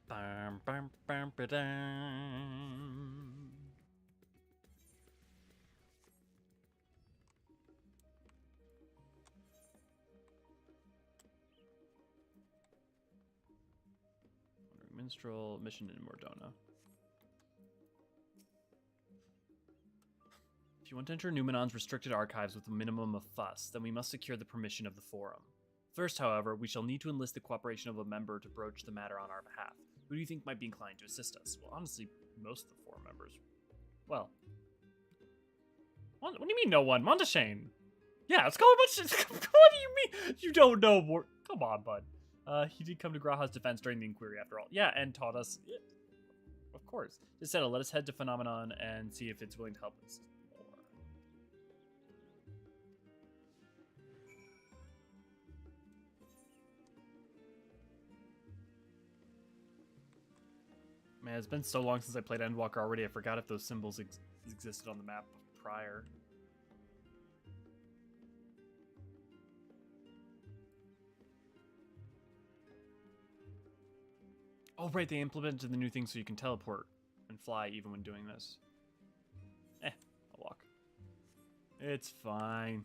Bam, bam, bam, ba-dam. Wandering Minstrel, mission in Mordona. If you want to enter Numenon's restricted archives with a minimum of fuss, then we must secure the permission of the Forum. First, however, we shall need to enlist the cooperation of a member to broach the matter on our behalf. Who do you think might be inclined to assist us? Well, honestly, most of the Forum members. Well, what do you mean no one? Montashane. Yeah, let's go a bunch of... What do you mean? You don't know more. Come on, bud. He did come to Graha's defense during the inquiry, after all. Yeah, and taught us... Of course. Just settle. Let us head to Phenomenon and see if it's willing to help us. Man, it's been so long since I played Endwalker already, I forgot if those symbols existed on the map prior. Oh, right, they implemented the new thing so you can teleport and fly even when doing this. I'll walk. It's fine.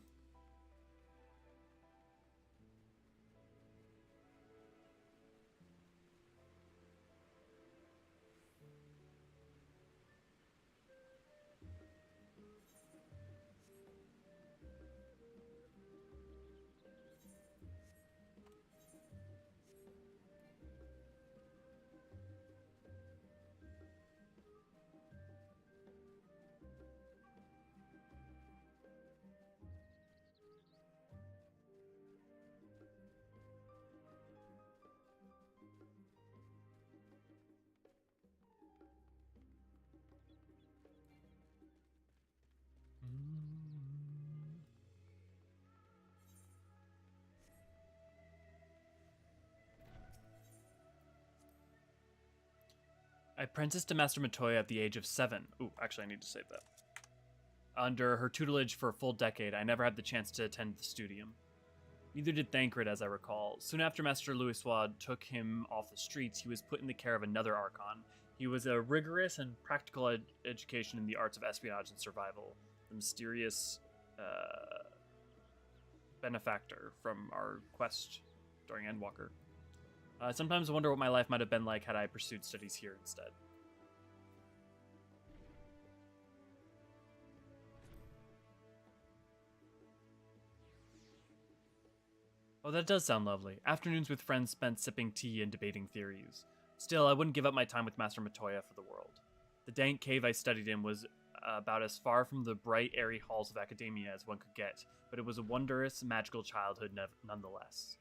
I apprenticed to Master Matoya at the age of 7. Ooh, actually, I need to save that. Under her tutelage for a full decade, I never had the chance to attend the studium. Neither did Thancred, as I recall. Soon after Master Louiswad took him off the streets, he was put in the care of another archon. He was a rigorous and practical education in the arts of espionage and survival. The mysterious benefactor from our quest during Endwalker. Sometimes I wonder what my life might have been like had I pursued studies here instead. Oh, that does sound lovely. Afternoons with friends spent sipping tea and debating theories. Still, I wouldn't give up my time with Master Matoya for the world. The dank cave I studied in was about as far from the bright, airy halls of academia as one could get, but it was a wondrous, magical childhood nonetheless.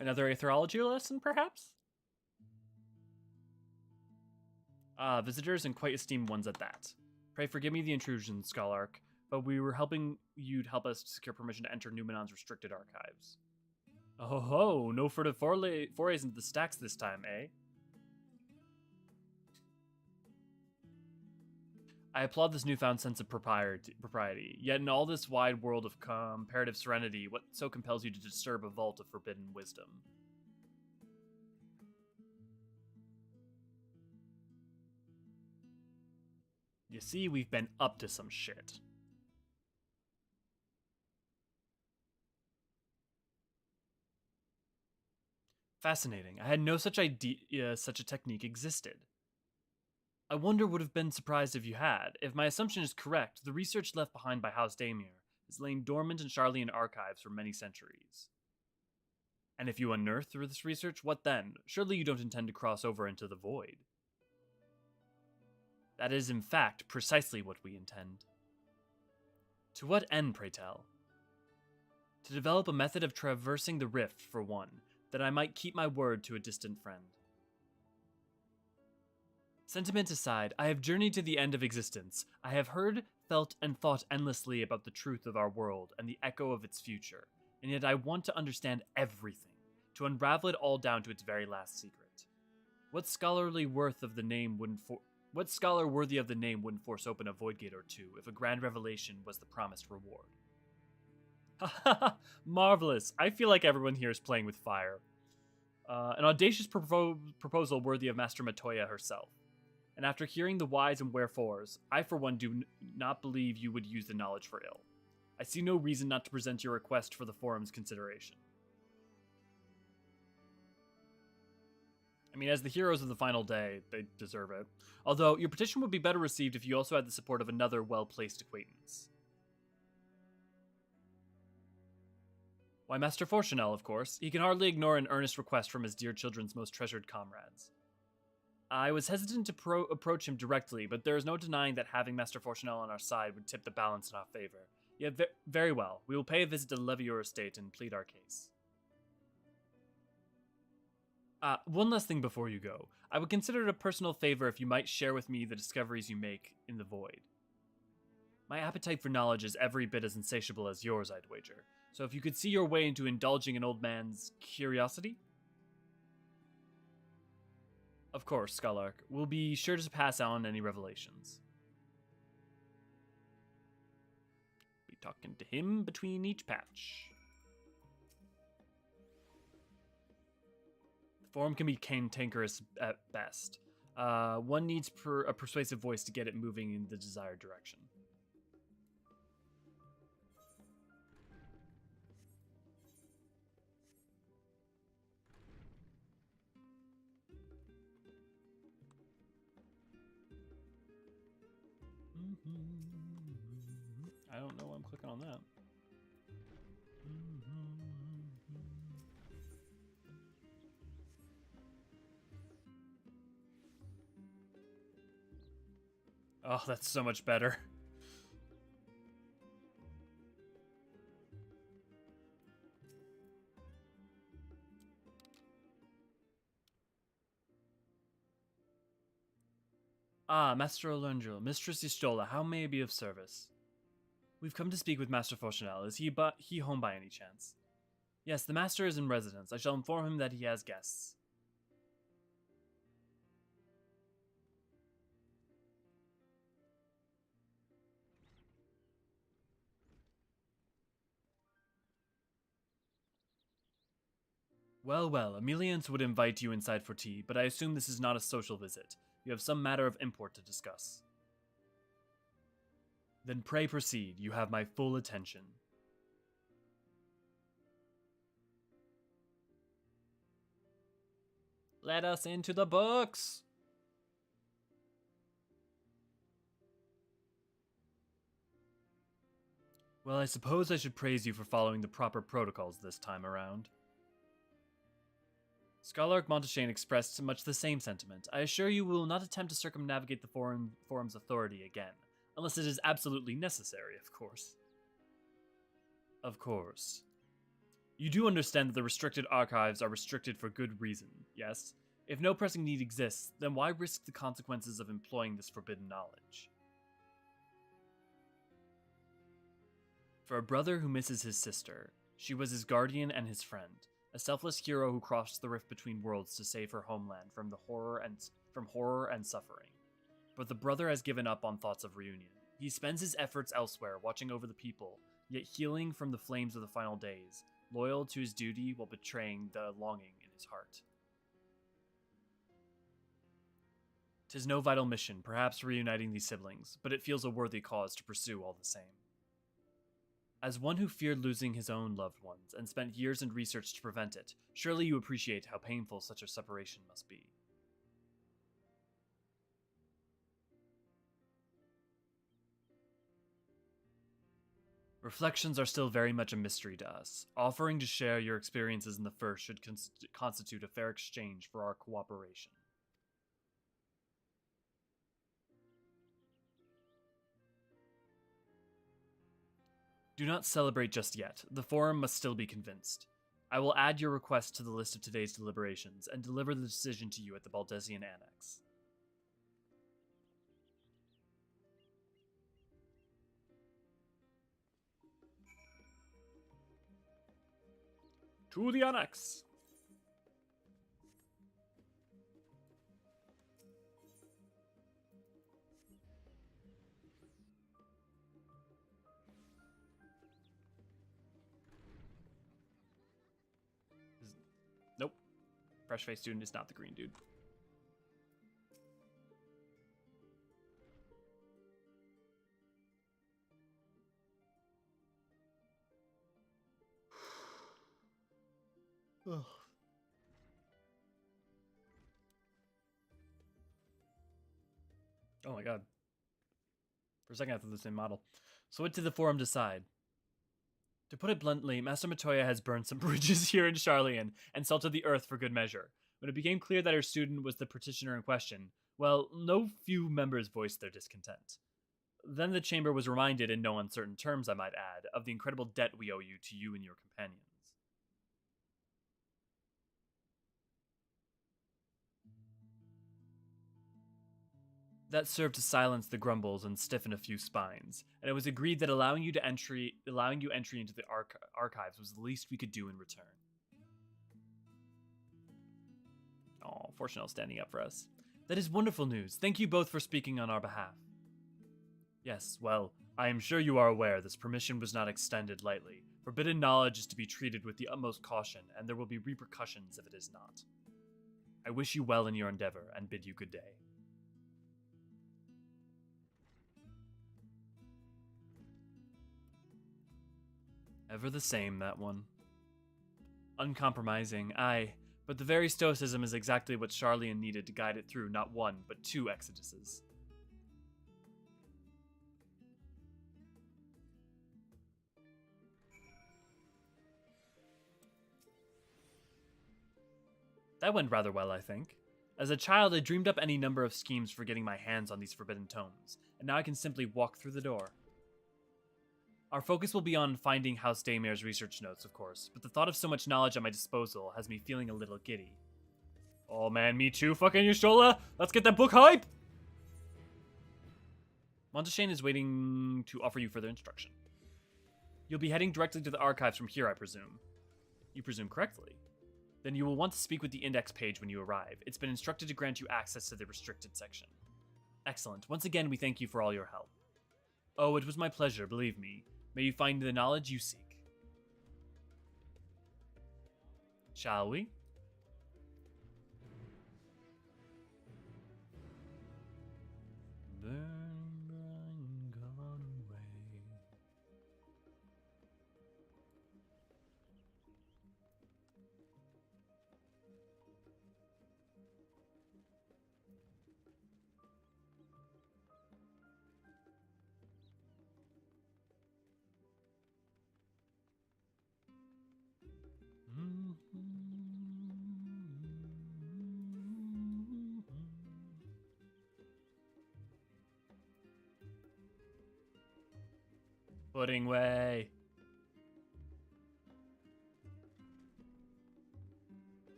Another aetherology lesson, perhaps? Visitors, and quite esteemed ones at that. Pray forgive me the intrusion, Scholark, but we were hoping you'd help us secure permission to enter Numenon's restricted archives. Oh ho, no furtive forays into the stacks this time, eh? I applaud this newfound sense of propriety, yet in all this wide world of comparative serenity, what so compels you to disturb a vault of forbidden wisdom? You see, we've been up to some shit. Fascinating. I had no such idea such a technique existed. I wonder would have been surprised if you had. If my assumption is correct, the research left behind by House Daimir is laying dormant in Sharlayan archives for many centuries. And if you unearth through this research, what then? Surely you don't intend to cross over into the void. That is, in fact, precisely what we intend. To what end, pray tell? To develop a method of traversing the rift, for one, that I might keep my word to a distant friend. Sentiment aside, I have journeyed to the end of existence. I have heard, felt, and thought endlessly about the truth of our world and the echo of its future, and yet I want to understand everything, to unravel it all down to its very last secret. What scholar worthy of the name wouldn't force open a Voidgate or two if a grand revelation was the promised reward? Ha ha ha! Marvelous! I feel like everyone here is playing with fire. An audacious proposal worthy of Master Matoya herself. And after hearing the whys and wherefores, I for one do not believe you would use the knowledge for ill. I see no reason not to present your request for the forum's consideration. I mean, as the heroes of the final day, they deserve it. Although, your petition would be better received if you also had the support of another well-placed acquaintance. Why, Master Fortunel, of course. He can hardly ignore an earnest request from his dear children's most treasured comrades. I was hesitant to approach him directly, but there is no denying that having Master Fortunel on our side would tip the balance in our favor. Yet, very well. We will pay a visit to Levior Estate and plead our case. One last thing before you go. I would consider it a personal favor if you might share with me the discoveries you make in the void. My appetite for knowledge is every bit as insatiable as yours, I'd wager. So if you could see your way into indulging an old man's curiosity? Of course, Scholark. We'll be sure to pass on any revelations. Be talking to him between each patch. The forum can be cantankerous at best. One needs a persuasive voice to get it moving in the desired direction. I don't know why I'm clicking on that. Oh, that's so much better. Ah, Master Urianger, Mistress Y'shtola, how may I be of service? We've come to speak with Master Fortunel. Is he home by any chance? Yes, the Master is in residence. I shall inform him that he has guests. Well, well, Emelians would invite you inside for tea, but I assume this is not a social visit. You have some matter of import to discuss. Then pray proceed. You have my full attention. Let us into the books! Well, I suppose I should praise you for following the proper protocols this time around. Scholar Montaigne expressed much the same sentiment. I assure you we will not attempt to circumnavigate the forum's authority again, unless it is absolutely necessary, of course. Of course. You do understand that the restricted archives are restricted for good reason, yes? If no pressing need exists, then why risk the consequences of employing this forbidden knowledge? For a brother who misses his sister, she was his guardian and his friend, a selfless hero who crossed the rift between worlds to save her homeland from horror and suffering. But the brother has given up on thoughts of reunion. He spends his efforts elsewhere, watching over the people, yet healing from the flames of the final days, loyal to his duty while betraying the longing in his heart. 'Tis no vital mission, perhaps reuniting these siblings, but it feels a worthy cause to pursue all the same. As one who feared losing his own loved ones and spent years in research to prevent it, surely you appreciate how painful such a separation must be. Reflections are still very much a mystery to us. Offering to share your experiences in the First should constitute a fair exchange for our cooperation. Do not celebrate just yet. The Forum must still be convinced. I will add your request to the list of today's deliberations and deliver the decision to you at the Baldesian Annex. To the Annex! Nope. Fresh-faced student is not the green dude. Ugh. Oh my god. For a second I thought the same model. So what did the Forum decide? To put it bluntly, Master Matoya has burned some bridges here in Sharlayan and salted the earth for good measure. When it became clear that her student was the petitioner in question, well, no few members voiced their discontent. Then the chamber was reminded, in no uncertain terms I might add, of the incredible debt we owe to you and your companions. That served to silence the grumbles and stiffen a few spines, and it was agreed that allowing you entry into the archives was the least we could do in return. Oh, Fortunell standing up for us. That is wonderful news. Thank you both for speaking on our behalf. Yes, well, I am sure you are aware this permission was not extended lightly. Forbidden knowledge is to be treated with the utmost caution, and there will be repercussions if it is not. I wish you well in your endeavor, and bid you good day. Ever the same, that one. Uncompromising, aye, but the very stoicism is exactly what Sharlayan needed to guide it through not one, but 2 exoduses. That went rather well, I think. As a child, I dreamed up any number of schemes for getting my hands on these forbidden tomes, and now I can simply walk through the door. Our focus will be on finding House Daymare's research notes, of course, but the thought of so much knowledge at my disposal has me feeling a little giddy. Oh man, me too, fucking Yashola! Let's get that book hype! Montaigne is waiting to offer you further instruction. You'll be heading directly to the archives from here, I presume. You presume correctly. Then you will want to speak with the index page when you arrive. It's been instructed to grant you access to the restricted section. Excellent. Once again, we thank you for all your help. Oh, it was my pleasure, believe me. May you find the knowledge you seek. Shall we? Burn, burn, gone away. Pudding way.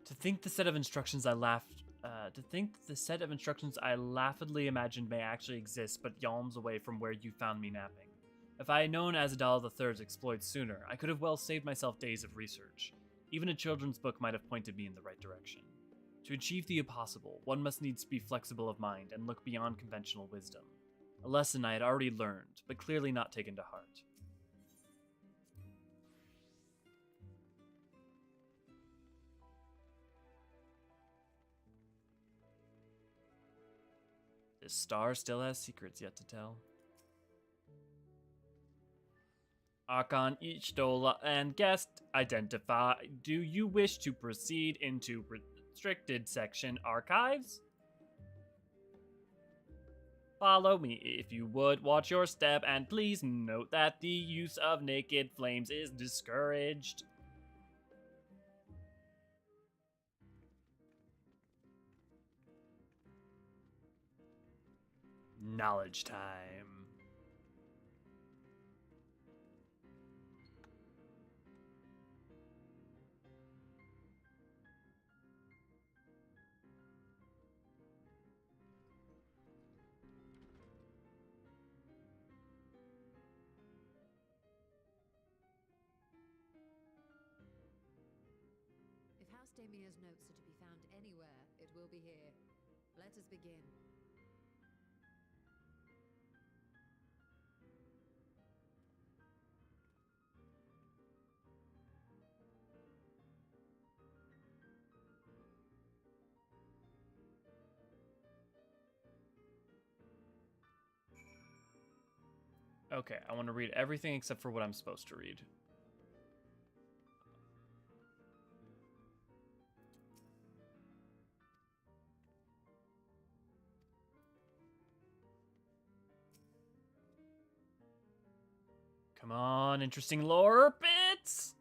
To think the set of instructions I laughingly imagined may actually exist, but yalms away from where you found me napping. If I had known Alzadaal III's exploits sooner, I could have well saved myself days of research. Even a children's book might have pointed me in the right direction. To achieve the impossible, one must needs be flexible of mind and look beyond conventional wisdom. A lesson I had already learned, but clearly not taken to heart. This star still has secrets yet to tell. Archon, Ishtola, and guest identify. Do you wish to proceed into restricted section archives? Follow me if you would. Watch your step, and please note that the use of naked flames is discouraged. Knowledge time. If House Damir's notes are to be found anywhere, it will be here. Let us begin. Okay, I want to read everything except for what I'm supposed to read. Come on, interesting lore bits!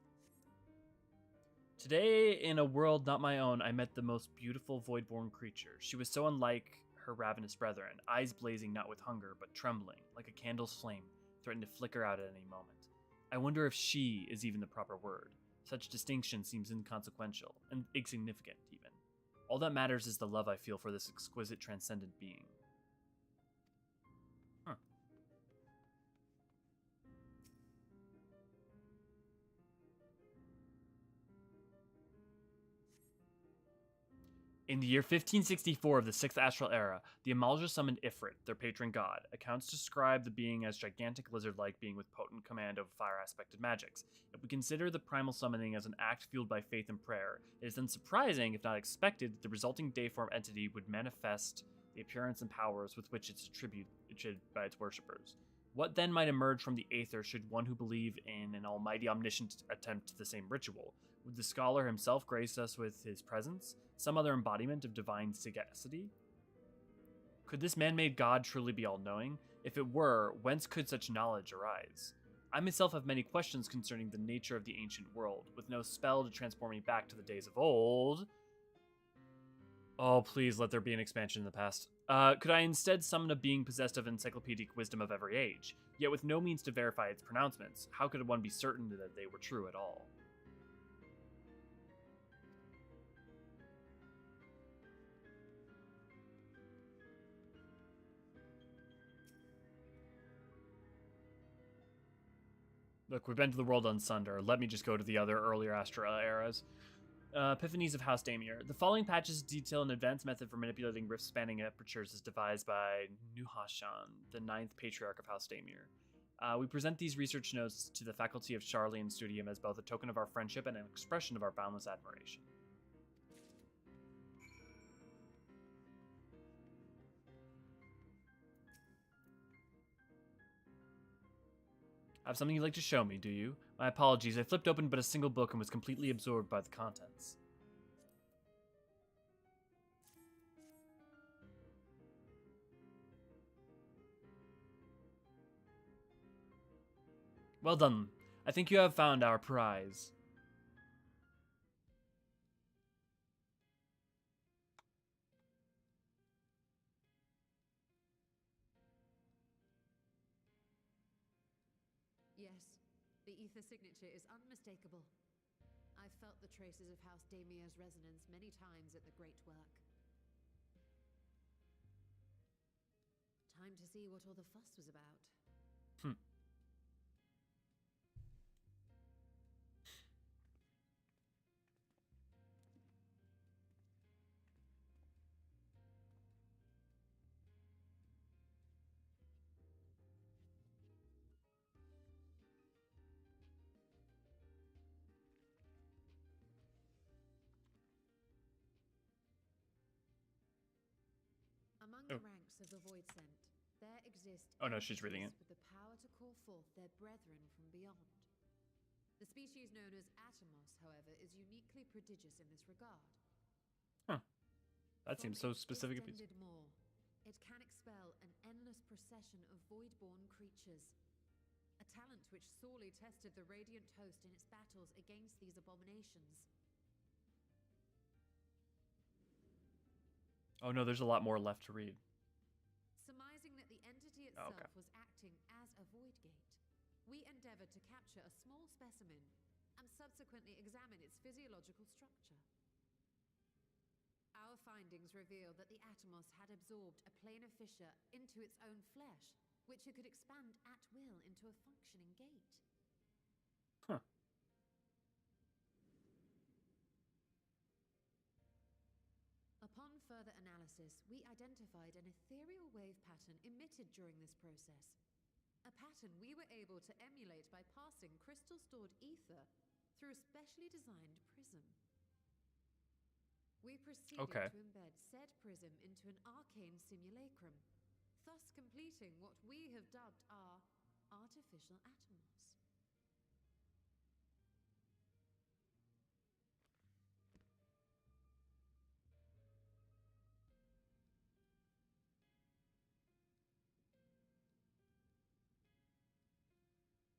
Today, in a world not my own, I met the most beautiful voidborn creature. She was so unlike her ravenous brethren, eyes blazing not with hunger, but trembling, like a candle's flame, threatened to flicker out at any moment. I wonder if she is even the proper word. Such distinction seems inconsequential, and insignificant even. All that matters is the love I feel for this exquisite transcendent being. In the year 1564 of the 6th Astral Era, the Amalja summoned Ifrit, their patron god. Accounts describe the being as gigantic lizard-like being with potent command of fire-aspected magics. If we consider the primal summoning as an act fueled by faith and prayer, it is then surprising, if not expected, that the resulting deiform entity would manifest the appearance and powers with which it's attributed by its worshippers. What then might emerge from the Aether should one who believe in an almighty omniscient attempt the same ritual? Would the scholar himself grace us with his presence? Some other embodiment of divine sagacity? Could this man-made god truly be all-knowing? If it were, whence could such knowledge arise? I myself have many questions concerning the nature of the ancient world, with no spell to transport me back to the days of old. Oh, please let there be an expansion in the past. Could I instead summon a being possessed of encyclopedic wisdom of every age, yet with no means to verify its pronouncements? How could one be certain that they were true at all? Look, we've been to the world on Sunder. Let me just go to the other earlier Astral eras. Epiphanies of House Daimir. The following patches detail an advanced method for manipulating rift spanning apertures as devised by Nuhashan, the 9th Patriarch of House Daimir. We present these research notes to the faculty of Charlian Studium as both a token of our friendship and an expression of our boundless admiration. I have something you'd like to show me, do you? My apologies, I flipped open but a single book and was completely absorbed by the contents. Well done. I think you have found our prize. Yes, the ether signature is unmistakable. I've felt the traces of House Daimir's resonance many times at the Great Work. Time to see what all the fuss was about. Among the ranks of the Voidsent, there exist Oh no, she's reading it. with the power to call forth their brethren from beyond. The species known as Atomos, however, is uniquely prodigious in this regard. Huh. That seems so specific. More, it can expel an endless procession of void-born creatures. A talent which sorely tested the Radiant Host in its battles against these abominations. Oh no, there's a lot more left to read. Surmising that the entity itself was acting as a Voidgate, we endeavored to capture a small specimen and subsequently examine its physiological structure. Our findings reveal that the Atomos had absorbed a planar fissure into its own flesh, which it could expand at will into a functioning gate. Huh. Upon further analysis, we identified an ethereal wave pattern emitted during this process. A pattern we were able to emulate by passing crystal-stored ether through a specially designed prism. We proceeded to embed said prism into an arcane simulacrum, thus completing what we have dubbed our artificial Atomos.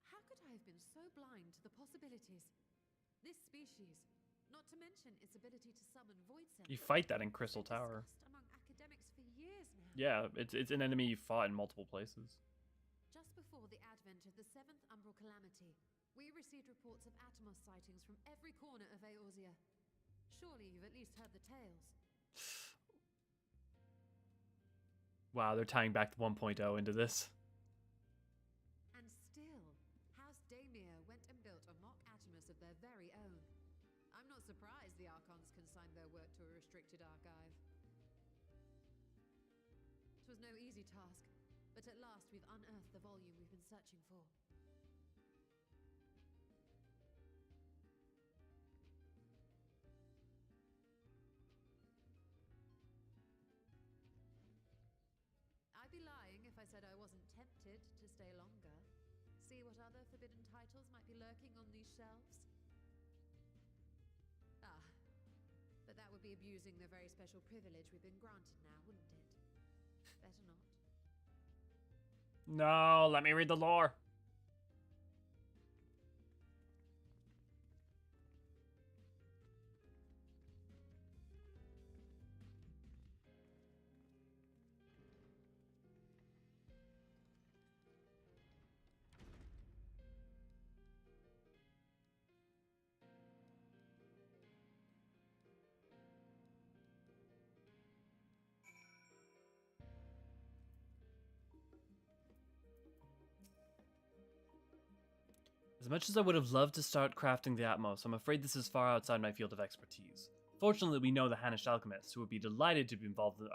How could I have been so blind to the possibilities? This species, not to mention its ability to summon Voidsent. You fight that in Crystal Tower. Among academics for years now. Yeah, it's an enemy you fought in multiple places. Just before the advent of the 7th Umbral Calamity, we received reports of Atomos sightings from every corner of Eorzean. Surely you've at least heard the tales. Wow, they're tying back the 1.0 into this. And still, House Daimir went and built a mock Atomos of their very own. I'm not surprised the archons consigned their work to a restricted archive. It was no easy task, but at last we've unearthed the volume we've been searching for. I'd be lying if I said I wasn't tempted to stay longer, see what other forbidden titles might be lurking on these shelves. But that would be abusing the very special privilege we've been granted now, wouldn't it? Better not. No, let me read the lore. As much as I would have loved to start crafting the Atomos, I'm afraid this is far outside my field of expertise. Fortunately, we know the Hannish alchemist, who would be delighted to be involved in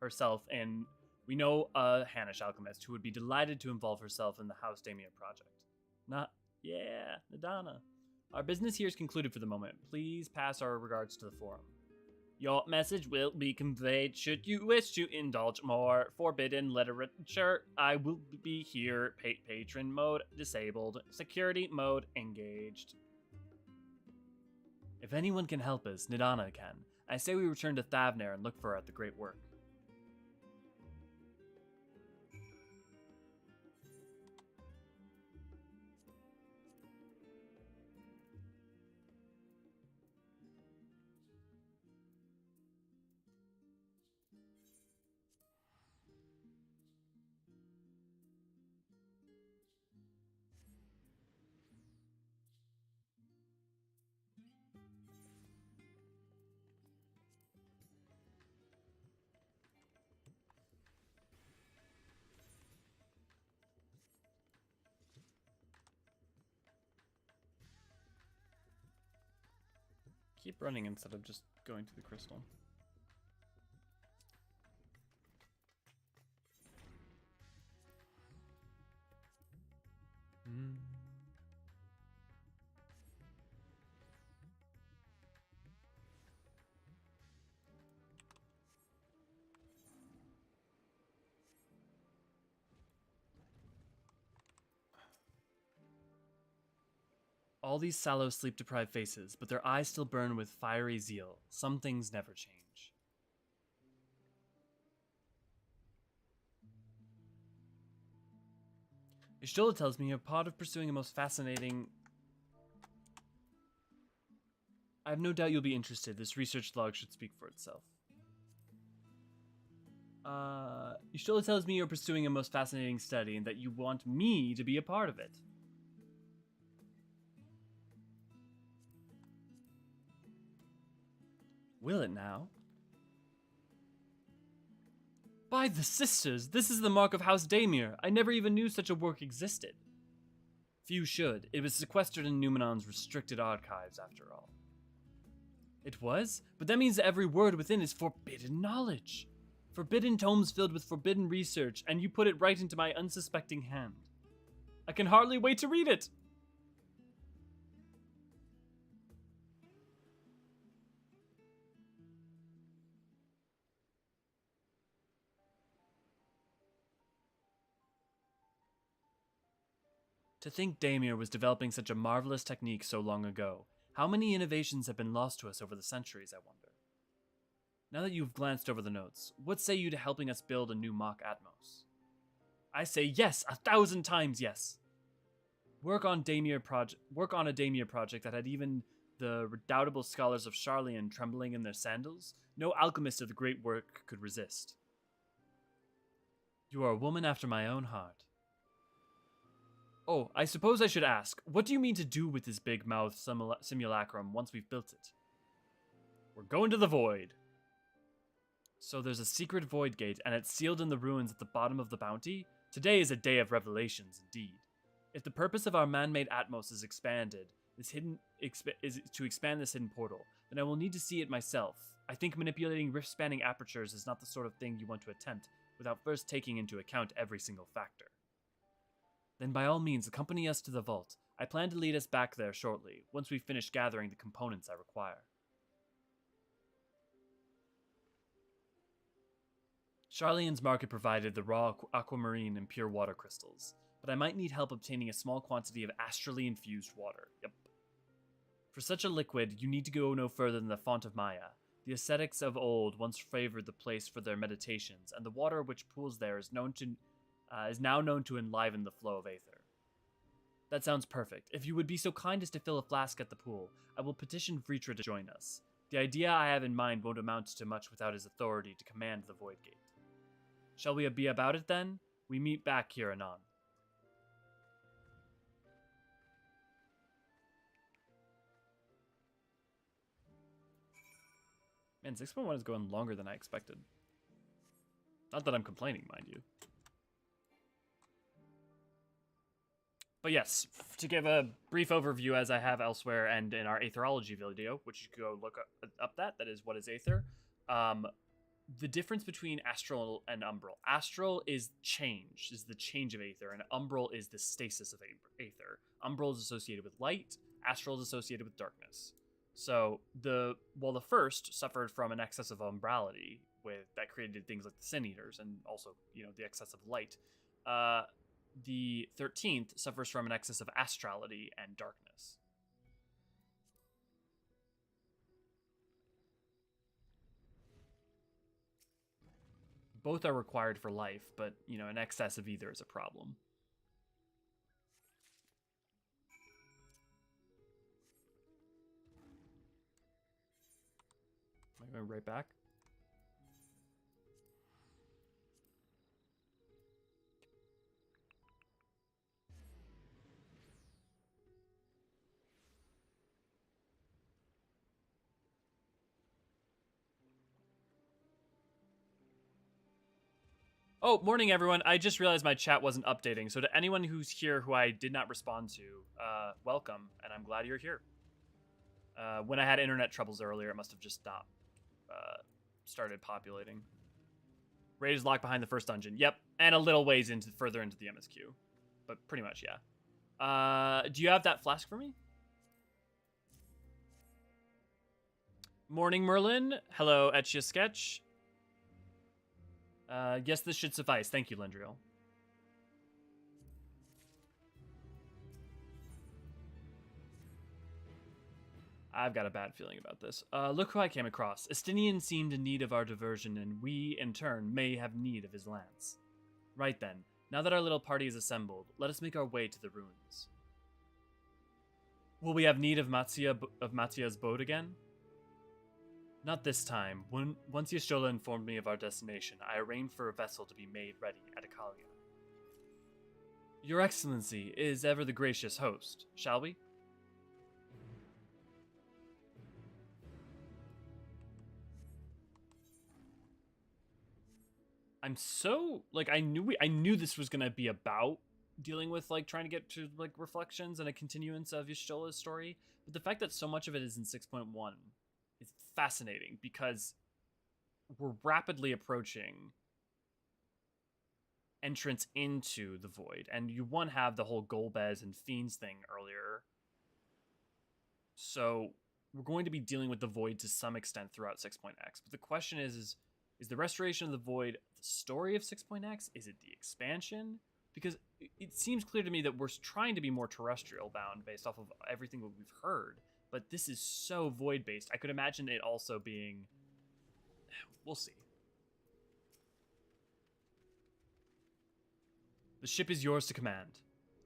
herself, and we know a Hannish alchemist who would be delighted to involve herself in the House Damir project. Nadana. Our business here is concluded for the moment. Please pass our regards to the forum. Your message will be conveyed should you wish to indulge more forbidden literature. I will be here. Patron mode disabled. Security mode engaged. If anyone can help us, Nadana can. I say we return to Thavner and look for her at the Great Work. Keep running instead of just going to the crystal. All these sallow, sleep-deprived faces, but their eyes still burn with fiery zeal. Some things never change. Ishtola tells me you're part of pursuing a most fascinating... I have no doubt you'll be interested. This research log should speak for itself. Ishtola tells me you're pursuing a most fascinating study and that you want me to be a part of it. Will it now? By the sisters, this is the mark of House Damir. I never even knew such a work existed. Few should. It was sequestered in Numenon's restricted archives, after all. It was? But that means that every word within is forbidden knowledge. Forbidden tomes filled with forbidden research, and you put it right into my unsuspecting hand. I can hardly wait to read it! To think Damir was developing such a marvelous technique so long ago. How many innovations have been lost to us over the centuries, I wonder? Now that you've glanced over the notes, what say you to helping us build a new mock Atomos? I say yes, 1,000 times yes! Work on a Damir project that had even the redoubtable scholars of Sharlayan trembling in their sandals? No alchemist of the great work could resist. You are a woman after my own heart. Oh, I suppose I should ask, what do you mean to do with this big-mouthed simulacrum once we've built it? We're going to the void. So there's a secret Voidgate, and it's sealed in the ruins at the bottom of the bounty? Today is a day of revelations, indeed. If the purpose of our man-made Atomos is to expand this hidden portal, then I will need to see it myself. I think manipulating rift-spanning apertures is not the sort of thing you want to attempt without first taking into account every single factor. Then by all means, accompany us to the vault. I plan to lead us back there shortly, once we've finished gathering the components I require. Sharlayan's market provided the raw aquamarine and pure water crystals, but I might need help obtaining a small quantity of astrally infused water. Yep. For such a liquid, you need to go no further than the font of Maya. The ascetics of old once favored the place for their meditations, and the water which pools there is now known to enliven the flow of aether. That sounds perfect. If you would be so kind as to fill a flask at the pool, I will petition Vritra to join us. The idea I have in mind won't amount to much without his authority to command the Voidgate. Shall we be about it then? We meet back here anon. Man, 6.1 is going longer than I expected. Not that I'm complaining, mind you. But But yes, to give a brief overview, as I have elsewhere and in our Aetherology video, which you can go look up that is what is Aether. The difference between Astral and Umbral. Astral is change, is the change of Aether, and Umbral is the stasis of Aether. Umbral is associated with light, Astral is associated with darkness. So while the first suffered from an excess of umbrality that created things like the Sin Eaters and also, the excess of light, the 13th suffers from an excess of astrality and darkness. Both are required for life, but, an excess of either is a problem. Am I going right back? Oh, morning, everyone. I just realized my chat wasn't updating. So to anyone who's here who I did not respond to, welcome, and I'm glad you're here. When I had internet troubles earlier, it must have just not started populating. Raid is locked behind the first dungeon. Yep, and a little ways further into the MSQ. But pretty much, yeah. Do you have that flask for me? Morning, Merlin. Hello, Etchia Sketch. Yes, this should suffice. Thank you, Lendriel. I've got a bad feeling about this. Look who I came across. Estinian seemed in need of our diversion, and we, in turn, may have need of his lance. Right then, now that our little party is assembled, let us make our way to the ruins. Will we have need of Mattia's boat again? Not this time. Once Y'shtola informed me of our destination, I arranged for a vessel to be made ready at Ikalia. Your Excellency is ever the gracious host. Shall we? I'm so I knew this was gonna be about dealing with trying to get to reflections and a continuance of Y'shtola's story, but the fact that so much of it is in 6.1 is fascinating because we're rapidly approaching entrance into the void, and you have the whole Golbez and Fiends thing earlier, so we're going to be dealing with the void to some extent throughout 6.x. But the question is the restoration of the void the story of 6.x? Is it the expansion? Because it seems clear to me that we're trying to be more terrestrial bound based off of everything that we've heard, but this is so void based. I could imagine it also being... We'll see. The ship is yours to command.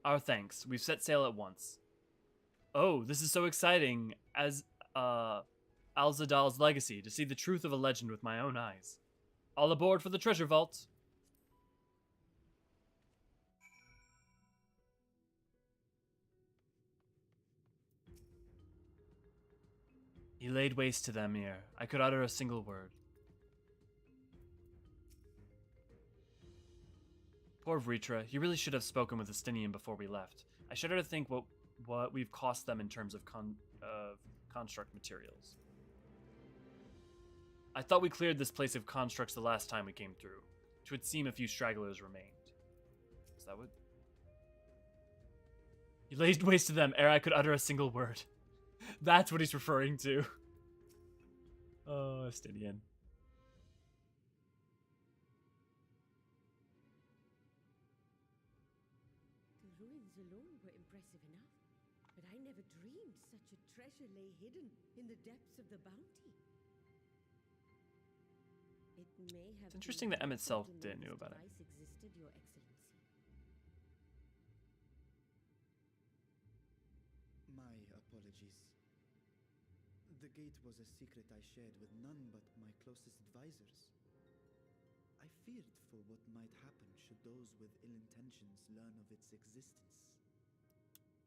Our thanks. We've set sail at once. Oh, this is so exciting. As Alzadaal's legacy, to see the truth of a legend with my own eyes. All aboard for the treasure vault. He laid waste to them here. I could utter a single word. Poor Vritra. He really should have spoken with Estinian before we left. I shudder to think what we've cost them in terms of construct materials. I thought we cleared this place of constructs the last time we came through. It would seem a few stragglers remained. Is that what? He laid waste to them ere I could utter a single word. That's what he's referring to. Oh, Estinian. The ruins alone were impressive enough, but I never dreamed such a treasure lay hidden in the depths of the bounty. It's interesting that M itself didn't know about it. Existed, Your Excellency. My apologies. The gate was a secret I shared with none but my closest advisors. I feared for what might happen should those with ill intentions learn of its existence.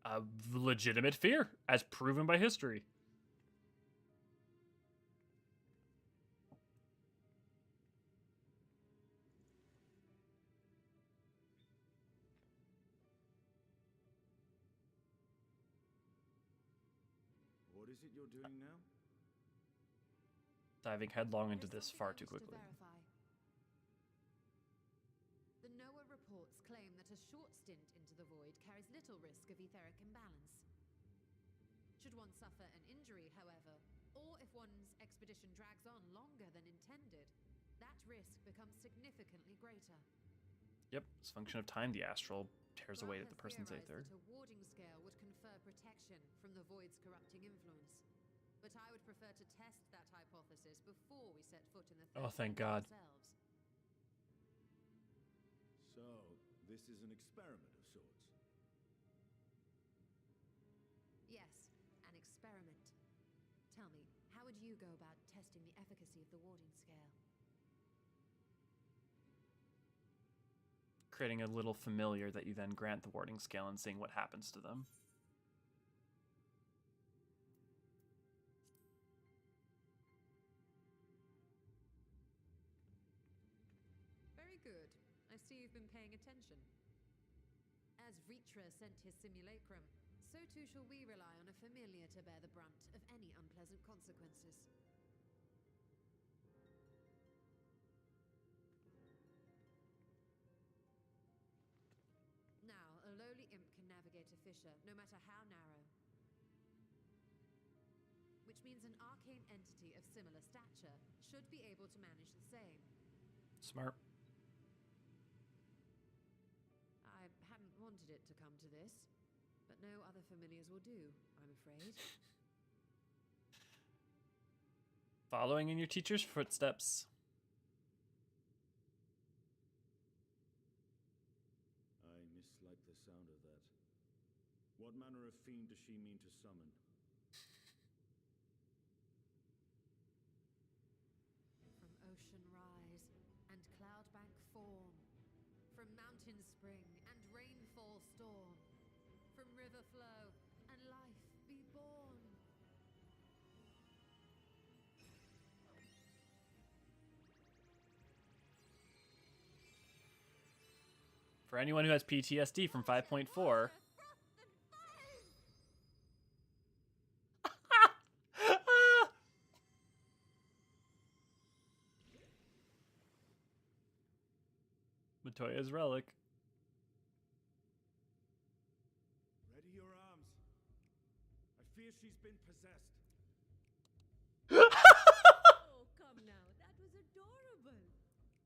A legitimate fear, as proven by history. What is it you're doing now? Diving headlong into There's this something far I too wish to quickly. verify. The NOAA reports claim that a short stint into the void carries little risk of etheric imbalance. Should one suffer an injury, however, or if one's expedition drags on longer than intended, that risk becomes significantly greater. Yep, as a function of time, the astral tears away at the person's theorized aether. that a warding scale would confer protection from the void's corrupting influence. But I would prefer to test that hypothesis before we set foot in the Oh, third thank planet God. ourselves. So, this is an experiment of sorts. Yes, an experiment. Tell me, how would you go about testing the efficacy of the warding scale? Creating a little familiar that you then grant the warding scale and seeing what happens to them. Very good. I see you've been paying attention. As Vritra sent his simulacrum, so too shall we rely on a familiar to bear the brunt of any unpleasant consequences. Now, a lowly imp can navigate a fissure, no matter how narrow. Which means an arcane entity of similar stature should be able to manage the same. Smart. I hadn't wanted it to come to this, but no other familiars will do, I'm afraid. Following in your teacher's footsteps. I mislike the sound of that. What manner of fiend does she mean to summon? From ocean rise and cloudbank form, from mountain spring and rainfall storm, from river flow and life be born. For anyone who has PTSD from 5.4. Matoya's relic. Ready your arms. I fear she's been possessed. Oh, come now. That was adorable.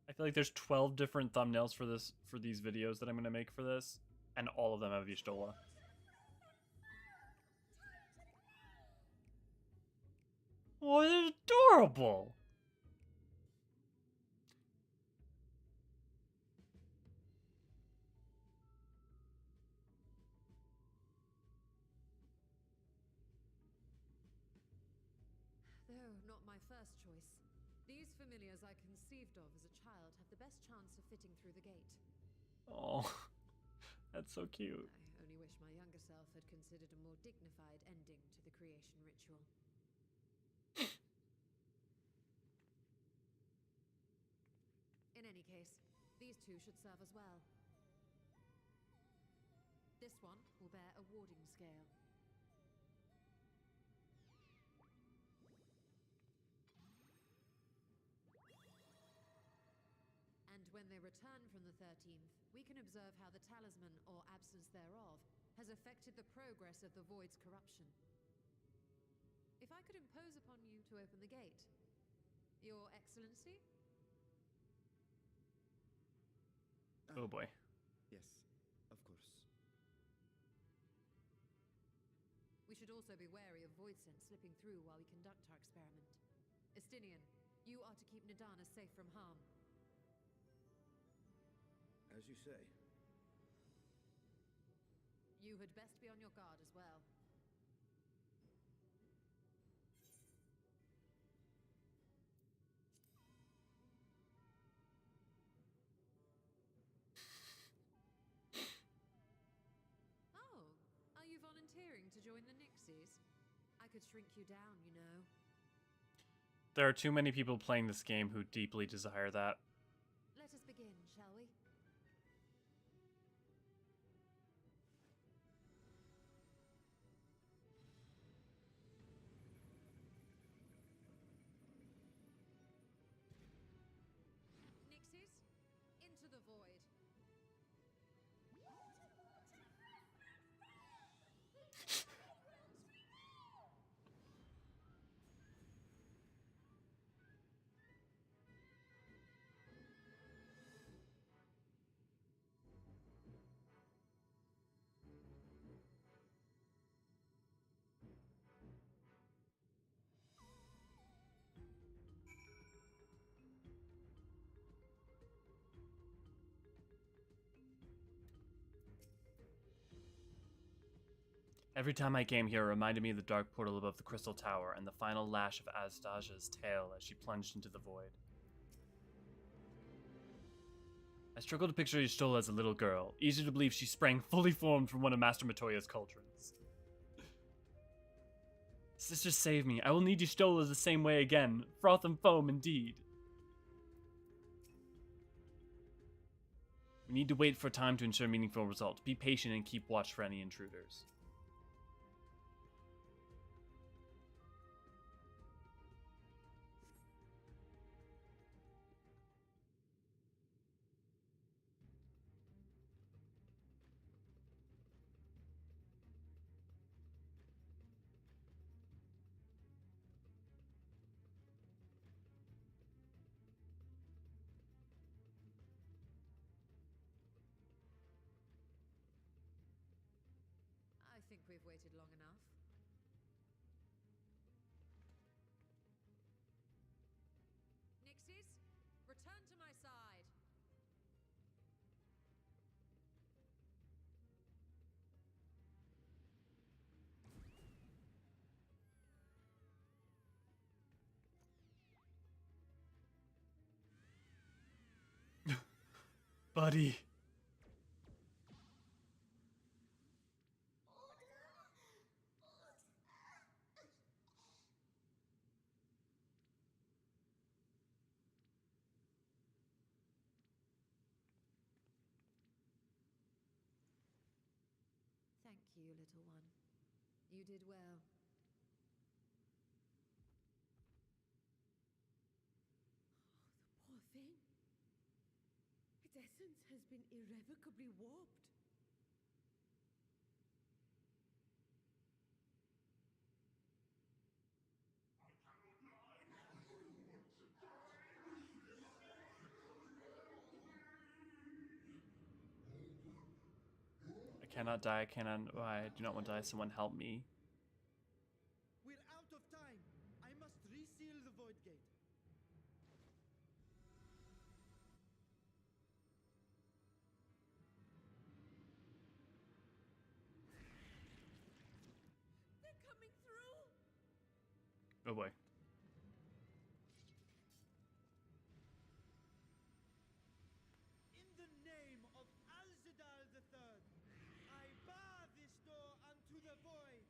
I feel like there's 12 different thumbnails for these videos that I'm gonna make for this, and all of them have Y'shtola. Oh, they're adorable! Though not my first choice. These familiars I conceived of as a child have the best chance of fitting through the gate. Oh, that's so cute. I only wish my younger self had considered a more dignified ending to the creation ritual. In any case, these two should serve as well. This one will bear a warding scale. And when they return from the 13th, we can observe how the talisman, or absence thereof, has affected the progress of the void's corruption. If I could impose upon you to open the gate. Your Excellency? Oh boy. Yes, of course. We should also be wary of void sense slipping through while we conduct our experiment. Estinian, you are to keep Nadana safe from harm. As you say. You had best be on your guard as well. Oh, are you volunteering to join the Nixies? I could shrink you down, you know. There are too many people playing this game who deeply desire that. Let us begin, shall we? Every time I came here, it reminded me of the dark portal above the Crystal Tower and the final lash of Asdaja's tail as she plunged into the void. I struggle to picture Y'shtola as a little girl. Easy to believe she sprang fully formed from one of Master Matoya's cauldrons. Sister, save me. I will need Y'shtola the same way again. Froth and foam, indeed. We need to wait for time to ensure meaningful results. Be patient and keep watch for any intruders. I think we've waited long enough. Nixies, return to my side. Buddy. Thank you, little one. You did well. Oh, the poor thing. Its essence has been irrevocably warped. I cannot die. I do not want to die. Someone help me. We're out of time. I must reseal the Voidgate. They're coming through. Oh boy. In the name of Alzadaal III, I bar this door unto the void.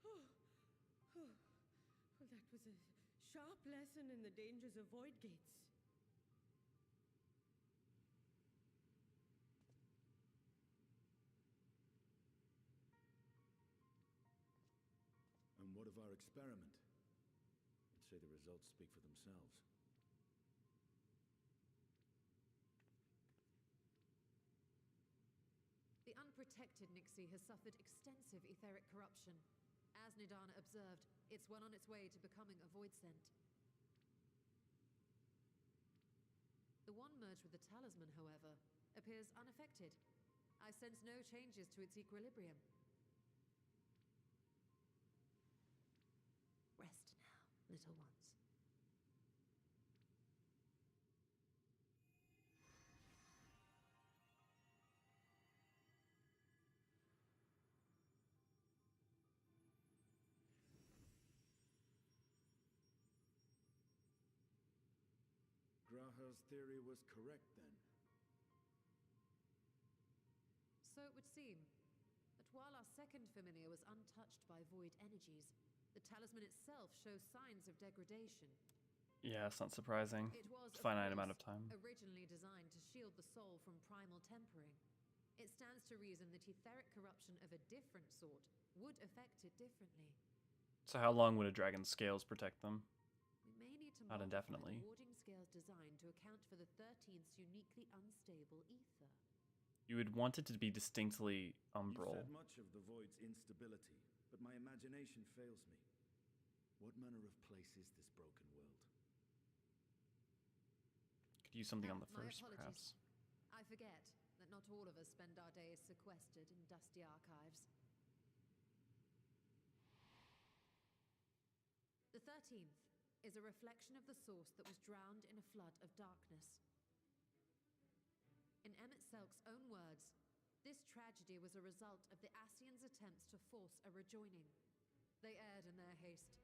Well, that was a sharp lesson in the dangers of void gates. And what of our experiment? I'd say the results speak for themselves. The unprotected Nixie has suffered extensive etheric corruption. As Nidana observed, it's well on its way to becoming a void scent. The one merged with the talisman, however, appears unaffected. I sense no changes to its equilibrium. Rest now, little ones. Graha's theory was correct, then. So it would seem. But while our second familiar was untouched by void energies, the talisman itself shows signs of degradation. Yeah, it's not surprising. It was, It's a finite of amount course, of time. originally designed to shield the soul from primal tempering. It stands to reason that etheric corruption of a different sort would affect it differently. So how long would a dragon's scales protect them? We may need to Not modify indefinitely. the warding scale's design to account for the 13th's uniquely unstable ether. You would want it to be distinctly umbral. You've said much of the void's instability, but my imagination fails me. What manner of place is this broken world? Could use something on the My first, apologies. perhaps. I forget that not all of us spend our days sequestered in dusty archives. The 13th is a reflection of the source that was drowned in a flood of darkness. In Emmett Selk's own words, this tragedy was a result of the Ascians' attempts to force a rejoining. They erred in their haste,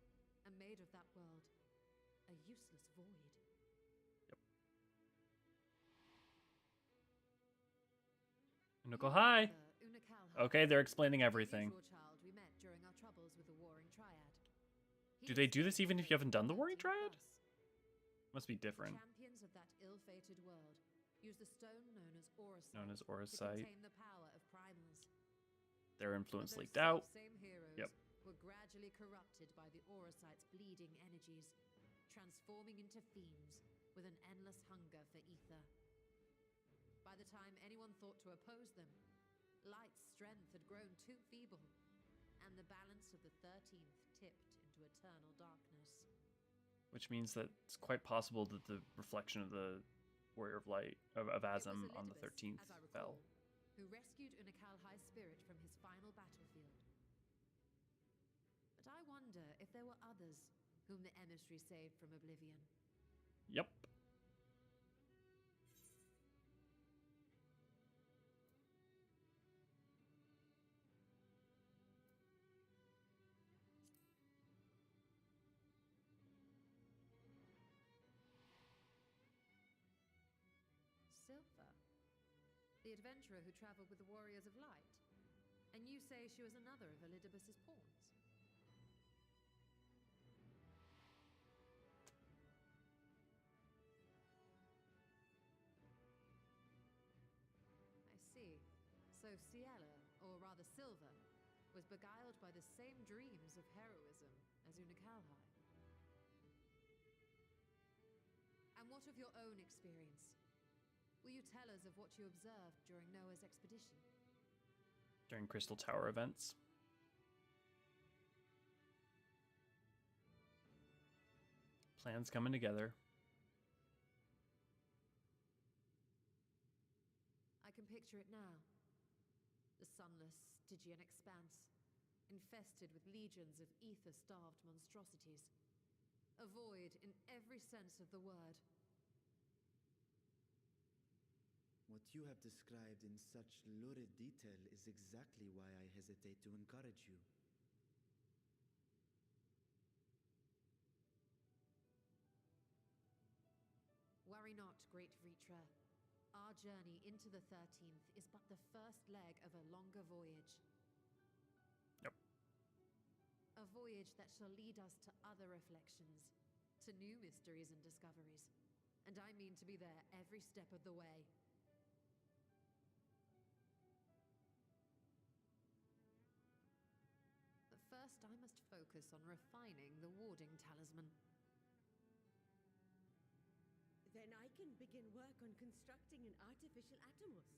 and made of that world a useless void. Unoko, hi! Unakalha, Okay, they're explaining everything. the unusual child we met during our troubles with the Warring Triad. He Do they do was this even if you haven't done the Warring 13 Triad? plus. Must be The different. champions of that ill-fated world use the stone known as Orosite, Known as to Orosite. contain the power of primals. Their influence But those leaked out. self-same heroes Yep. were gradually corrupted by the Orosite's bleeding energies, transforming into fiends with an endless hunger for ether. By the time anyone thought to oppose them, Light's strength had grown too feeble, and the balance of the 13th tipped into eternal darkness. Which means that it's quite possible that the reflection of the Warrior of Light, of Azam on the 13th as I fell. recall, who rescued Unakalhai's spirit from his final battlefield. But I wonder if there were others whom the emissary saved from oblivion. Yep. Silva, the adventurer who traveled with the Warriors of Light. And you say she was another of Elidibus's pawns. I see. So Ciela, or rather Silva, was beguiled by the same dreams of heroism as Unakalhai. And what of your own experience? Will you tell us of what you observed during Noah's expedition? During Crystal Tower events. Plans coming together. I can picture it now. The sunless, Stygian expanse, infested with legions of ether-starved monstrosities. A void in every sense of the word. What you have described in such lurid detail is exactly why I hesitate to encourage you. Worry not, great Vritra. Our journey into the 13th is but the first leg of a longer voyage. Yep. A voyage that shall lead us to other reflections, to new mysteries and discoveries. And I mean to be there every step of the way. But first I must focus on refining the warding talisman. Then I can begin work on constructing an artificial Atomos.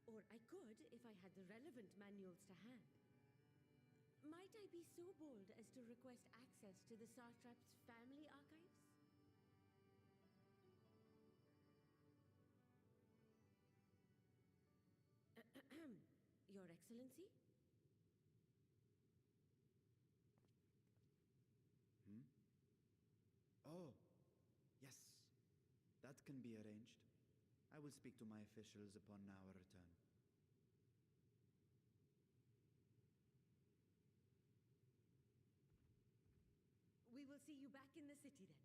Or I could if I had the relevant manuals to hand. Might I be so bold as to request access to the Satrap's family archives? Your Excellency? Oh, yes. That can be arranged. I will speak to my officials upon our return. We will see you back in the city then.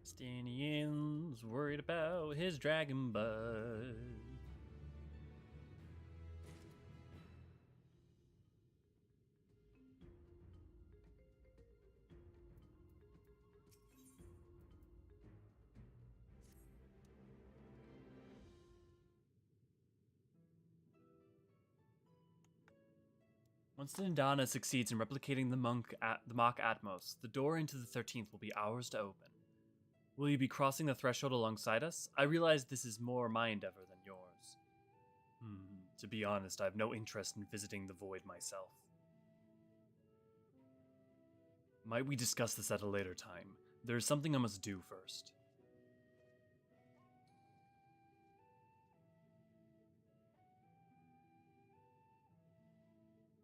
Stanian's worried about his dragon bud. Once the Nidana succeeds in replicating the mock Atomos, the door into the 13th will be ours to open. Will you be crossing the threshold alongside us? I realize this is more my endeavor than yours. To be honest, I have no interest in visiting the Void myself. Might we discuss this at a later time? There is something I must do first.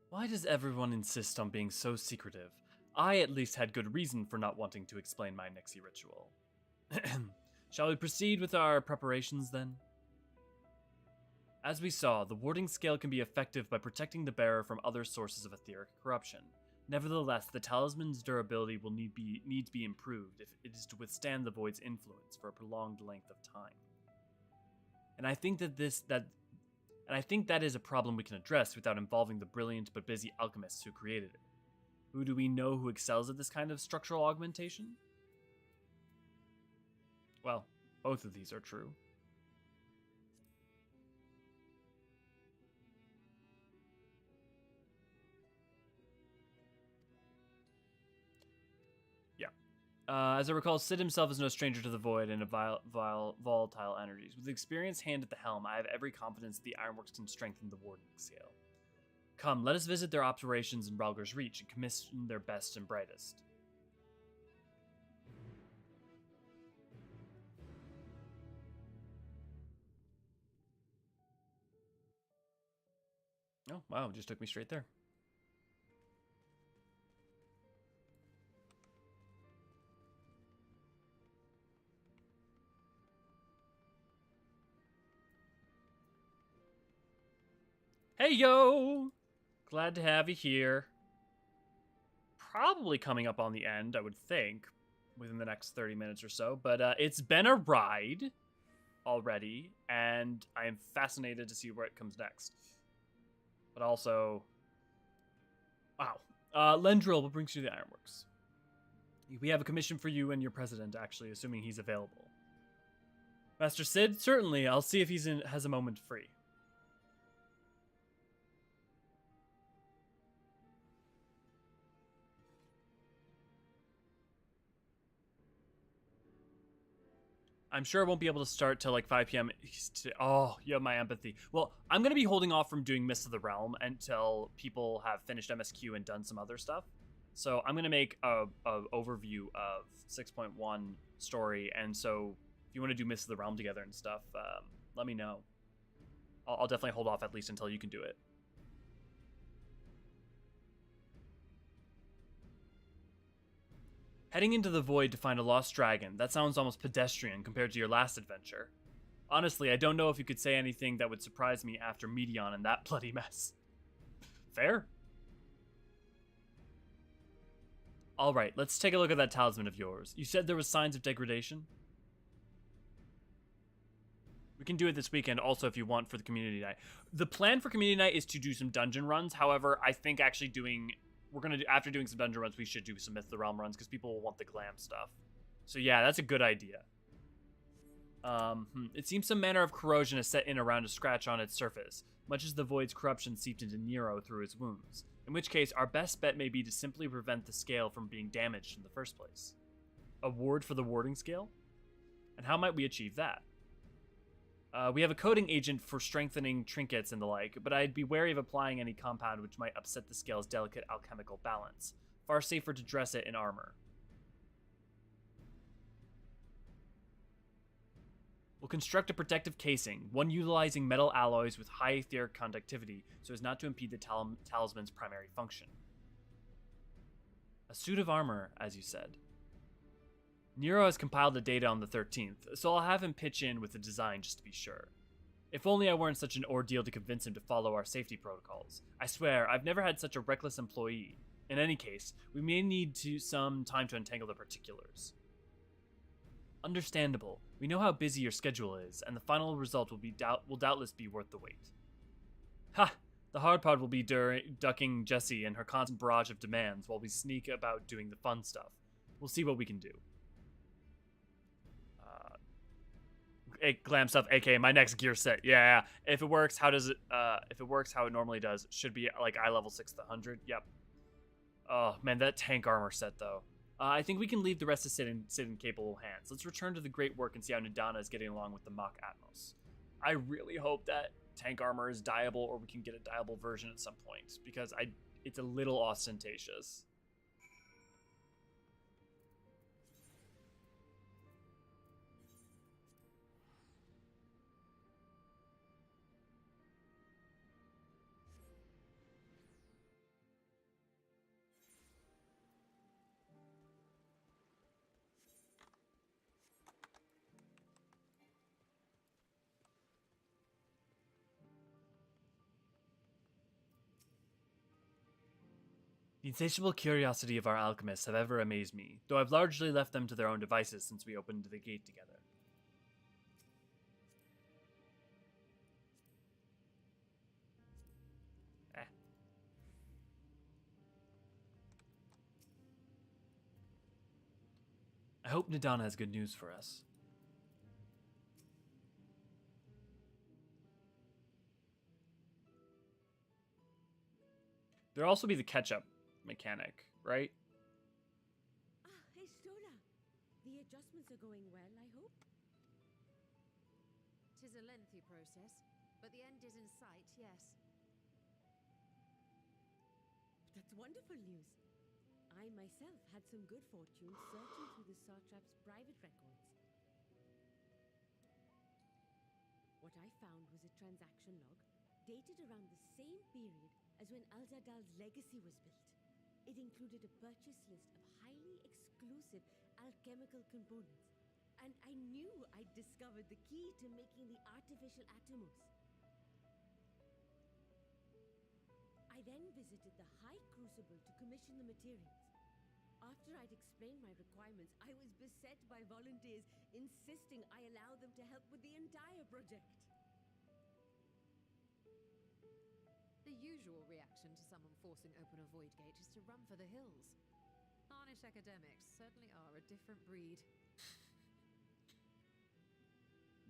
Why does everyone insist on being so secretive? I at least had good reason for not wanting to explain my Nixie ritual. Shall we proceed with our preparations then? As we saw, the warding scale can be effective by protecting the bearer from other sources of etheric corruption. Nevertheless, the talisman's durability will need to be improved if it is to withstand the Void's influence for a prolonged length of time. And I think that is a problem we can address without involving the brilliant but busy alchemists who created it. Who do we know who excels at this kind of structural augmentation? Well, both of these are true. As I recall, Sid himself is no stranger to the Void and volatile energies. With the experienced hand at the helm, I have every confidence the Ironworks can strengthen the warding scale. Come, let us visit their operations in Ralger's Reach and commission their best and brightest. Oh, wow, it just took me straight there. Hey, yo! Glad to have you here. Probably coming up on the end, I would think, within the next 30 minutes or so. But it's been a ride already, and I am fascinated to see where it comes next. But also... Wow. Lendril, what brings you to the Ironworks? We have a commission for you and your president, actually, assuming he's available. Master Sid? Certainly. I'll see if he has a moment free. I'm sure I won't be able to start till like 5 p.m. Oh, you have my empathy. Well, I'm going to be holding off from doing Mists of the Realm until people have finished MSQ and done some other stuff. So I'm going to make a overview of 6.1 story. And so if you want to do Mists of the Realm together and stuff, let me know. I'll definitely hold off at least until you can do it. Heading into the Void to find a lost dragon. That sounds almost pedestrian compared to your last adventure. Honestly, I don't know if you could say anything that would surprise me after Meteon and that bloody mess. Fair. Alright, let's take a look at that talisman of yours. You said there was signs of degradation? We can do it this weekend also if you want for the community night. The plan for community night is to do some dungeon runs. However, I think actually after doing some dungeon runs, we should do some Myth of the Realm runs because people will want the glam stuff. So yeah, that's a good idea. It seems some manner of corrosion has set in around a scratch on its surface, much as the Void's corruption seeped into Nero through his wounds. In which case, our best bet may be to simply prevent the scale from being damaged in the first place. A ward for the warding scale? And how might we achieve that? We have a coating agent for strengthening trinkets and the like, but I'd be wary of applying any compound which might upset the scale's delicate alchemical balance. Far safer to dress it in armor. We'll construct a protective casing, one utilizing metal alloys with high etheric conductivity so as not to impede the talisman's primary function. A suit of armor, as you said. Nero has compiled the data on the 13th, so I'll have him pitch in with the design just to be sure. If only I weren't such an ordeal to convince him to follow our safety protocols. I swear, I've never had such a reckless employee. In any case, we may need some time to untangle the particulars. Understandable. We know how busy your schedule is, and the final result will doubtless be worth the wait. Ha! The hard part will be ducking Jessie and her constant barrage of demands while we sneak about doing the fun stuff. We'll see what we can do. glam stuff, aka my next gear set. Yeah. If it works, how does it? If it works how it normally does, it should be like eye level 6 to 100. Yep. Oh man, that tank armor set though. I think we can leave the rest to sit in capable hands. Let's return to the great work and see how Nadana is getting along with the mock Atomos. I really hope that tank armor is dyeable, or we can get a dyeable version at some point, because it's a little ostentatious. The insatiable curiosity of our alchemists have ever amazed me, though I've largely left them to their own devices since we opened the gate together. I hope Nadana has good news for us. There'll also be the catch-up mechanic, right? Hey, Stola. The adjustments are going well, I hope? 'Tis a lengthy process, but the end is in sight, yes. That's wonderful news. I myself had some good fortune searching through the Satrap's private records. What I found was a transaction log dated around the same period as when Alzadaal's legacy was built. It included a purchase list of highly exclusive alchemical components, and I knew I'd discovered the key to making the artificial Atomos. I then visited the High Crucible to commission the materials. After I'd explained my requirements, I was beset by volunteers insisting I allow them to help with the entire project. The usual reaction to someone forcing open a Voidgate is to run for the hills. Harnish academics certainly are a different breed.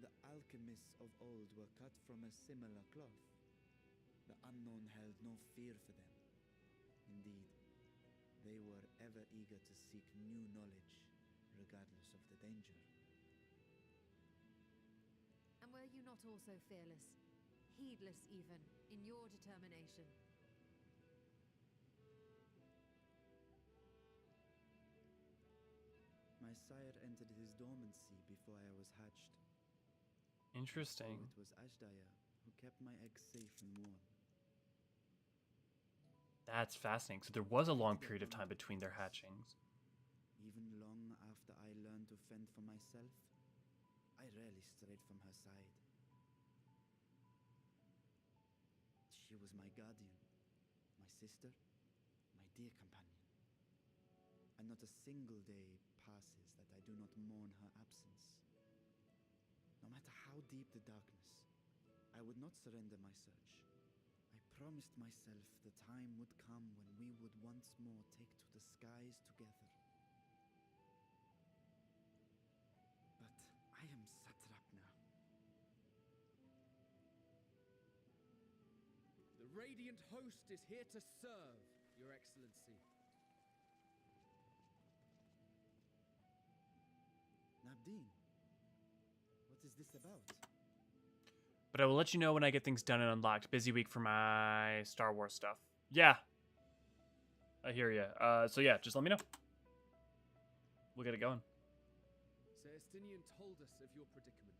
The alchemists of old were cut from a similar cloth. The unknown held no fear for them. Indeed, they were ever eager to seek new knowledge, regardless of the danger. And were you not also fearless, heedless even, in your determination? My sire entered his dormancy before I was hatched. Interesting. So it was Hydaelyn who kept my eggs safe and warm. That's fascinating. So there was a long period of time between their hatchings. Even long after I learned to fend for myself, I rarely strayed from her side. She was my guardian, my sister, my dear companion. And not a single day passes that I do not mourn her absence. No matter how deep the darkness, I would not surrender my search. I promised myself the time would come when we would once more take to the skies together. But I am satrap now. The Radiant Host is here to serve, Your Excellency. Nabdeen, what is this about? But I will let you know when I get things done and unlocked. Busy week for my Star Wars stuff. Yeah. I hear you. So yeah, just let me know. We'll get it going. Celestinian told us of your predicament.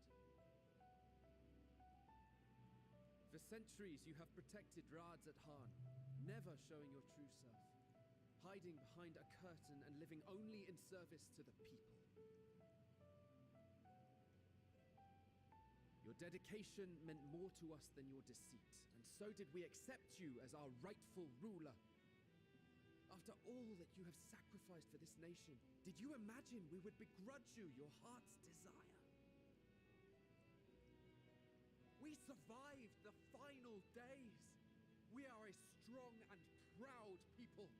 For centuries you have protected Radz-at-Han, never showing your true self, hiding behind a curtain and living only in service to the people. Your dedication meant more to us than your deceit, and so did we accept you as our rightful ruler. After all that you have sacrificed for this nation, did you imagine we would begrudge you your heart's desire? We survived the final days. We are a strong and proud people.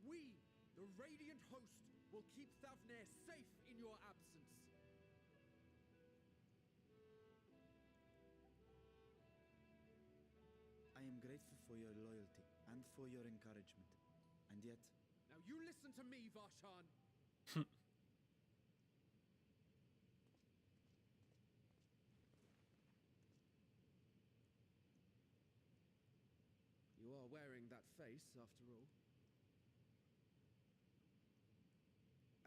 We, the Radiant Host, will keep Thavnair safe in your absence. for your loyalty and for your encouragement. And yet... Now you listen to me, Varshan! You are wearing that face, after all.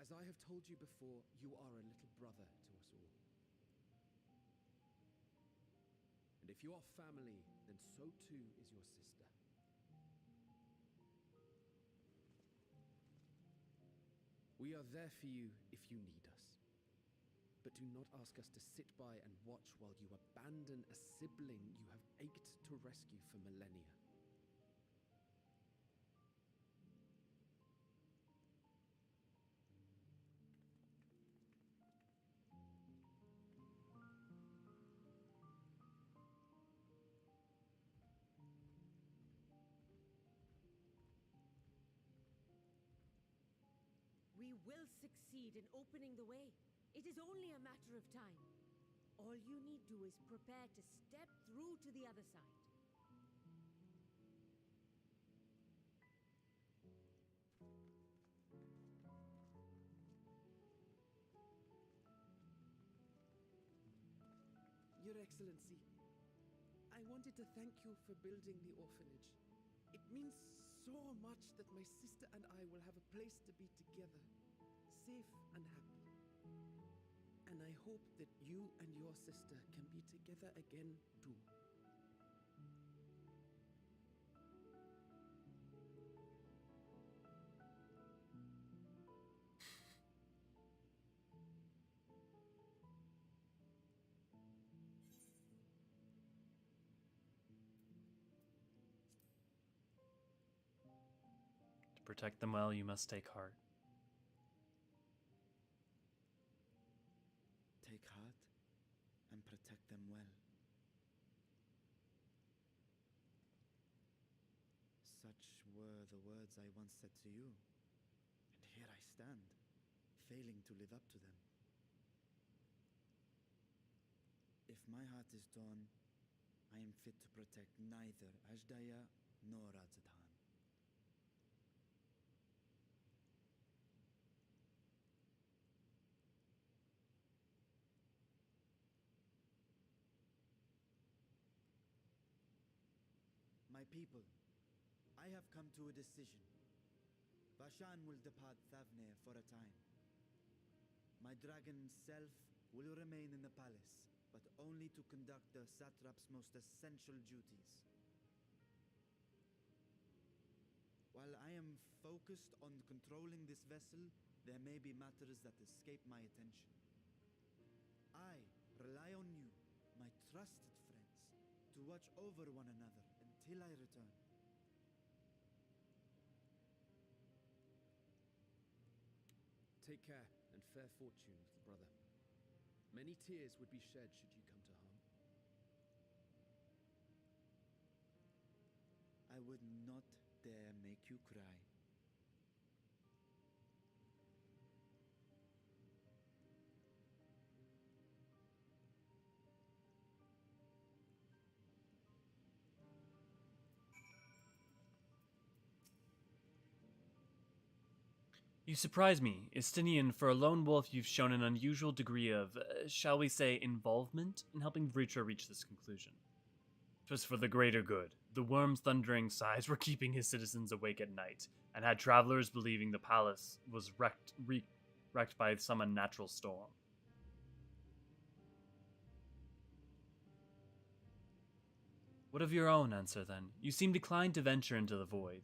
As I have told you before, you are a little brother to us all. And if you are family, then so too is your sister. We are there for you if you need us. But do not ask us to sit by and watch while you abandon a sibling you have ached to rescue for millennia. We will succeed in opening the way. It is only a matter of time. All you need do is prepare to step through to the other side. Your Excellency, I wanted to thank you for building the orphanage. It means so much that my sister and I will have a place to be together, safe and happy. And I hope that you and your sister can be together again too. To protect them well, you must take heart. Take heart and protect them well. Such were the words I once said to you, and here I stand, failing to live up to them. If my heart is torn, I am fit to protect neither Hydaelyn nor Radz-at-Han. My people, I have come to a decision. Varshan will depart Thavnir for a time. My dragon self will remain in the palace, but only to conduct the satrap's most essential duties. While I am focused on controlling this vessel, there may be matters that escape my attention. I rely on you, my trusted friends, to watch over one another until I return. Take care and fair fortune, little brother. Many tears would be shed should you come to harm. I would not dare make you cry. You surprise me, Istinian. For a lone wolf, you've shown an unusual degree of, shall we say, involvement in helping Vritra reach this conclusion. 'Twas for the greater good. The worm's thundering sighs were keeping his citizens awake at night, and had travelers believing the palace was wrecked by some unnatural storm. What of your own answer, then? You seem declined to venture into the void.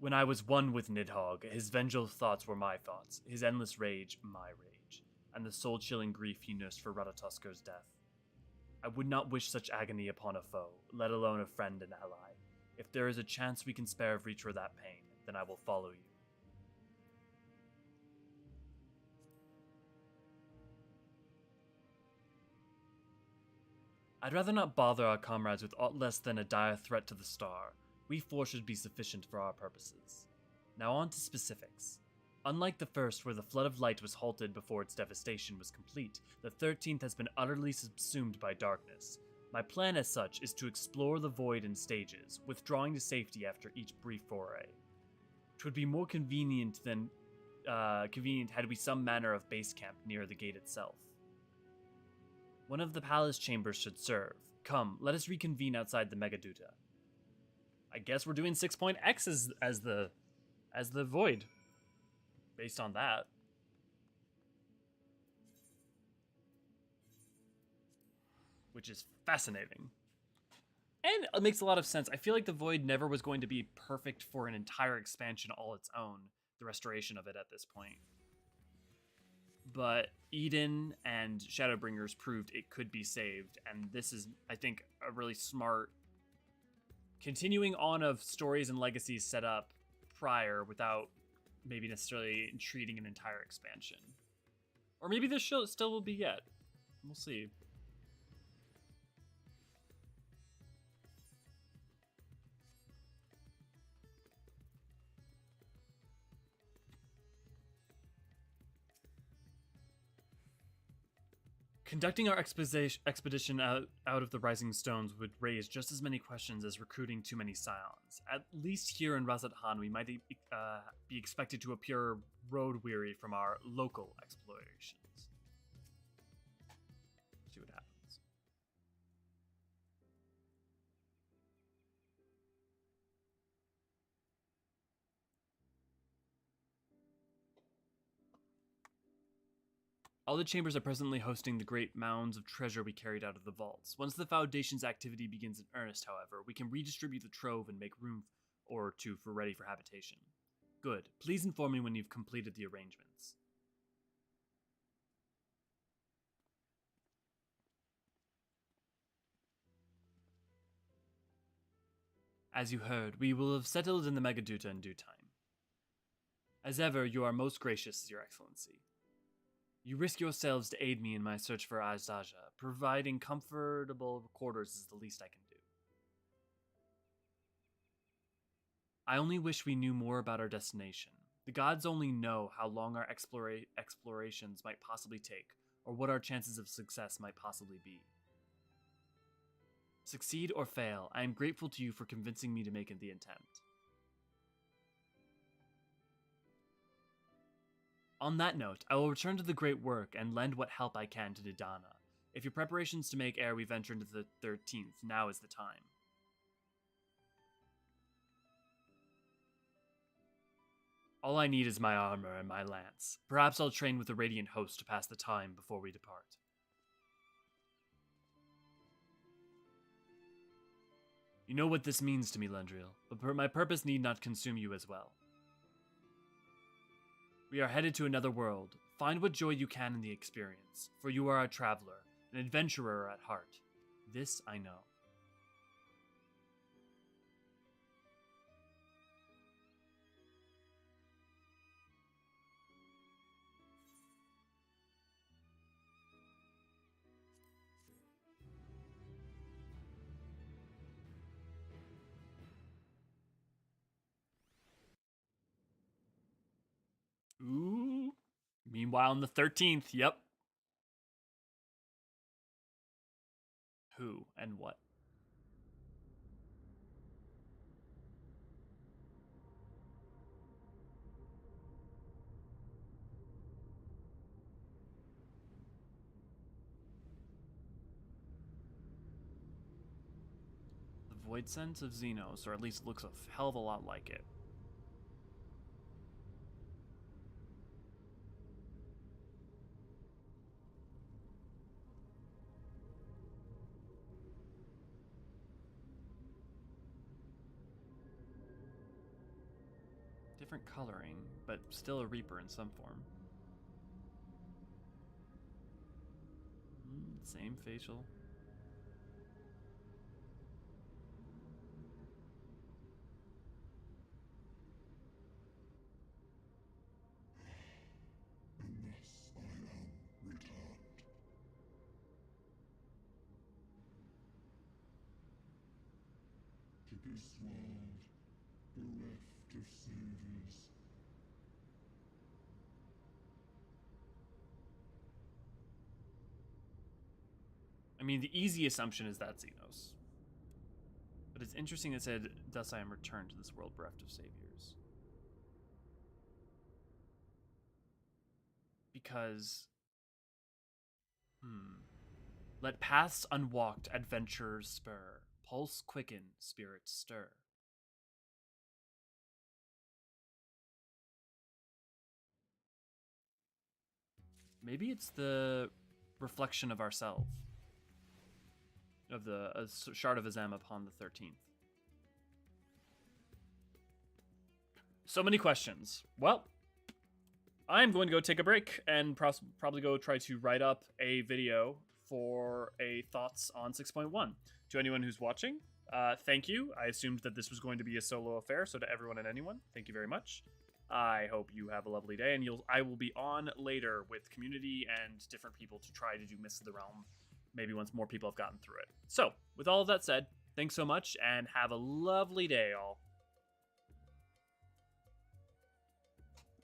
When I was one with Nidhogg, his vengeful thoughts were my thoughts, his endless rage my rage, and the soul-chilling grief he nursed for Radatusker's death. I would not wish such agony upon a foe, let alone a friend and ally. If there is a chance we can spare Vritra that pain, then I will follow you. I'd rather not bother our comrades with aught less than a dire threat to the star. We four should be sufficient for our purposes. Now on to specifics. Unlike the first, where the flood of light was halted before its devastation was complete, the 13th has been utterly subsumed by darkness. My plan as such is to explore the void in stages, withdrawing to safety after each brief foray. It would be more convenient had we some manner of base camp near the gate itself. One of the palace chambers should serve. Come, let us reconvene outside the Megaduta. I guess we're doing 6.x as the void. Based on that. Which is fascinating. And it makes a lot of sense. I feel like the void never was going to be perfect for an entire expansion all its own, the restoration of it at this point. But Eden and Shadowbringers proved it could be saved, and this is, I think, a really smart continuing on of stories and legacies set up prior without maybe necessarily treating an entire expansion. Or maybe this show still will be yet. We'll see. Conducting our expedition out of the Rising Stones would raise just as many questions as recruiting too many Scions. At least here in Radz-at-Han, we might be expected to appear road-weary from our local explorations. See what happens. All the chambers are presently hosting the great mounds of treasure we carried out of the vaults. Once the Foundation's activity begins in earnest, however, we can redistribute the trove and make room or two for ready for habitation. Good. Please inform me when you've completed the arrangements. As you heard, we will have settled in the Megaduta in due time. As ever, you are most gracious, Your Excellency. You risk yourselves to aid me in my search for Alzadaal. Providing comfortable quarters is the least I can do. I only wish we knew more about our destination. The gods only know how long our explorations might possibly take, or what our chances of success might possibly be. Succeed or fail, I am grateful to you for convincing me to make the attempt. On that note, I will return to the great work and lend what help I can to Nidana. If your preparations to make ere we venture into the 13th, now is the time. All I need is my armor and my lance. Perhaps I'll train with the Radiant Host to pass the time before we depart. You know what this means to me, Lendriel, but my purpose need not consume you as well. We are headed to another world. Find what joy you can in the experience, for you are a traveler, an adventurer at heart. This I know. Ooh. Meanwhile, on the 13th, yep. Who and what? The void sense of Xenos, or at least looks a hell of a lot like it. Different coloring, but still a Reaper in some form. Same facial. And thus I am returned. To this world, bereft of saviors. I mean, the easy assumption is that Xenos. But it's interesting it said, thus I am returned to this world bereft of saviors. Because... Let paths unwalked adventurers spur. Pulse quicken, spirits stir. Maybe it's the reflection of ourself. Of the shard of Azem upon the 13th. So many questions. Well, I'm going to go take a break and probably go try to write up a video for a thoughts on 6.1. To anyone who's watching, thank you. I assumed that this was going to be a solo affair, so to everyone and anyone, thank you very much. I hope you have a lovely day, and I will be on later with community and different people to try to do Mists of the Realm, maybe once more people have gotten through it. So, with all of that said, thanks so much, and have a lovely day, all.